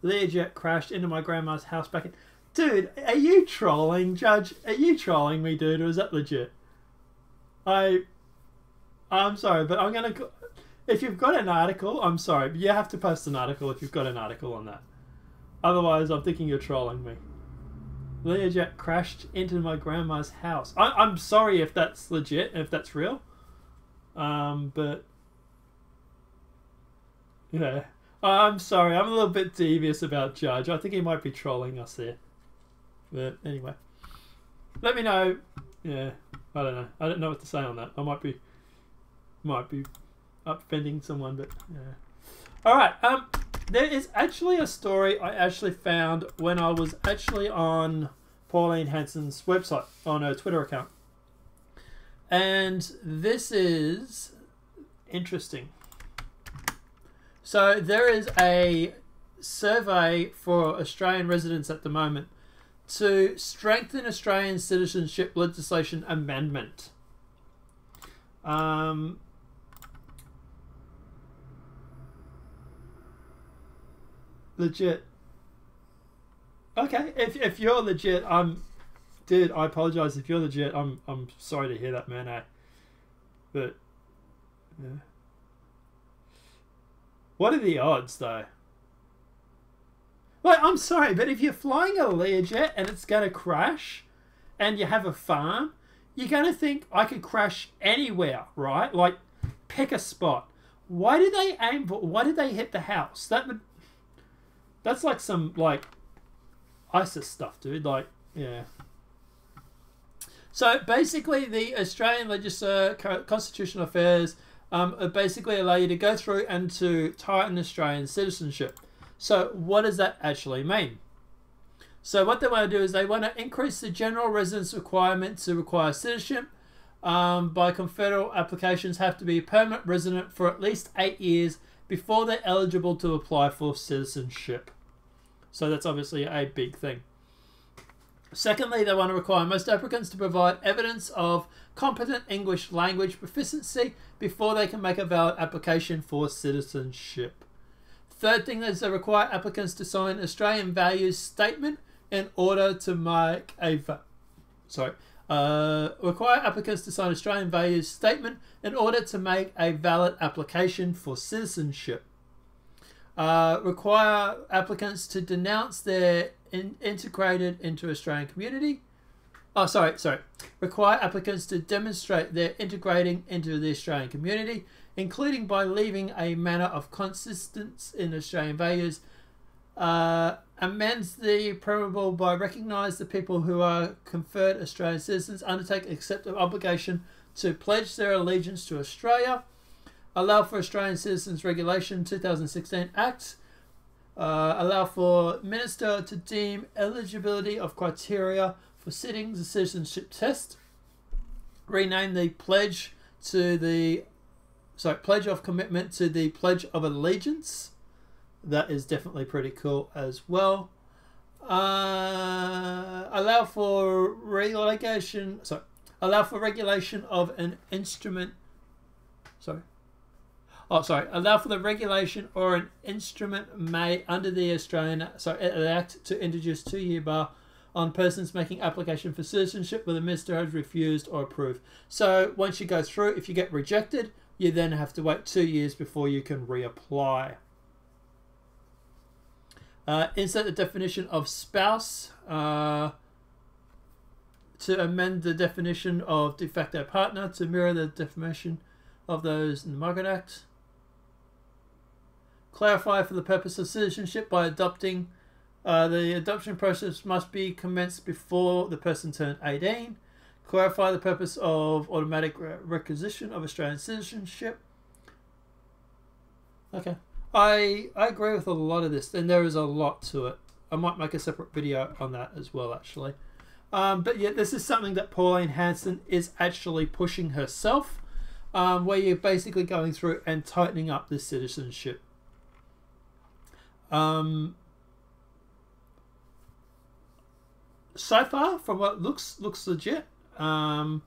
Learjet crashed into my grandma's house back in... Dude, are you trolling, Judge? Are you trolling me, dude, or is that legit? I'm sorry, but I'm gonna... If you've got an article, I'm sorry, but you have to post an article if you've got an article on that. Otherwise, I'm thinking you're trolling me. Learjet crashed into my grandma's house. I'm sorry if that's legit, if that's real. But yeah, I'm sorry. I'm a little bit devious about Judge. I think he might be trolling us there. But anyway, let me know. Yeah, I don't know. I don't know what to say on that. I might be offending someone, but yeah. All right. there is actually a story I actually found when I was actually on Pauline Hanson's website, on her Twitter account. And this is interesting. So there is a survey for Australian residents at the moment to strengthen Australian citizenship legislation amendment. Legit. Okay, if you're legit, dude, I apologize if you're legit. I'm sorry to hear that, man. But yeah. What are the odds, though? Like, I'm sorry, but if you're flying a Learjet and it's gonna crash, and you have a farm, you're gonna think I could crash anywhere, right? Like, pick a spot. Why did they aim for? Why did they hit the house? That's like some like ISIS stuff, dude. Like, yeah. So basically, the Australian Legislature, Constitutional Affairs, basically allow you to go through and to tighten Australian citizenship. So what does that actually mean? So what they want to do is they want to increase the general residence requirement to require citizenship. By federal applications have to be a permanent resident for at least 8 years before they're eligible to apply for citizenship. So that's obviously a big thing. Secondly, they want to require most applicants to provide evidence of competent English language proficiency before they can make a valid application for citizenship. Third thing is they require applicants to sign Australian values statement in order to make a require applicants to sign Australian values statement in order to make a valid application for citizenship. Require applicants to denounce their integrated into Australian community. Require applicants to demonstrate their integrating into the Australian community, including by leaving a manner of consistence in Australian values. Amends the preamble by recognise the people who are conferred Australian citizens undertake accept of obligation to pledge their allegiance to Australia. Allow for Australian Citizens Regulation 2016 Act. Allow for Minister to deem eligibility of criteria for sitting the citizenship test. Rename the pledge to the Pledge of Commitment to the Pledge of Allegiance. That is definitely pretty cool as well. Allow for regulation of an instrument. Allow for the regulation or an instrument made under the Australian Act to introduce 2-year bar on persons making application for citizenship where the minister has refused or approved. So once you go through, if you get rejected, you then have to wait 2 years before you can reapply. Insert the definition of spouse to amend the definition of de facto partner to mirror the definition of those in the Migrant Act. Clarify for the purpose of citizenship by adopting the adoption process must be commenced before the person turned 18. Clarify the purpose of automatic requisition of Australian citizenship. Okay. I agree with a lot of this, and there is a lot to it. I might make a separate video on that as well, actually. But yeah, this is something that Pauline Hanson is actually pushing herself, where you're basically going through and tightening up the citizenship. So far, from what looks legit, and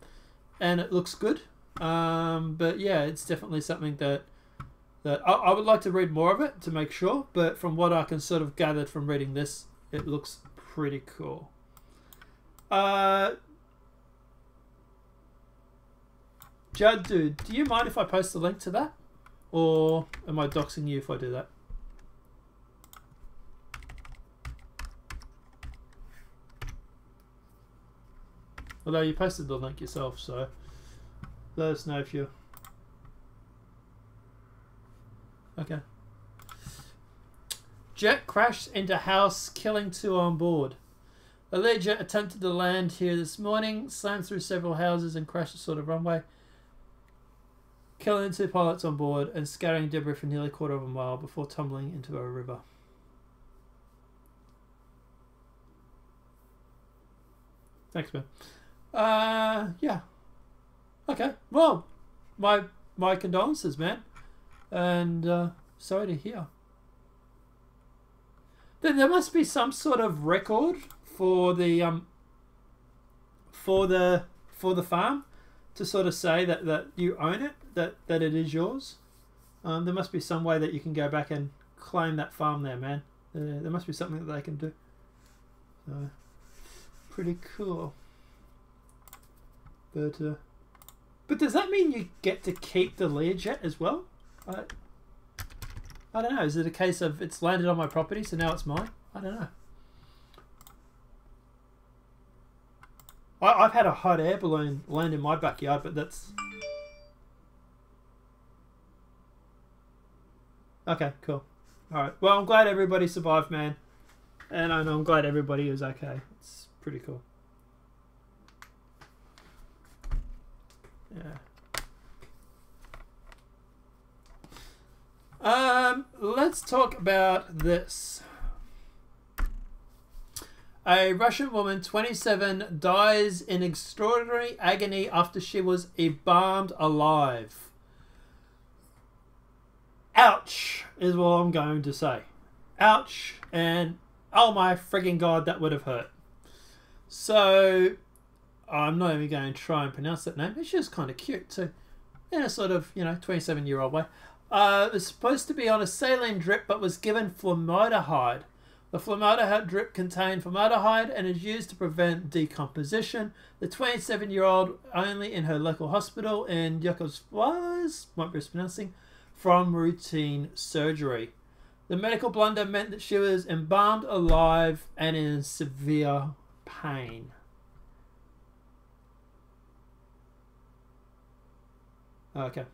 it looks good. But yeah, it's definitely something that I would like to read more of it to make sure, but from what I can sort of gather from reading this, it looks pretty cool. Judd, dude, do you mind if I post the link to that? Or am I doxing you if I do that? Although you posted the link yourself, so let us know if you're... Okay. Jet crashed into house, killing 2 on board. A Learjet attempted to land here this morning, slammed through several houses and crashed the sort of runway. killing 2 pilots on board and scattering debris for nearly a quarter of a mile before tumbling into a river. Thanks, man. Yeah. Okay. Well, my condolences, man. And sorry to hear. Then there must be some sort of record for the farm to sort of say that you own it, that it is yours. There must be some way that you can go back and claim that farm there, man. There must be something that they can do. So, pretty cool. But does that mean you get to keep the Learjet as well? I don't know. Is it a case of it's landed on my property, so now it's mine? I don't know. I've had a hot air balloon land in my backyard, but that's... Okay, cool. Alright, well, I'm glad everybody survived, man. And I know I'm glad everybody is okay. It's pretty cool. Yeah. Let's talk about this. A Russian woman, 27, dies in extraordinary agony after she was embalmed alive. Ouch, is what I'm going to say. Ouch, and oh my frigging god, that would have hurt. So, I'm not even going to try and pronounce that name. It's just kind of cute too. In a sort of, 27-year-old way. It was supposed to be on a saline drip, but was given formaldehyde. The formaldehyde drip contained formaldehyde and is used to prevent decomposition. The 27-year-old only in her local hospital in Yakovsky, might be mispronouncing, from routine surgery. The medical blunder meant that she was embalmed alive and in severe pain. Okay.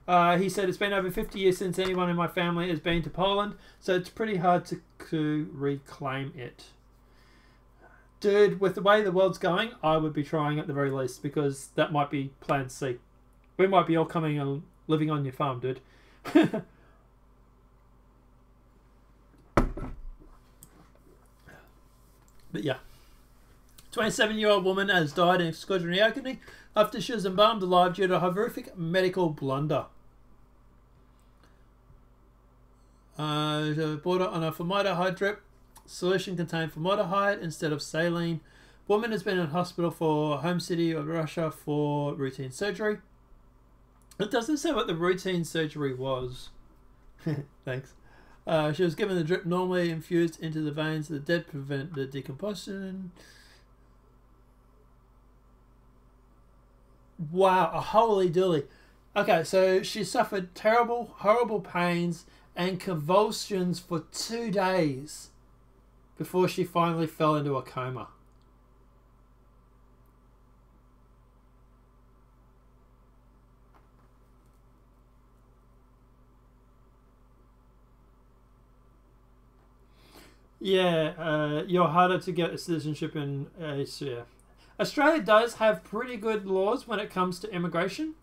He said, it's been over 50 years since anyone in my family has been to Poland, so it's pretty hard to reclaim it. Dude, with the way the world's going, I would be trying at the very least, because that might be plan C. We might be all coming and living on your farm, dude. But yeah. 27-year-old woman has died in extraordinary agony after she was embalmed alive due to a horrific medical blunder. Bought it on a formaldehyde drip. Solution contained formaldehyde instead of saline. Woman has been in hospital for home city of Russia for routine surgery. It doesn't say what the routine surgery was. Thanks. She was given the drip normally infused into the veins of the dead to prevent the decomposition. Wow, a holy dilly. Okay, so she suffered terrible, horrible pains and convulsions for 2 days before she finally fell into a coma. Yeah, you're harder to get a citizenship in Asia. Australia does have pretty good laws when it comes to immigration.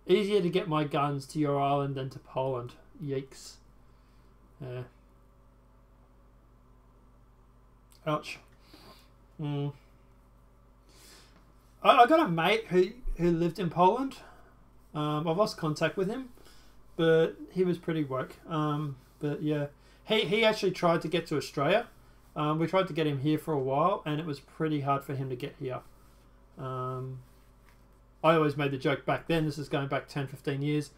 Easier to get my guns to your island than to Poland. Yikes. Ouch. I got a mate who lived in Poland. I've lost contact with him, but he was pretty woke. But yeah. He actually tried to get to Australia. We tried to get him here for a while, and it was pretty hard for him to get here. I always made the joke back then, this is going back 10-15 years,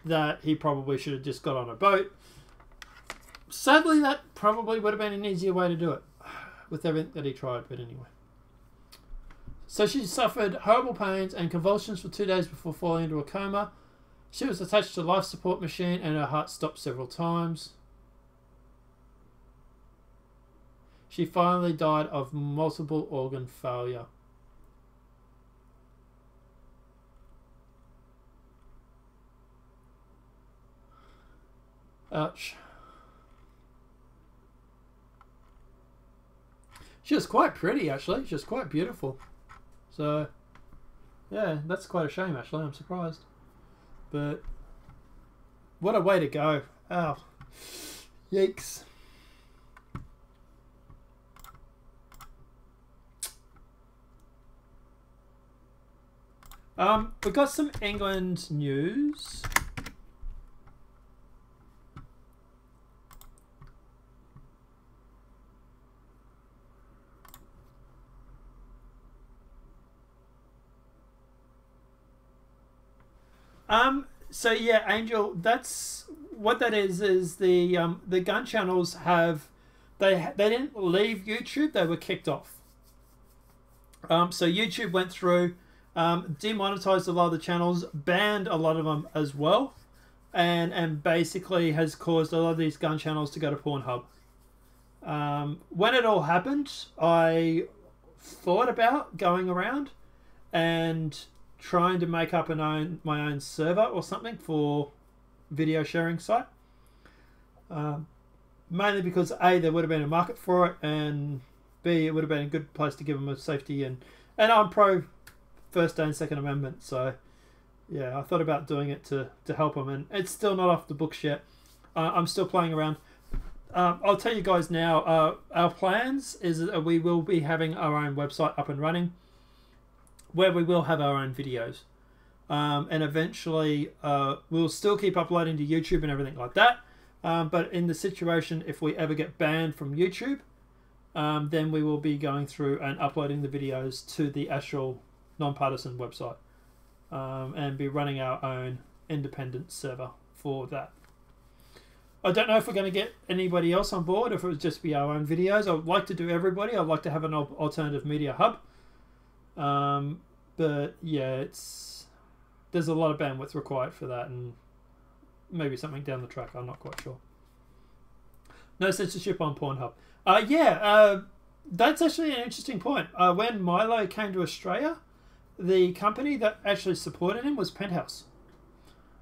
that he probably should have just got on a boat. Sadly, that probably would have been an easier way to do it, with everything that he tried, but anyway. So she suffered horrible pains and convulsions for 2 days before falling into a coma. She was attached to a life support machine, and her heart stopped several times. She finally died of multiple organ failure. Ouch. She was quite pretty, actually. She was quite beautiful. So, yeah, that's quite a shame, actually. I'm surprised. But what a way to go. Oh, yikes. We've got some England news. So yeah, Angel, that's what that is the gun channels have they didn't leave YouTube, they were kicked off. So YouTube went through, demonetized a lot of the channels, banned a lot of them as well, and basically has caused a lot of these gun channels to go to Pornhub. When it all happened, I thought about going around and trying to make up my own server or something for video sharing site. Mainly because A, there would have been a market for it, and B, it would have been a good place to give them a safety, and I'm pro First and Second Amendment, so yeah, I thought about doing it to help them, and it's still not off the books yet. I'm still playing around. I'll tell you guys now, our plans is that we will be having our own website up and running, where we will have our own videos, and eventually we'll still keep uploading to YouTube and everything like that, but in the situation if we ever get banned from YouTube, then we will be going through and uploading the videos to the actual nonpartisan website, and be running our own independent server for that. I don't know if we're going to get anybody else on board, if it would just be our own videos. I would like to do everybody. I'd like to have an alternative media hub. But yeah, there's a lot of bandwidth required for that, and maybe something down the track, I'm not quite sure. No censorship on Pornhub. That's actually an interesting point. When Milo came to Australia, the company that actually supported him was Penthouse.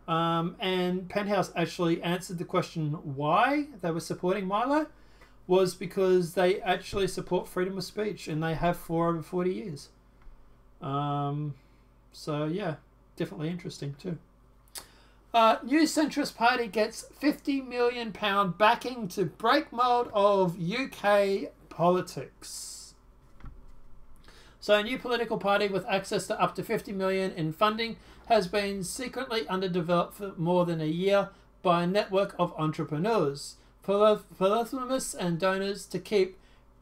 And Penthouse actually answered the question why they were supporting Milo was because they actually support freedom of speech, and they have for over 40 years. So yeah, definitely interesting too. New centrist party gets £50 million backing to break mould of UK politics. So a new political party with access to up to $50 million in funding has been secretly underdeveloped for more than a year by a network of entrepreneurs, philanthropists and donors to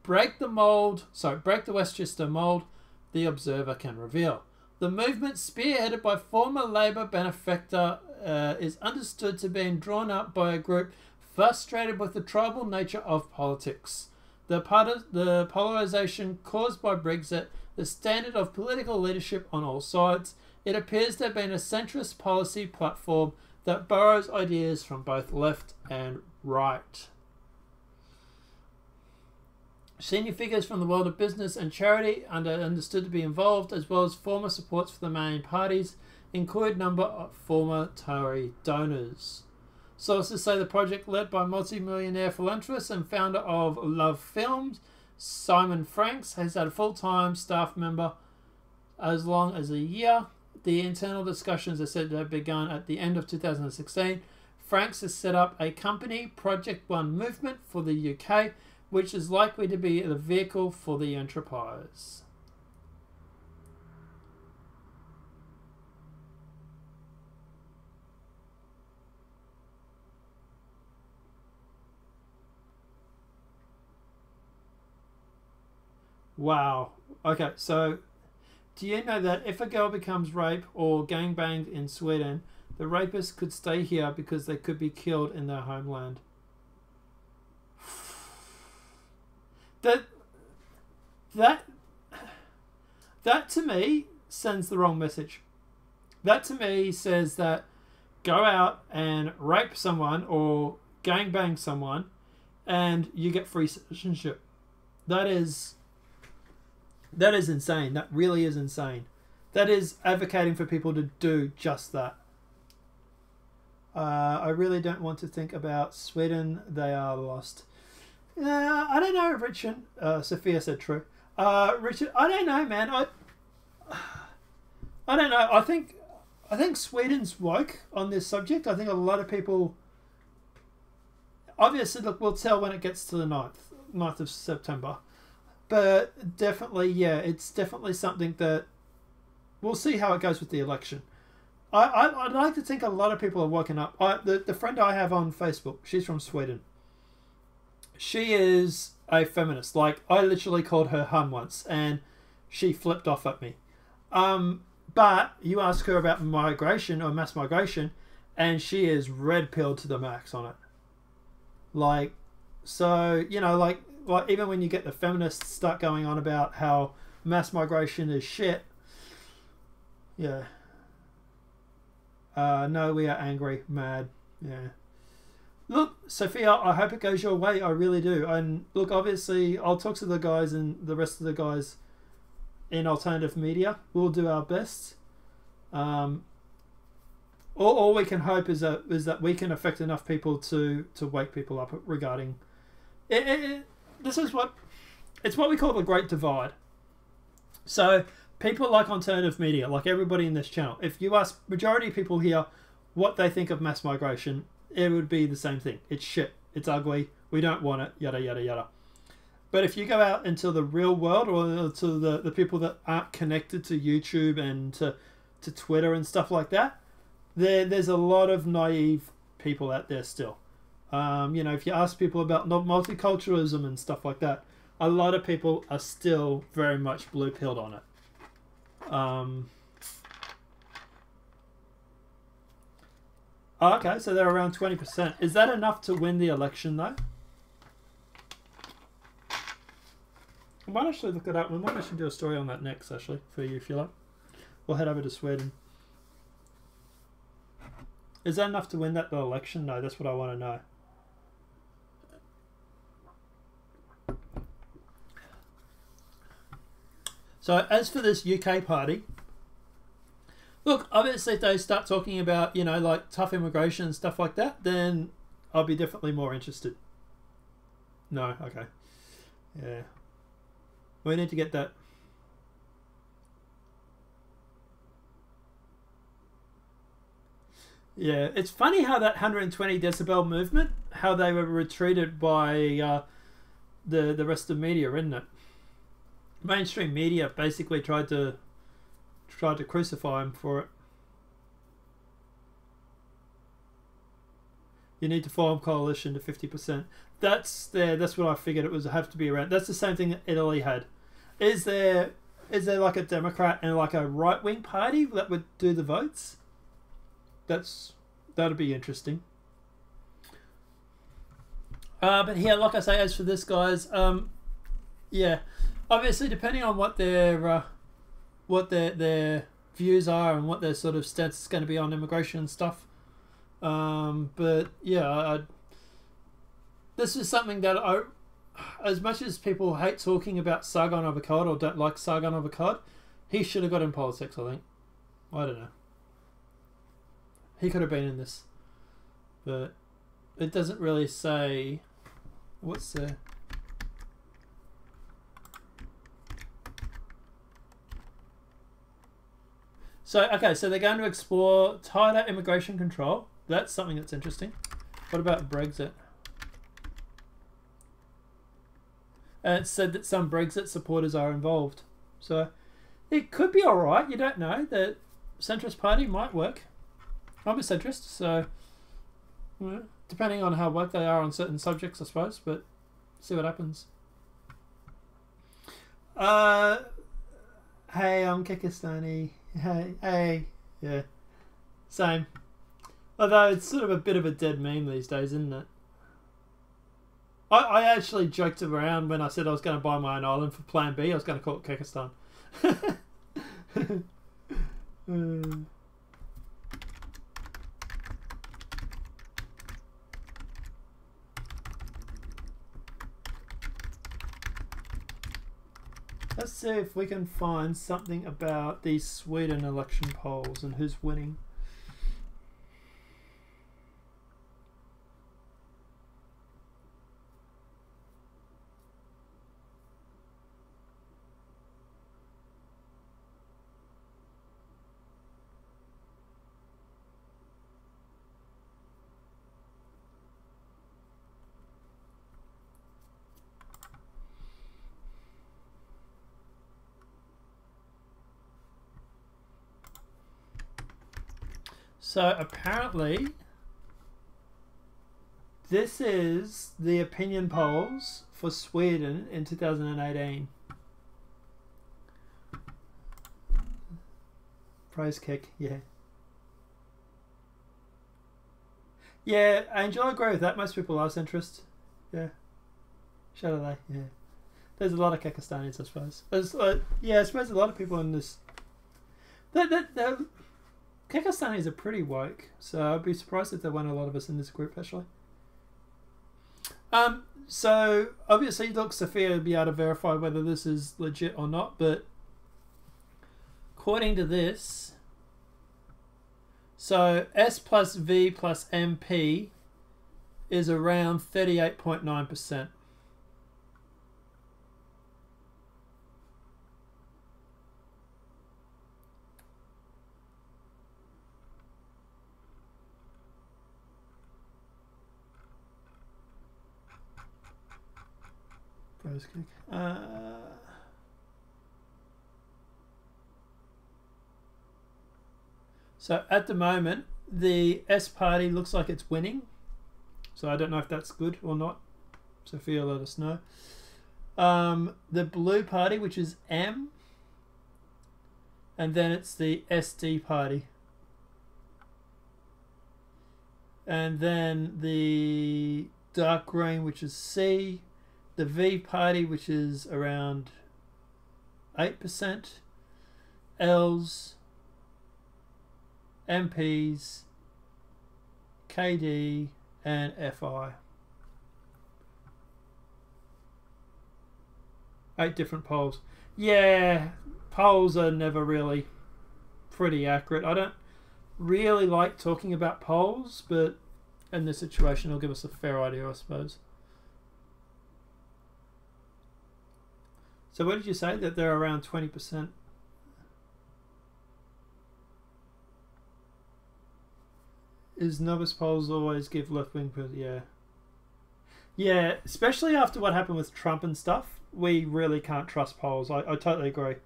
break the Westchester mould, the Observer can reveal. The movement, spearheaded by former Labour benefactor, is understood to be drawn up by a group frustrated with the tribal nature of politics. The polarisation caused by Brexit, the standard of political leadership on all sides, it appears to have been a centrist policy platform that borrows ideas from both left and right. Senior figures from the world of business and charity understood to be involved, as well as former supports for the main parties, include a number of former Tory donors. Sources say the project, led by multi-millionaire philanthropist and founder of Love Films, Simon Franks, has had a full-time staff member as long as a year. The internal discussions are said to have begun at the end of 2016. Franks has set up a company, Project One Movement, for the UK, which is likely to be the vehicle for the enterprise. Wow. Okay, so do you know that if a girl becomes raped or gangbanged in Sweden, the rapist could stay here because they could be killed in their homeland? That to me sends the wrong message. That to me says that go out and rape someone or gangbang someone and you get free citizenship. That is insane. That really is insane. That is advocating for people to do just that. I really don't want to think about Sweden. They are lost. I don't know, Richard. Sophia said true. Richard, I don't know, man. I don't know. I think Sweden's woke on this subject. I think a lot of people. Obviously, look, we'll tell when it gets to the 9th of September. But definitely, yeah, it's definitely something that we'll see how it goes with the election. I'd like to think a lot of people are woken up. The friend I have on Facebook, she's from Sweden. She is a feminist. Like, I literally called her hun once, and she flipped off at me. But you ask her about migration or mass migration, and she is red-pilled to the max on it. Like, so, you know, like even when you get the feminists start going on about how mass migration is shit. Yeah. No, we are angry, mad. Yeah. Look, Sophia, I hope it goes your way. I really do. And look, obviously, I'll talk to the guys and the rest of the guys in alternative media. We'll do our best. All we can hope is that we can affect enough people to wake people up regarding it. This is what we call the Great Divide. So people like alternative media, like everybody in this channel, if you ask majority of people here what they think of mass migration, it would be the same thing. It's shit. It's ugly. We don't want it. Yada yada yada. But if you go out into the real world, or to the people that aren't connected to YouTube and to Twitter and stuff like that, there's a lot of naive people out there still. You know, if you ask people about multiculturalism and stuff like that, a lot of people are still very much blue-pilled on it. Okay, so they're around 20%. Is that enough to win the election, though? I might actually look it up. We might actually do a story on that next, actually, for you, if you like. We'll head over to Sweden. Is that enough to win the election? No, that's what I want to know. So, as for this UK party, look, obviously if they start talking about, you know, like tough immigration and stuff like that, then I'll be definitely more interested. No, okay. Yeah. We need to get that. Yeah, it's funny how that 120 decibel movement, how they were retreated by the rest of the media, isn't it? Mainstream media basically tried to crucify him for it. You need to form coalition to 50%. That's what I figured it was have to be around. That's the same thing that Italy had. Is there like a Democrat and like a right wing party that would do the votes? That'd be interesting. But yeah, like I say, as for this, guys, yeah, obviously depending on what their views are and what their sort of stance is going to be on immigration and stuff. But yeah, this is something that as much as people hate talking about Sargon of Akkad or don't like Sargon of Akkad, he should have got in politics, I think. I don't know. He could have been in this. But it doesn't really say what's there. So, okay, so they're going to explore tighter immigration control. That's something that's interesting. What about Brexit? And it said that some Brexit supporters are involved. So, it could be alright. You don't know. The centrist party might work. I'm a centrist, so depending on how woke they are on certain subjects, I suppose, but see what happens. Hey, I'm Kekistani. Hey, yeah, same. Although it's sort of a bit of a dead meme these days, isn't it? I actually joked around when I said I was going to buy my own island for Plan B. I was going to call it Kekistan. Let's see if we can find something about these Sweden election polls and who's winning. So apparently, this is the opinion polls for Sweden in 2018. Prize kick, yeah. Yeah, Angel, I agree with that. Most people are centrist. Yeah. So do they, yeah. There's a lot of Kekastanis, I suppose. There's, yeah, I suppose a lot of people in this... Kekastanis are pretty woke, so I'd be surprised if there weren't a lot of us in this group, actually. So, obviously, look, Sophia will be able to verify whether this is legit or not, but according to this, so S plus V plus MP is around 38.9%. So at the moment, the S party looks like it's winning. So I don't know if that's good or not. Sophia, let us know. The blue party, which is M, and then it's the SD party. And then the dark green, which is C. The V party, which is around 8%, Ls, MPs, KD, and FI. 8 different polls. Yeah, polls are never really pretty accurate. I don't really like talking about polls, but in this situation, it'll give us a fair idea, I suppose. So what did you say? That they're around 20%? Is novice polls always give left-wing... Yeah. Yeah, especially after what happened with Trump and stuff. We really can't trust polls. I totally agree.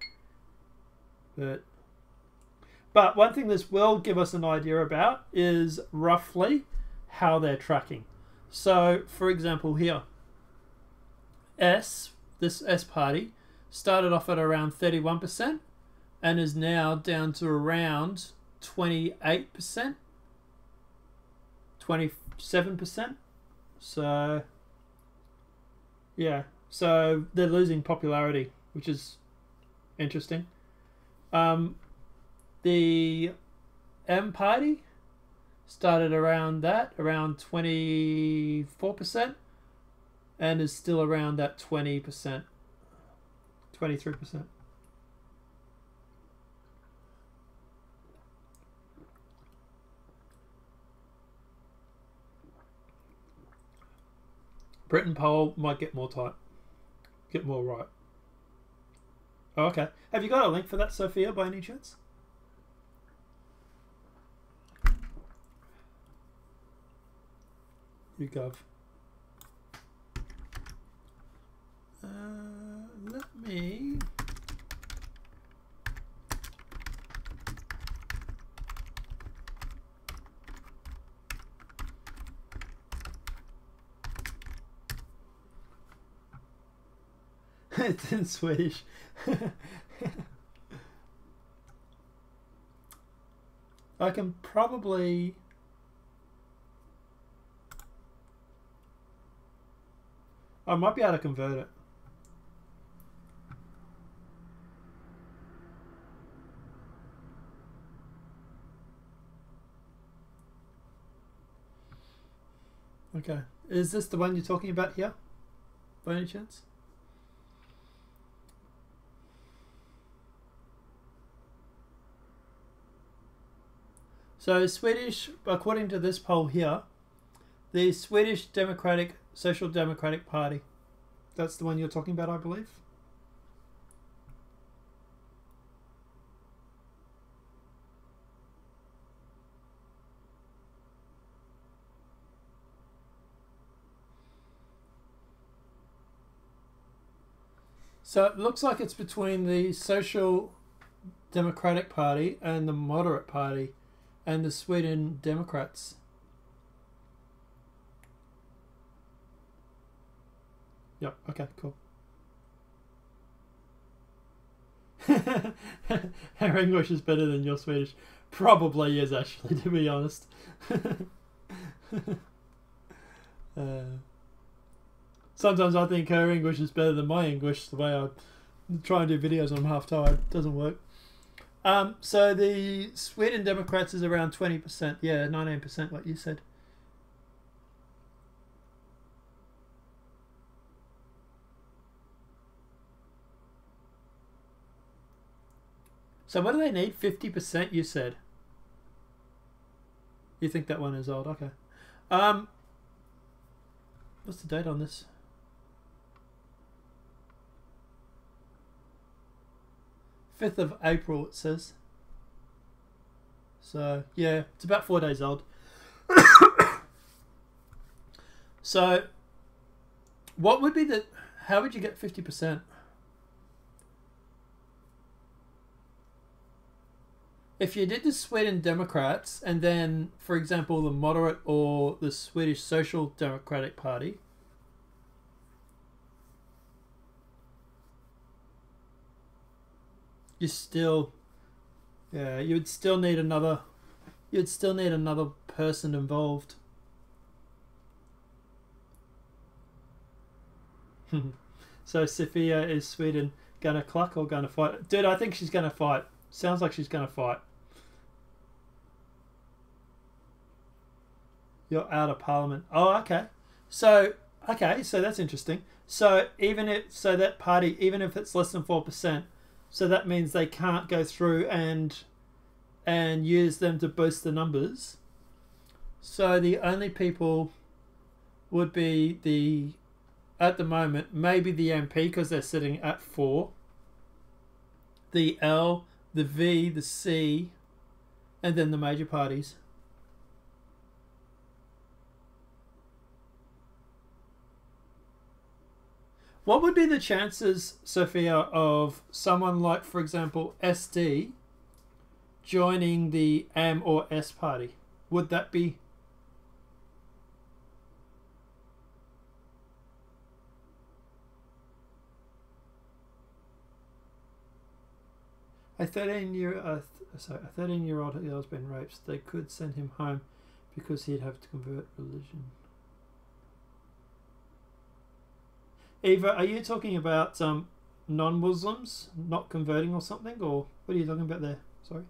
But one thing this will give us an idea about is roughly how they're tracking. So, for example, here. This S party started off at around 31% and is now down to around 28%, 27%. So, yeah. So they're losing popularity, which is interesting. The M party started around that, around 24%. And is still around that 20%, 23%. Britain poll might get more tight, get more right. Oh, okay. Have you got a link for that, Sophia, by any chance? YouGov. Let me... It's in Swedish. I can probably... I might be able to convert it. Okay. Is this the one you're talking about here? By any chance? So Swedish, according to this poll here, the Swedish Social Democratic Party. That's the one you're talking about, I believe. So it looks like it's between the Social Democratic Party and the Moderate Party and the Sweden Democrats. Yep, okay, cool. Her English is better than your Swedish. Probably is, actually, to be honest. Sometimes I think her English is better than my English, the way I try and do videos when I'm half tired. It doesn't work. So the Sweden Democrats is around 20%. Yeah, 19%, like you said. So what do they need? 50%, you said. You think that one is old? Okay. What's the date on this? April 5th, it says. So, yeah, it's about 4 days old. So, what would be the... How would you get 50%? If you did the Sweden Democrats and then, for example, the Moderate or the Swedish Social Democratic Party, you still, yeah, you'd still need another person involved. So Sophia, is Sweden gonna cluck or gonna fight? Dude, I think she's gonna fight. Sounds like she's gonna fight. You're out of parliament. Oh, okay. So that's interesting. So even if that party, even if it's less than 4%, so that means they can't go through and use them to boost the numbers. So the only people would be at the moment, maybe the MP, because they're sitting at 4, the L, the V, the C, and then the major parties. What would be the chances, Sophia, of someone like, for example, SD joining the M or S party? Would that be... A 13-year-old who has been raped, they could send him home because he'd have to convert religion. Eva, are you talking about non-Muslims not converting or something, or what are you talking about there? Sorry.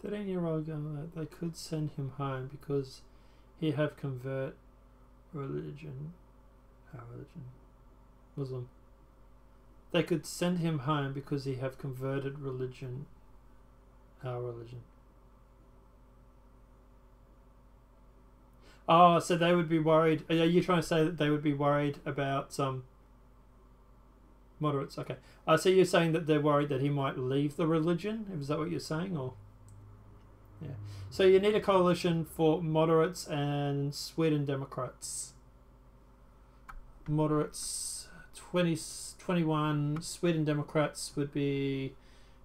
The 13-year-old, they could send him home because he have convert religion. Our religion. Muslim. They could send him home because he have converted religion. Our religion. Oh, so they would be worried. Are you trying to say that they would be worried about moderates? Okay. So you're saying that they're worried that he might leave the religion? Is that what you're saying, or? Yeah. So you need a coalition for moderates and Sweden Democrats. Moderates 21, Sweden Democrats would be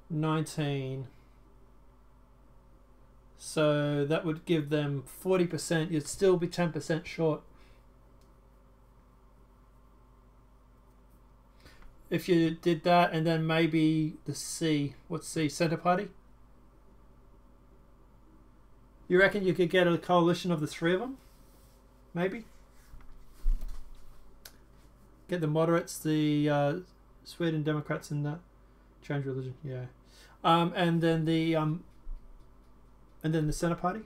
19. So that would give them 40%. You'd still be 10% short. If you did that, and then maybe the C. What's C? Centre Party? You reckon you could get a coalition of the three of them? Maybe? Get the moderates, the Sweden Democrats, and that. Change religion, yeah. And then the Centre Party.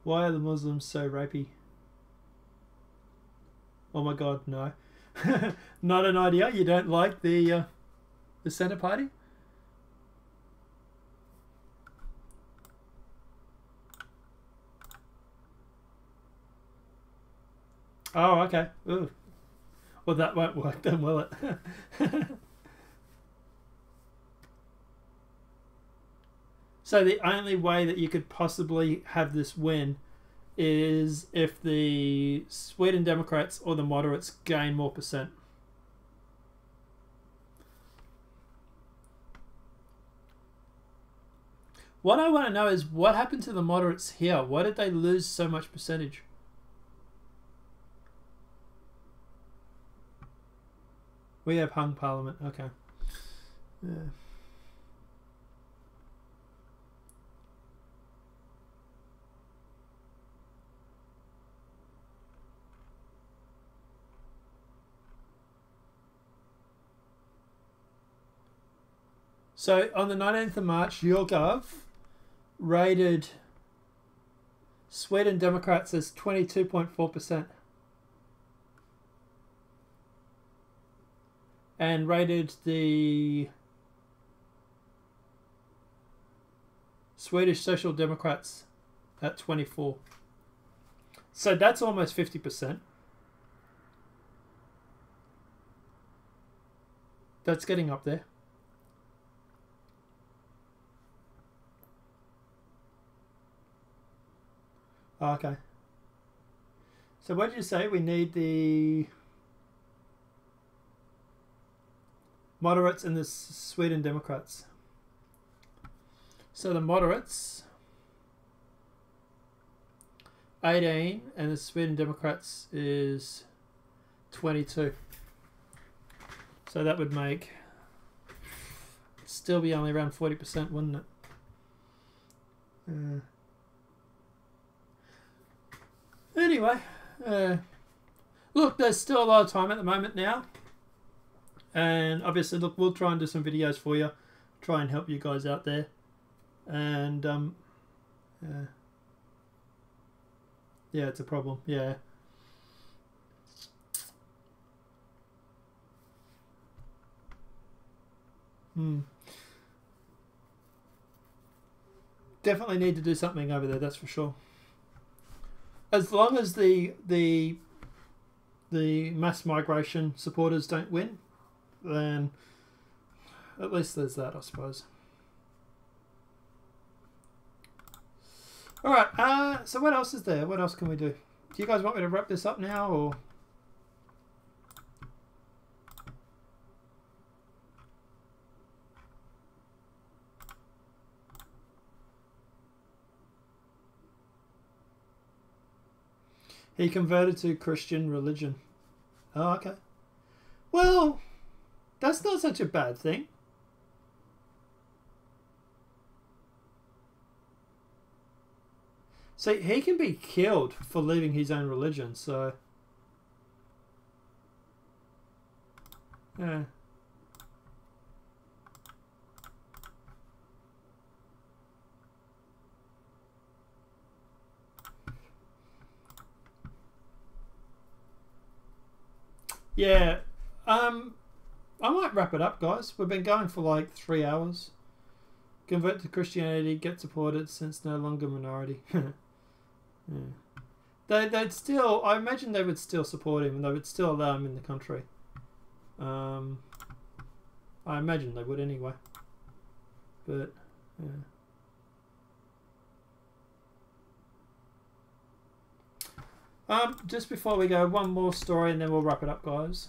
Why are the Muslims so rapey? Oh my God, no. Not an idea. You don't like the Centre Party? Oh, okay. Ooh. Well, that won't work then, will it? So the only way that you could possibly have this win is if the Sweden Democrats or the moderates gain more percent. What I want to know is what happened to the moderates here? Why did they lose so much percentage? We have hung parliament. Okay. Yeah. So on the 19th of March, YouGov rated Sweden Democrats as 22.4% and rated the Swedish Social Democrats at 24%. So that's almost 50%. That's getting up there. Oh, okay. So what did you say? We need the moderates and the Sweden Democrats. So the moderates 18 and the Sweden Democrats is 22. So that would make still be only around 40%, wouldn't it? Anyway, look, there's still a lot of time at the moment now. And obviously, look, we'll try and do some videos for you. Try and help you guys out there. And, yeah, it's a problem. Yeah. Definitely need to do something over there, that's for sure. As long as the mass migration supporters don't win, then at least there's that, I suppose. All right. So what else is there? What else can we do? Do you guys want me to wrap this up now, or? He converted to Christian religion. Oh, okay. Well, that's not such a bad thing. See, he can be killed for leaving his own religion, so... Yeah. Yeah, I might wrap it up, guys. We've been going for like 3 hours. Convert to Christianity, get supported since no longer minority. Yeah. They'd still, I imagine they would still support him and they would still allow him in the country. I imagine they would anyway. But, yeah. Just before we go, one more story and then we'll wrap it up, guys.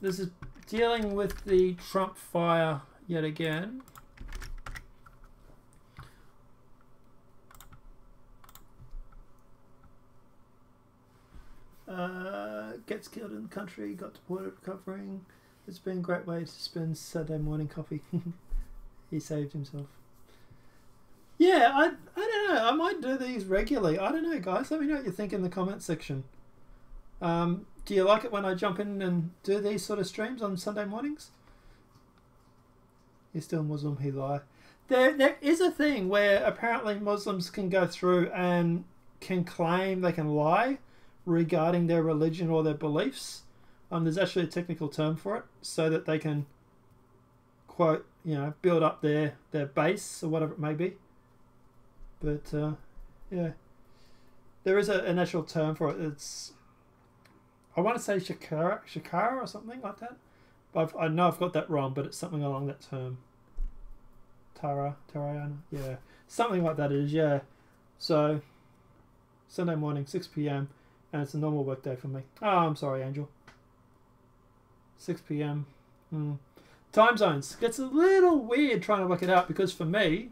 This is dealing with the Trump fire yet again. Gets killed in the country, got deported, recovering. It's been a great way to spend Saturday morning coffee. He saved himself. Yeah, I don't know. I might do these regularly. I don't know, guys. Let me know what you think in the comments section. Do you like it when I jump in and do these sort of streams on Sunday mornings? You're still Muslim, he lie. There is a thing where apparently Muslims can go through and can claim they can lie regarding their religion or their beliefs. There's actually a technical term for it, so that they can, quote, you know, build up their base or whatever it may be. But yeah, there is an actual term for it. It's, I want to say shakara or something like that. But I know I've got that wrong, but it's something along that Tara, yeah, something like that it is, yeah. So, Sunday morning, 6 p.m, and it's a normal work day for me. Oh, I'm sorry, Angel. 6 p.m. Time zones. Gets a little weird trying to work it out because for me,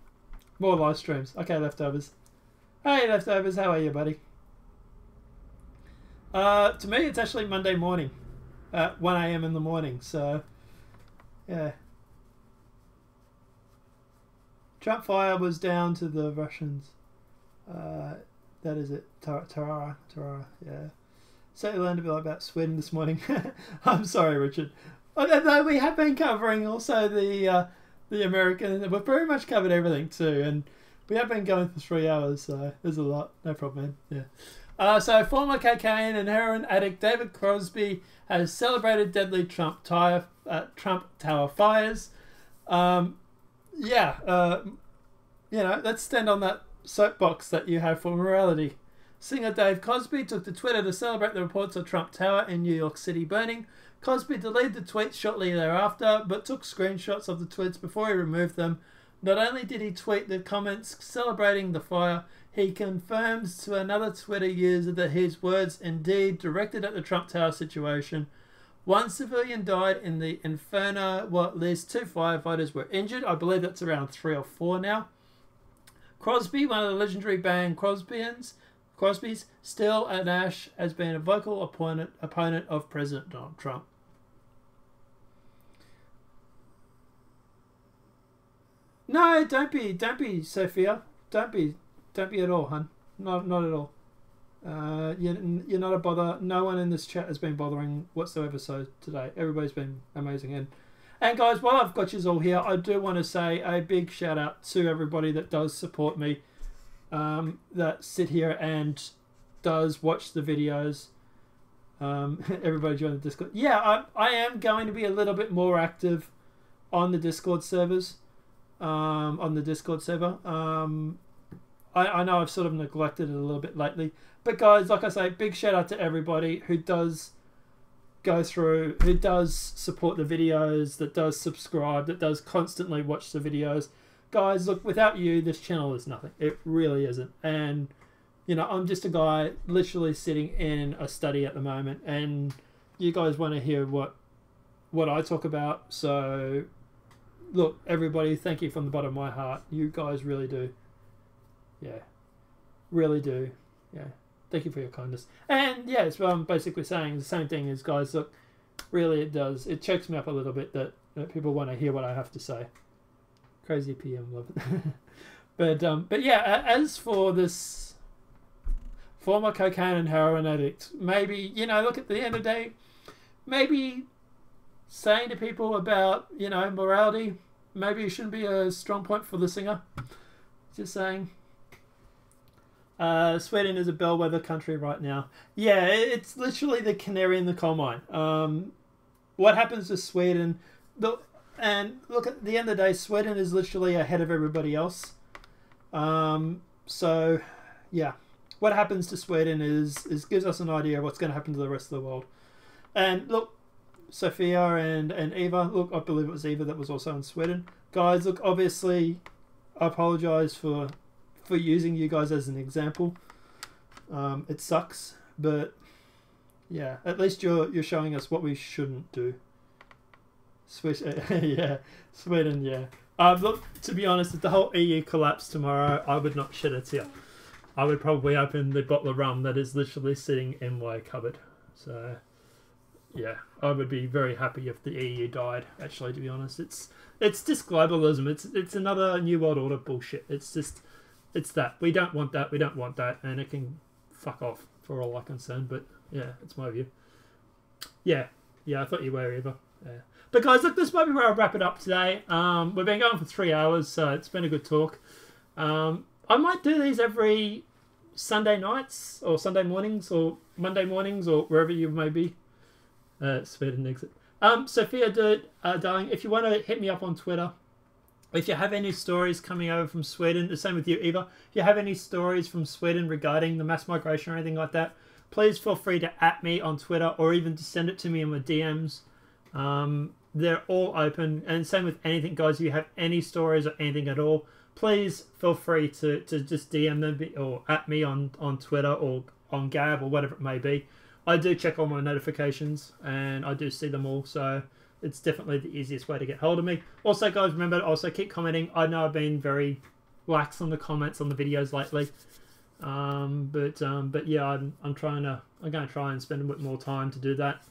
more live streams. Okay, Leftovers. Hey, Leftovers, how are you, buddy? To me, it's actually Monday morning at 1 a.m. in the morning, so, yeah. Trump fire was down to the Russians. That is it. Tarara, yeah. So you learned a bit about Sweden this morning. I'm sorry, Richard. Although we have been covering also the American, we've pretty much covered everything too, and we have been going for 3 hours, so there's a lot. No problem, man. Yeah. So former cocaine and heroin addict David Crosby has celebrated deadly Trump Tower fires. Let's stand on that soapbox that you have for morality. Singer Dave Cosby took to Twitter to celebrate the reports of Trump Tower in New York City burning. Cosby deleted the tweets shortly thereafter, but took screenshots of the tweets before he removed them. Not only did he tweet the comments celebrating the fire, he confirms to another Twitter user that his words indeed directed at the Trump Tower situation. One civilian died in the inferno, while at least 2 firefighters were injured. I believe that's around 3 or 4 now. Crosby, one of the legendary band Crosby's, still at Nash, has been a vocal opponent of President Donald Trump. No, don't be, Sophia. Don't be at all, hun. Not at all. You're not a bother. No one in this chat has been bothering whatsoever. So today, everybody's been amazing. And guys, while I've got you all here, I do want to say a big shout out to everybody that does support me, that sit here and does watch the videos. Everybody join the Discord. Yeah, I am going to be a little bit more active on the Discord servers. On the Discord server. I know I've sort of neglected it a little bit lately. But guys, like I say, big shout out to everybody who does go through, who does support the videos, that does subscribe, that does constantly watch the videos. Guys, look, without you, this channel is nothing. It really isn't. And, you know, I'm just a guy literally sitting in a study at the moment. And you guys want to hear what I talk about. So, look, everybody, thank you from the bottom of my heart. You guys really do. Yeah. Really do. Yeah. Thank you for your kindness. And yeah, it's what I'm basically saying. The same thing as, guys, look, really it does. It chokes me up a little bit that people want to hear what I have to say. Crazy PM, love it. But yeah, as for this former cocaine and heroin addict, maybe, you know, look, at the end of the day, maybe saying to people about, you know, morality, maybe it shouldn't be a strong point for the singer. Just saying. Sweden is a bellwether country right now. Yeah, it's literally the canary in the coal mine. What happens to Sweden? And look, at the end of the day, Sweden is literally ahead of everybody else. So, yeah. What happens to Sweden is gives us an idea of what's going to happen to the rest of the world. And look, Sophia and Eva, look, I believe it was Eva that was also in Sweden. Guys, look, obviously, I apologise for using you guys as an example. It sucks, but yeah, at least you're showing us what we shouldn't do. Yeah, Sweden, yeah. Look, to be honest, if the whole EU collapsed tomorrow, I would not shed a tear. I would probably open the bottle of rum that is literally sitting in my cupboard. So, yeah, I would be very happy if the EU died, actually, to be honest. It's just globalism. It's another New World Order bullshit. It's that. We don't want that. We don't want that. And it can fuck off for all I'm concerned. But, yeah, it's my view. Yeah, I thought you were, Eva. Yeah. But, guys, look, this might be where I'll wrap it up today. We've been going for 3 hours, so it's been a good talk. I might do these every Sunday nights or Sunday mornings or Monday mornings or wherever you may be. Sweden exit. Sophia, darling, if you want to hit me up on Twitter, if you have any stories coming over from Sweden, the same with you, Eva. If you have any stories from Sweden regarding the mass migration or anything like that, please feel free to @ me on Twitter or even to send it to me in my DMs. They're all open, and same with anything, guys. If you have any stories or anything at all, please feel free to just DM them or at me on Twitter or on Gab or whatever it may be. I do check all my notifications and I do see them all, so it's definitely the easiest way to get hold of me. Also, guys, remember to also keep commenting. I know I've been very lax on the comments on the videos lately, but yeah, I'm going to try and spend a bit more time to do that.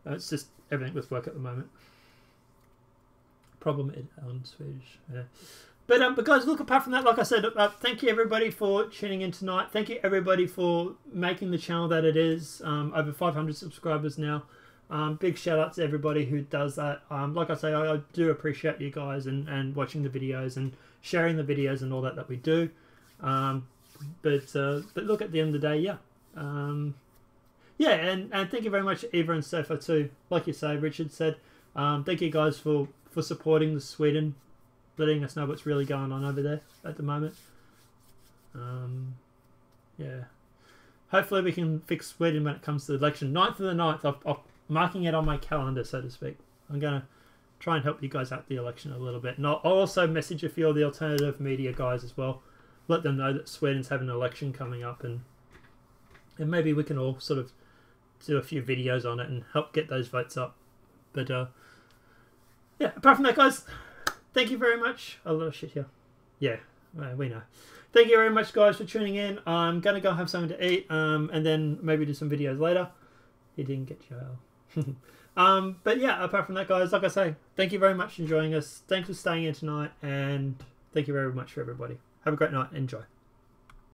It's just everything with work at the moment. Problem on Swedish. Yeah. But guys, look, apart from that, like I said, thank you everybody for tuning in tonight. Thank you everybody for making the channel that it is. Over 500 subscribers now. Big shout out to everybody who does that. Like I say, I do appreciate you guys and watching the videos and sharing the videos and all that we do. But look, at the end of the day, yeah. Yeah, and thank you very much, Eva and Sofa too. Like you say, Richard said, thank you guys for supporting the Sweden, letting us know what's really going on over there at the moment. Yeah. Hopefully we can fix Sweden when it comes to the election. 9th of the 9th, I'm marking it on my calendar, so to speak. I'm going to try and help you guys out the election a little bit. And I'll also message a few of the alternative media guys as well. Let them know that Sweden's having an election coming up, and maybe we can all sort of do a few videos on it and help get those votes up. But yeah, apart from that, guys, thank you very much. A lot of shit here. Yeah, we know. Thank you very much, guys, for tuning in. I'm going to go have something to eat, and then maybe do some videos later. You didn't get your but yeah, apart from that, guys, like I say, thank you very much for joining us. Thanks for staying in tonight, and thank you very much for everybody. Have a great night. Enjoy.